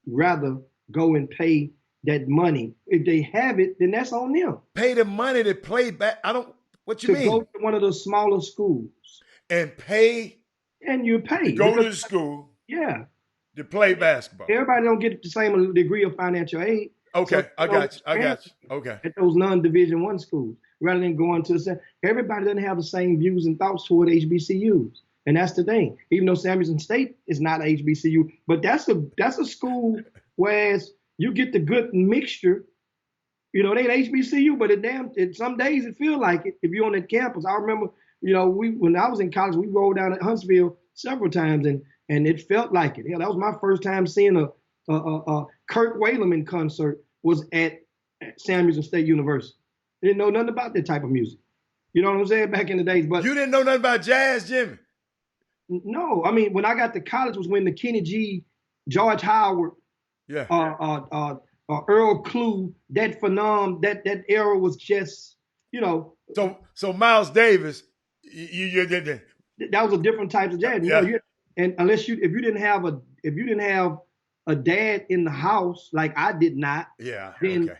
rather go and pay that money. If they have it, then that's on them. Pay the money to play back. What you mean? To go to one of the smaller schools. And pay. And you pay. Go to the school. Yeah. To play basketball. Everybody don't get the same degree of financial aid. Okay, so, I got you. Okay. At those non-Division I schools, rather than going to the, everybody doesn't have the same views and thoughts toward HBCUs, and that's the thing. Even though Sam Houston State is not HBCU, but that's a school whereas you get the good mixture. You know, they ain't HBCU, but some days it feel like it if you're on that campus. I remember, you know, when I was in college, we rolled down at Huntsville several times, and it felt like it. Yeah, that was my first time seeing a Kurt Wayleman concert was at Sam Houston State University. I didn't know nothing about that type of music. You know what I'm saying? Back in the days. But you didn't know nothing about jazz, Jimmy? No. I mean, when I got to college was when the Kenny G, George Howard, Earl Klugh, that phenom, that era was just, you know. So Miles Davis, that was a different type of jazz. Yeah. You know, and if you didn't have a dad in the house like I did not. Yeah. Then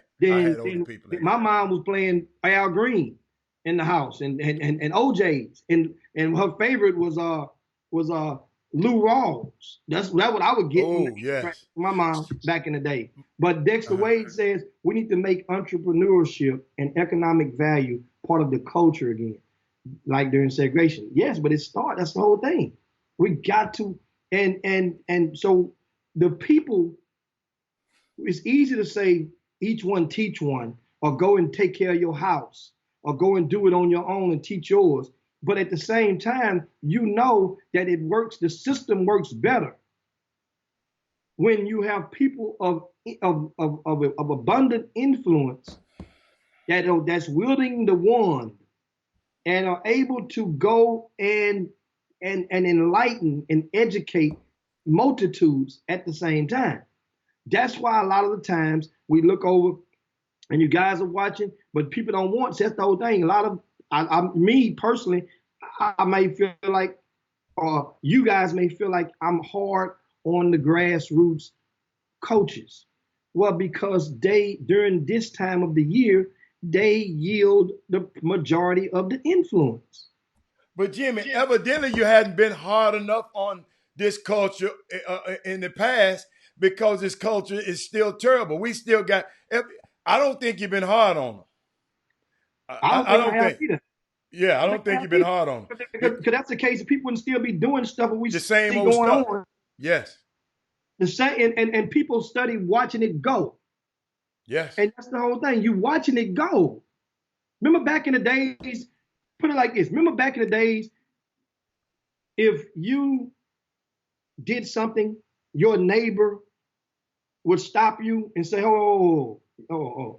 my mom was playing Al Green in the house and OJ's and her favorite was Lou Rawls. That's what I would get. Oh, yes. My mom back in the day. But Dexter Wade says we need to make entrepreneurship and economic value part of the culture again, like during segregation. Yes, but that's the whole thing. We got to and so the people, it's easy to say each one teach one, or go and take care of your house, or go and do it on your own and teach yours. But at the same time, you know that it works, the system works better when you have people of abundant influence that's wielding the wand and are able to go and enlighten and educate multitudes at the same time. That's why a lot of the times we look over and you guys are watching, but people don't want, that's the whole thing. A lot of, me personally, I may feel like, or you guys may feel like I'm hard on the grassroots coaches. Well, because during this time of the year, they yield the majority of the influence. But Jimmy, evidently you hadn't been hard enough on this culture in the past, because this culture is still terrible. We still got. I don't think you've been hard on them. I don't think. Yeah, I don't think you've been hard on them. Because that's the case. People wouldn't still be doing stuff we the same see old going stuff. on. Yes. The same, and people study watching it go. Yes. And that's the whole thing. You watching it go. Remember back in the days. Put it like this. Remember back in the days, if you did something, your neighbor would stop you and say, oh,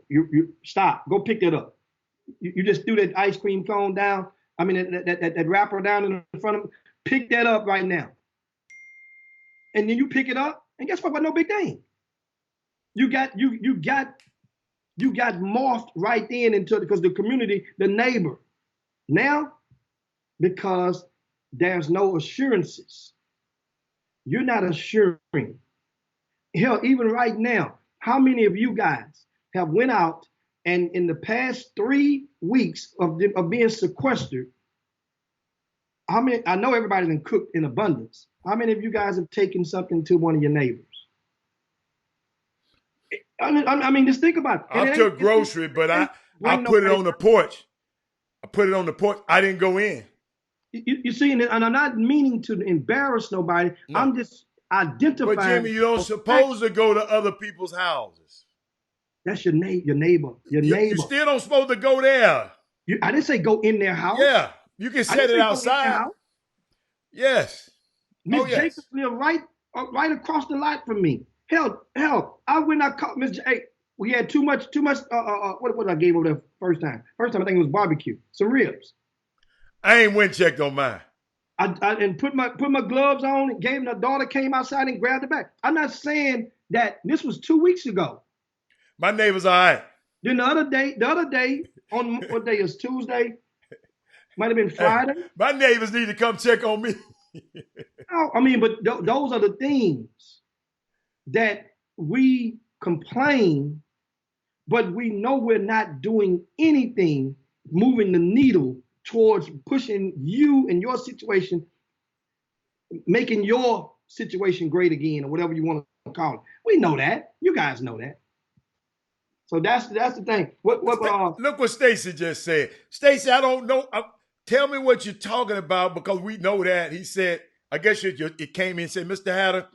you stop, go pick that up. You just threw that ice cream cone down. I mean, that wrapper down in front of him. Pick that up right now. And then you pick it up, and guess what? No big thing. You got morphed right then into, because the community, the neighbor. Now, because there's no assurances, you're not assuring. Hell, even right now, how many of you guys have went out and in the past 3 weeks of being sequestered, how many? I know everybody's been cooked in abundance. How many of you guys have taken something to one of your neighbors? I mean, just think about it. I took grocery, but I put it on the porch. I put it on the porch. I didn't go in. You see, and I'm not meaning to embarrass nobody. No. I'm just identifying. But Jimmy, you don't supposed to go to other people's houses. That's your neighbor. Your You neighbor. still don't supposed to go there. I didn't say go in their house. Yeah, you can I set didn't it say go in their outside. house. Yes. Miss Oh, yes. Jacobs lived right across the lot from me. Hell, I went out caught Miss J. We had too much. What I gave over there first time? First time I think it was barbecue, some ribs. I ain't went checked on mine. I put my gloves on and gave him. The daughter came outside and grabbed it back. I'm not saying that this was 2 weeks ago. My neighbor's all right. Then the other day on what day is Tuesday? Might have been Friday. My neighbors need to come check on me. No, I mean, but those are the things that we complain, but we know we're not doing anything moving the needle towards pushing you and your situation, making your situation great again, or whatever you want to call it. We know that. You guys know that. So that's the thing. Look what Stacy just said. Stacy, I don't know. Tell me what you're talking about, because we know that. He said, I guess it came in and said, Mr. Hatter,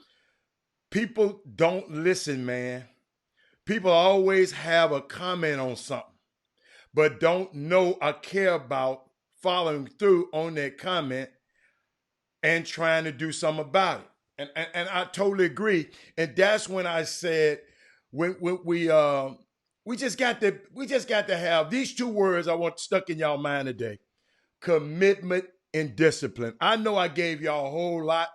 people don't listen, man. People always have a comment on something, but don't know or care about following through on that comment and trying to do something about it. And I totally agree. And that's when I said, when we just got to have these two words I want stuck in y'all mind today: commitment and discipline. I know I gave y'all a whole lot,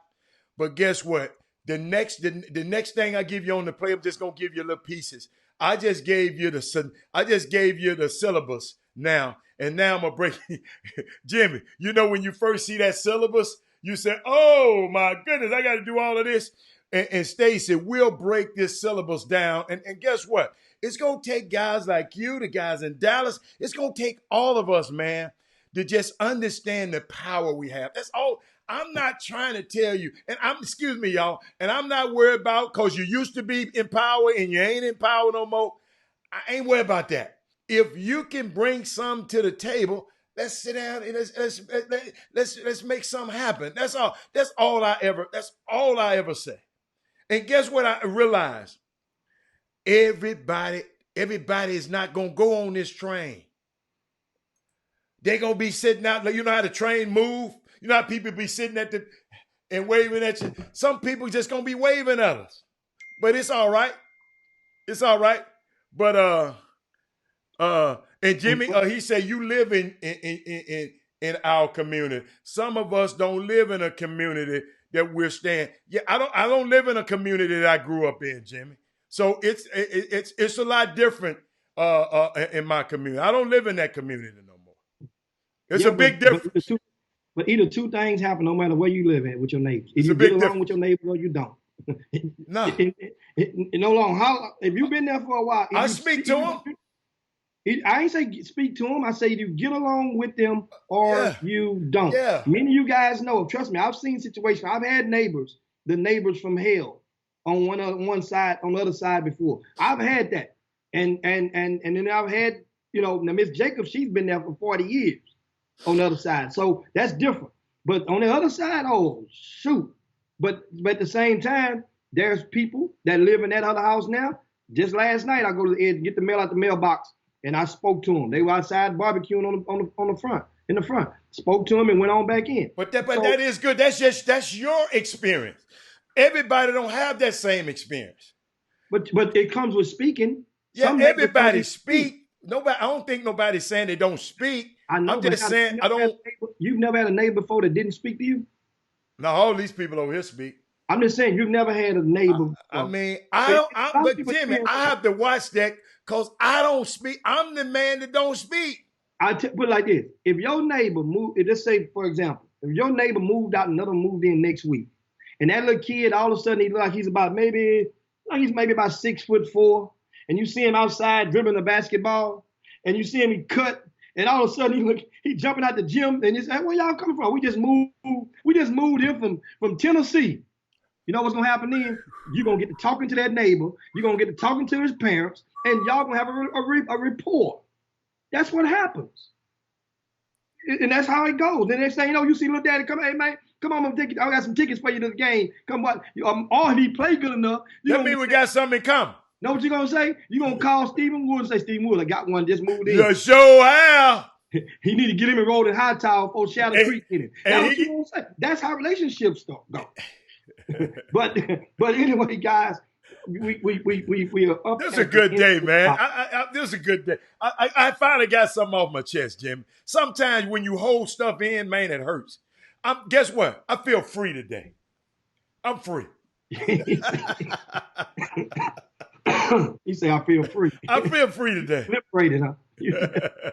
but guess what? The next thing I give you on the plate, I'm just gonna give you little pieces. I just gave you the syllabus now, and now I'm gonna break. Jimmy, you know when you first see that syllabus, you say, "Oh my goodness, I got to do all of this." And Stacy, we'll break this syllabus down, and guess what? It's gonna take guys like you, the guys in Dallas. It's gonna take all of us, man, to just understand the power we have. That's all. I'm not trying to tell you, and excuse me, y'all, and I'm not worried about, because you used to be in power and you ain't in power no more. I ain't worried about that. If you can bring some to the table, let's sit down and let's make something happen. That's all. That's all I ever say. And guess what I realized? Everybody is not gonna go on this train. They're gonna be sitting out. You know how the train move? You know how people be sitting and waving at you? Some people just gonna be waving at us. But it's all right. It's all right. But and Jimmy, he said you live in our community. Some of us don't live in a community that we're staying. Yeah, I don't live in a community that I grew up in, Jimmy. So it's a lot different in my community. I don't live in that community no more. It's a big difference. But either two things happen no matter where you live at with your neighbors. It's either a big you get along difference. with your neighbors or you don't. No. No long. If you've been there for a while, I speak to them. I ain't say speak to them. I say you get along with them or you don't. Yeah. Many of you guys know. Trust me, I've seen situations. I've had neighbors, the neighbors from hell, on one side, on the other side before. I've had that, and then I've had, now Miss Jacobs, she's been there for 40 years on the other side. So that's different. But on the other side, oh shoot. But at the same time, there's people that live in that other house now. Just last night, I go to the edge, get the mail out the mailbox, and I spoke to them. They were outside barbecuing on the front, in the front. Spoke to them and went on back in. But that is good. That's your experience. Everybody don't have that same experience. But it comes with speaking. Yeah, everybody speak. Nobody. I don't think nobody's saying they don't speak. I know. I'm just saying I don't. You've never had a neighbor before that didn't speak to you? No, all these people over here speak. I'm just saying you've never had a neighbor. But Jimmy, I have to watch that because I don't speak. I'm the man that don't speak. Put it like this: if your neighbor moved, let's say for example, if your neighbor moved out, another moved in next week, and that little kid all of a sudden he look like he's maybe about 6'4", and you see him outside dribbling a basketball, and you see him he cut, and all of a sudden he jumping out the gym, and you say, "Where y'all coming from? We just moved him from Tennessee." You know what's gonna happen then? You're gonna get to talking to that neighbor. You're gonna get to talking to his parents, and y'all gonna have a rapport. That's what happens. And that's how it goes. Then they say, you see little daddy come, hey man, come on, I got some tickets for you to the game. Come on, or if he play good enough, that means we got something in common. Know what you're gonna say? You're gonna call Stephen Wood and say, Stephen Wood, I got one just moved in. You sure have. He need to get him in Rolling High Tower for Shadow Creek in it. That's what you gonna say. That's how relationships go. but anyway, guys, we are up. This is a good day, man. This is a good day. I finally got something off my chest, Jim. Sometimes when you hold stuff in, man, it hurts. Guess what? I feel free today. I'm free. He say, I feel free. I feel free today. Liberated, huh?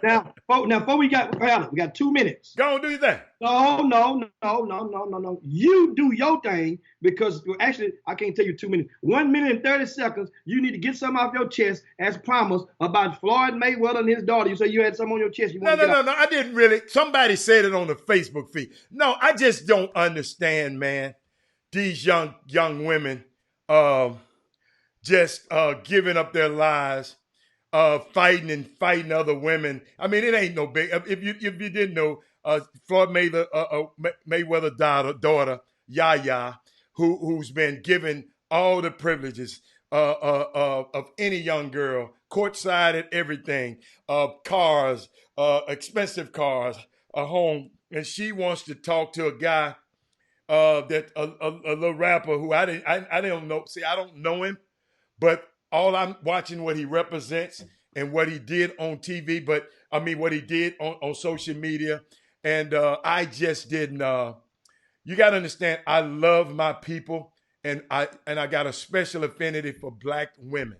Now, before we got 2 minutes. Go on, do your thing. No. You do your thing because actually, I can't tell you 2 minutes. 1 minute and 30 seconds. You need to get something off your chest as promised about Floyd Mayweather and his daughter. You say you had something on your chest. No. I didn't really. Somebody said it on the Facebook feed. No, I just don't understand, man. These young women just giving up their lives, fighting other women. I mean, it ain't no big. If you didn't know, Floyd Mayweather daughter Yaya, who's been given all the privileges of any young girl, courtside at everything, cars, expensive cars, a home, and she wants to talk to a guy that a little rapper who I don't know. See, I don't know him. But all I'm watching what he represents and what he did on TV, what he did on social media. And I just didn't, you got to understand, I love my people and I got a special affinity for black women.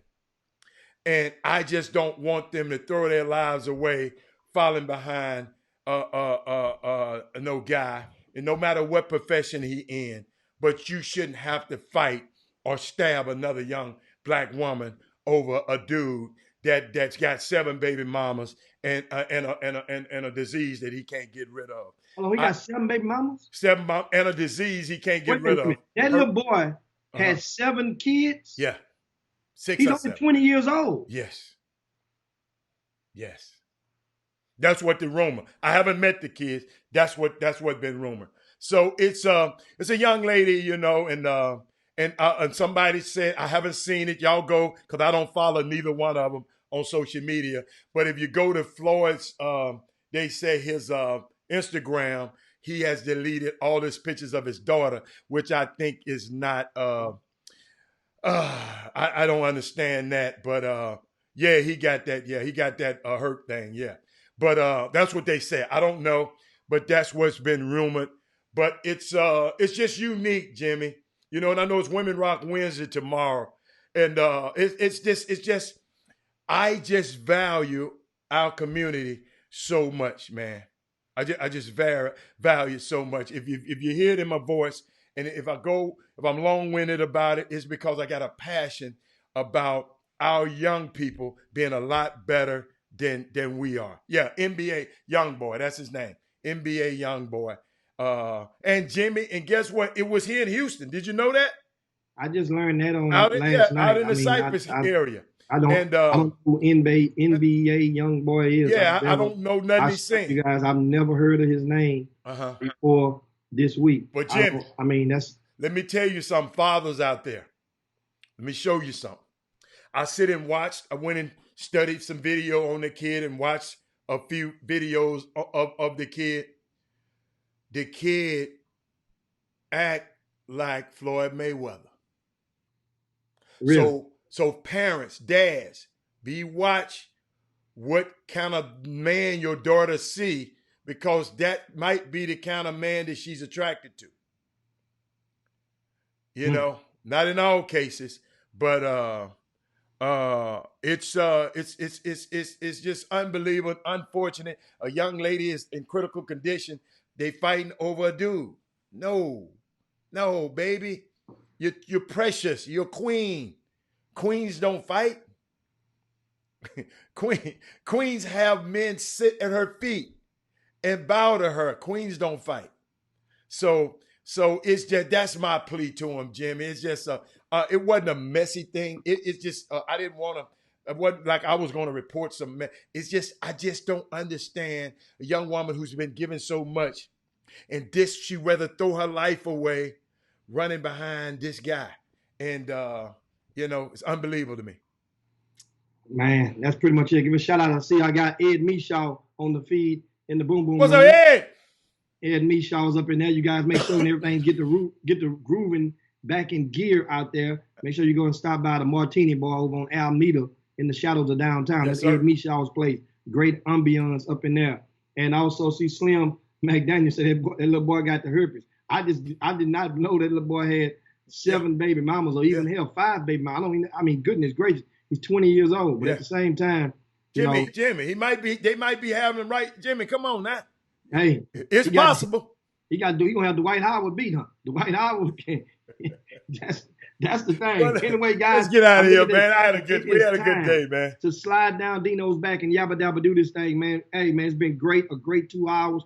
And I just don't want them to throw their lives away falling behind no guy, and no matter what profession he in. But you shouldn't have to fight or stab another young black woman over a dude that's got 7 baby mamas and a disease that he can't get rid of. Oh, he got 7 baby mamas? 7 mom and a disease he can't get rid of. That little boy had 7 kids? Yeah. 6 He's or only 7. 20 years old. Yes. That's what the rumor. I haven't met the kids. That's what been rumored. So it's a young lady, and somebody said, I haven't seen it. Y'all go, because I don't follow neither one of them on social media. But if you go to Floyd's, they say his Instagram, he has deleted all his pictures of his daughter, which I think is not, I don't understand that. But yeah, he got that. Yeah, he got that hurt thing. Yeah. But that's what they say. I don't know, but that's what's been rumored. But it's just unique, Jimmy. And I know it's Women Rock Wednesday tomorrow. And it's just, I just value our community so much, man. I just value it so much. If you hear it in my voice, and if I'm long-winded about it, it's because I got a passion about our young people being a lot better than we are. Yeah, NBA Youngboy, that's his name. NBA Youngboy. And Jimmy, and guess what? It was here in Houston. Did you know that? I just learned that on last night. Out in the Cypress area. I don't know who NBA Youngboy is. Yeah, I don't know nothing he's saying. You guys, I've never heard of his name before this week. But Jimmy, let me tell you something, fathers out there. Let me show you something. I sit and watched. I went and studied some video on the kid and watched a few videos of the kid. The kid act like Floyd Mayweather. Really? So parents, dads, watch what kind of man your daughter see, because that might be the kind of man that she's attracted to. Not in all cases, but it's just unbelievable, unfortunate. A young lady is in critical condition. They fighting over a dude. No, baby. You're precious. You're queen. Queens don't fight. Queens have men sit at her feet and bow to her. Queens don't fight. So it's just, that's my plea to him, Jimmy. It's just it wasn't a messy thing. It's just I didn't want What like I was going to report some. It's just I just don't understand a young woman who's been given so much, and this she rather throw her life away, running behind this guy, and it's unbelievable to me. Man, that's pretty much it. Give a shout out. I see I got Ed Mishaw on the feed in the Boom Boom What's Room. up, Ed? Ed Mishaw's up in there. You guys make sure everything get the grooving back in gear out there. Make sure you go and stop by the Martini Bar over on Alameda in the shadows of downtown. Yes, That's Ed Mishaw's place. Great ambiance up in there. And I also see Slim McDaniel said that little boy got the herpes. I did not know that little boy had 7 baby mamas or even hell 5 baby mamas. Goodness gracious, he's 20 years old, but at the same time, Jimmy, they might be having him right. Jimmy, come on now. Hey, it's possible. He gonna have Dwight Howard beat him. Dwight Howard can. That's the thing. Well, anyway, guys, let's get out of here, man. We had a good day, man. To slide down Dino's back and yabba dabba do this thing, man. Hey, man, it's been great. A great 2 hours.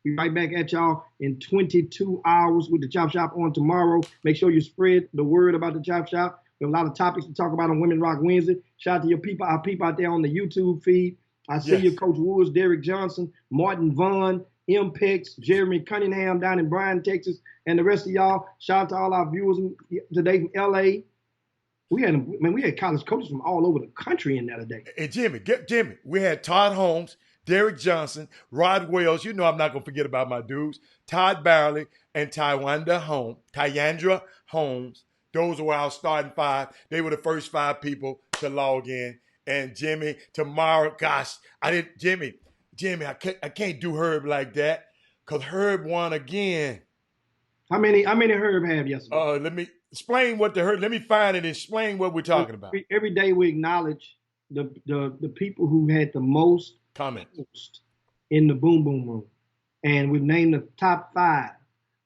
We right back at y'all in 22 hours with the Chop Shop on tomorrow. Make sure you spread the word about the Chop Shop. We have a lot of topics to talk about on Women Rock Wednesday. Shout out to our people out there on the YouTube feed. I see you, Coach Woods, Derek Johnson, Martin Vaughn, M-Pex, Jeremy Cunningham down in Bryan, Texas, and the rest of y'all. Shout out to all our viewers today from LA. We had college coaches from all over the country in there today. Hey, Jimmy, we had Todd Holmes, Derek Johnson, Rod Wells. You know I'm not going to forget about my dudes. Todd Barley and Tyandra Holmes. Those were our starting 5. They were the first 5 people to log in. And Jimmy, tomorrow, gosh, Jimmy, I can't do Herb like that because Herb won again. How many Herb have yesterday? Let me explain what the Herb. Let me find it and explain what we're talking about. Every day we acknowledge the people who had the most comments in the Boom Boom Room, and we've named the top 5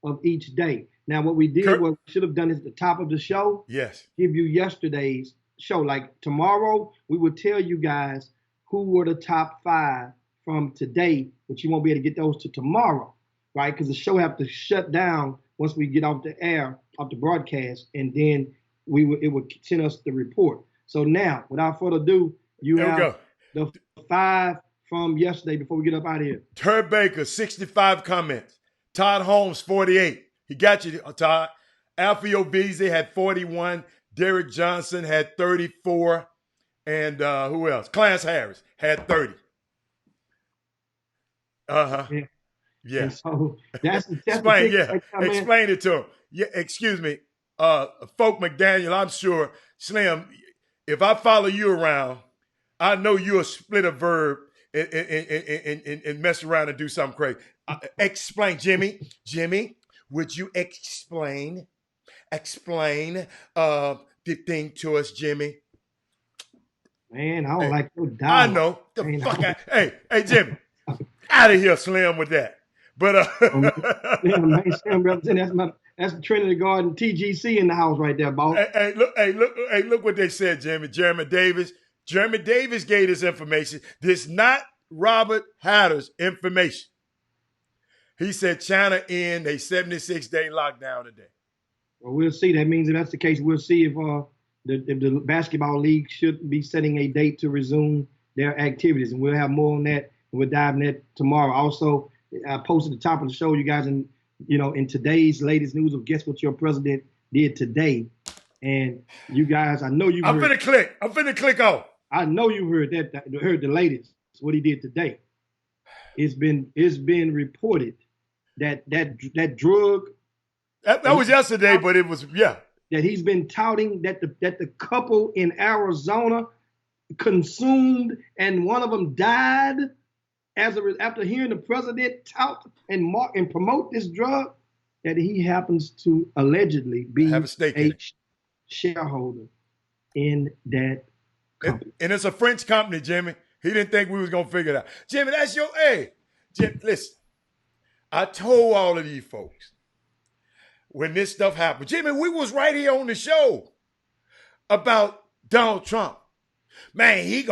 of each day. Now, what we did, what we should have done is at the top of the show. Yes. Give you yesterday's show. Like tomorrow, we will tell you guys who were the top 5 from today, but you won't be able to get those to tomorrow, right? Because the show have to shut down once we get off the air, off the broadcast, and then it would send us the report. So now, without further ado, you have the 5 from yesterday before we get up out of here. Herb Baker, 65 comments. Todd Holmes, 48. He got you, Todd. Alfio Beasley had 41. Derek Johnson had 34. And who else? Clarence Harris had 30. Yeah. So that's explain. Yeah. Explain it to him. Yeah. Excuse me. Folk McDaniel, I'm sure. Slim, if I follow you around, I know you'll split a verb and mess around and do something crazy. Explain, Jimmy, would you explain the thing to us, Jimmy? Man, I don't like your dialogue. I know. The fuck out. Hey, Jimmy. Out of here, Slim, with that. But that's the Trinity Garden TGC in the house right there, boss. Look what they said, Jimmy. Jeremy Davis gave this information. This not Robert Hatter's information. He said China in a 76-day lockdown today. Well, we'll see. That means if that's the case, we'll see if the basketball league should be setting a date to resume their activities, and we'll have more on that. We'll dive in that tomorrow. Also, I posted at the top of the show, you guys, in today's latest news of guess what your president did today. And you guys, I know you. I'm finna click off. I know you heard the latest. What he did today. It's been reported that drug. That was yesterday, but it was that he's been touting that the couple in Arizona consumed and one of them died after hearing the president tout and promote this drug, that he happens to allegedly be a shareholder in that company. And it's a French company, Jimmy. He didn't think we was gonna figure it out. Jimmy, that's your Jim, listen, I told all of these folks when this stuff happened, Jimmy, we was right here on the show about Donald Trump. Man, he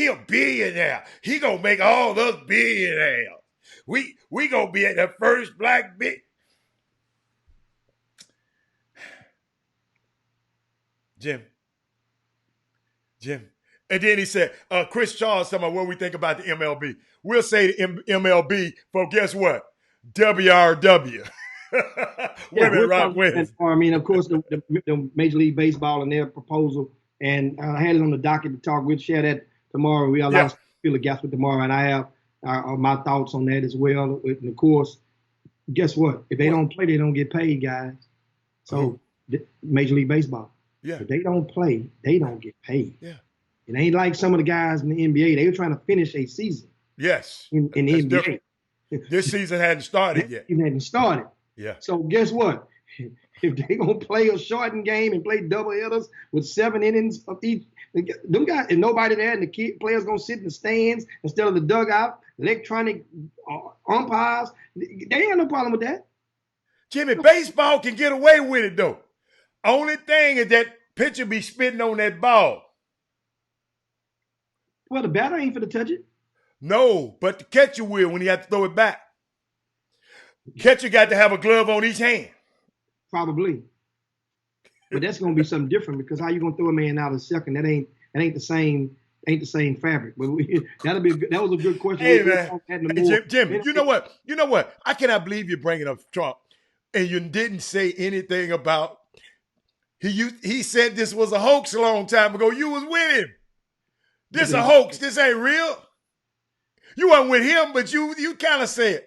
a billionaire. He gonna make all us billionaires. We gonna be at the first black big. Jim, And then he said, Chris Charles talking about what we think about the MLB. We'll say the MLB for guess what? WRW. Women rock women. I mean, of course, the Major League Baseball and their proposal, and I had it on the docket to talk. We'll share that tomorrow. We allow us to fill the gaps with tomorrow, and I have my thoughts on that as well. And of course, guess what? If they don't play, they don't get paid, guys. So Major League Baseball. Yeah. If they don't play, they don't get paid. Yeah. It ain't like some of the guys in the NBA. They were trying to finish a season. Yes. In the NBA. Different. This season hadn't started yet. It hadn't started. Yeah. So guess what? If they gonna play a shortened game and play double headers with 7 innings of each, them guys, and nobody there, and the players gonna sit in the stands instead of the dugout, electronic umpires, they ain't no problem with that. Jimmy, baseball can get away with it though. Only thing is that pitcher be spitting on that ball. Well, the batter ain't for to touch it. No, but the catcher will when he has to throw it back. Catcher got to have a glove on each hand. Probably. But that's gonna be something different because how you gonna throw a man out of second? That ain't the same fabric. But that was a good question. Hey man, Jimmy, you know what? I cannot believe you're bringing up Trump, and you didn't say anything about he said this was a hoax a long time ago. You was with him. This a hoax. This ain't real. You weren't with him, but you kind of said,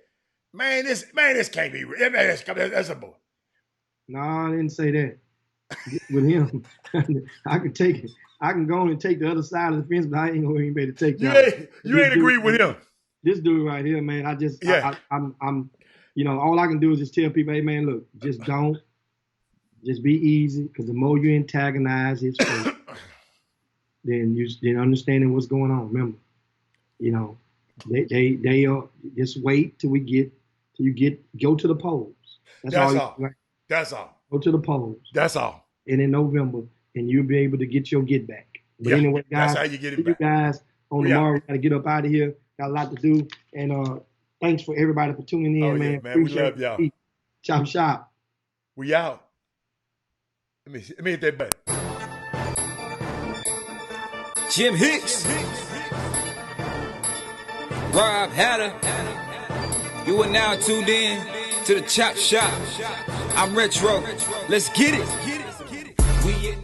man, this can't be real. That's a boy. No, I didn't say that. With him, I can take it. I can go and take the other side of the fence, but I ain't gonna be able to take that. You ain't agree with him. This dude right here, man. I'm all I can do is just tell people, hey man, look, just be easy, because the more you antagonize his face, then you're understanding what's going on. Remember, they are just wait till you go to the polls. That's all. That's all. Go to the polls. That's all. And in November, and you'll be able to get your get back. But anyway, guys, that's how you get it you back. guys on tomorrow. We got to get up out of here. Got a lot to do. And thanks for everybody for tuning in, man. Yeah, man. We love y'all. Chop shop. We out. Let me hit that button. Jim Hicks, Rob Hatter. You are now tuned in to the Chop Shop. I'm Retro. Let's get it. We in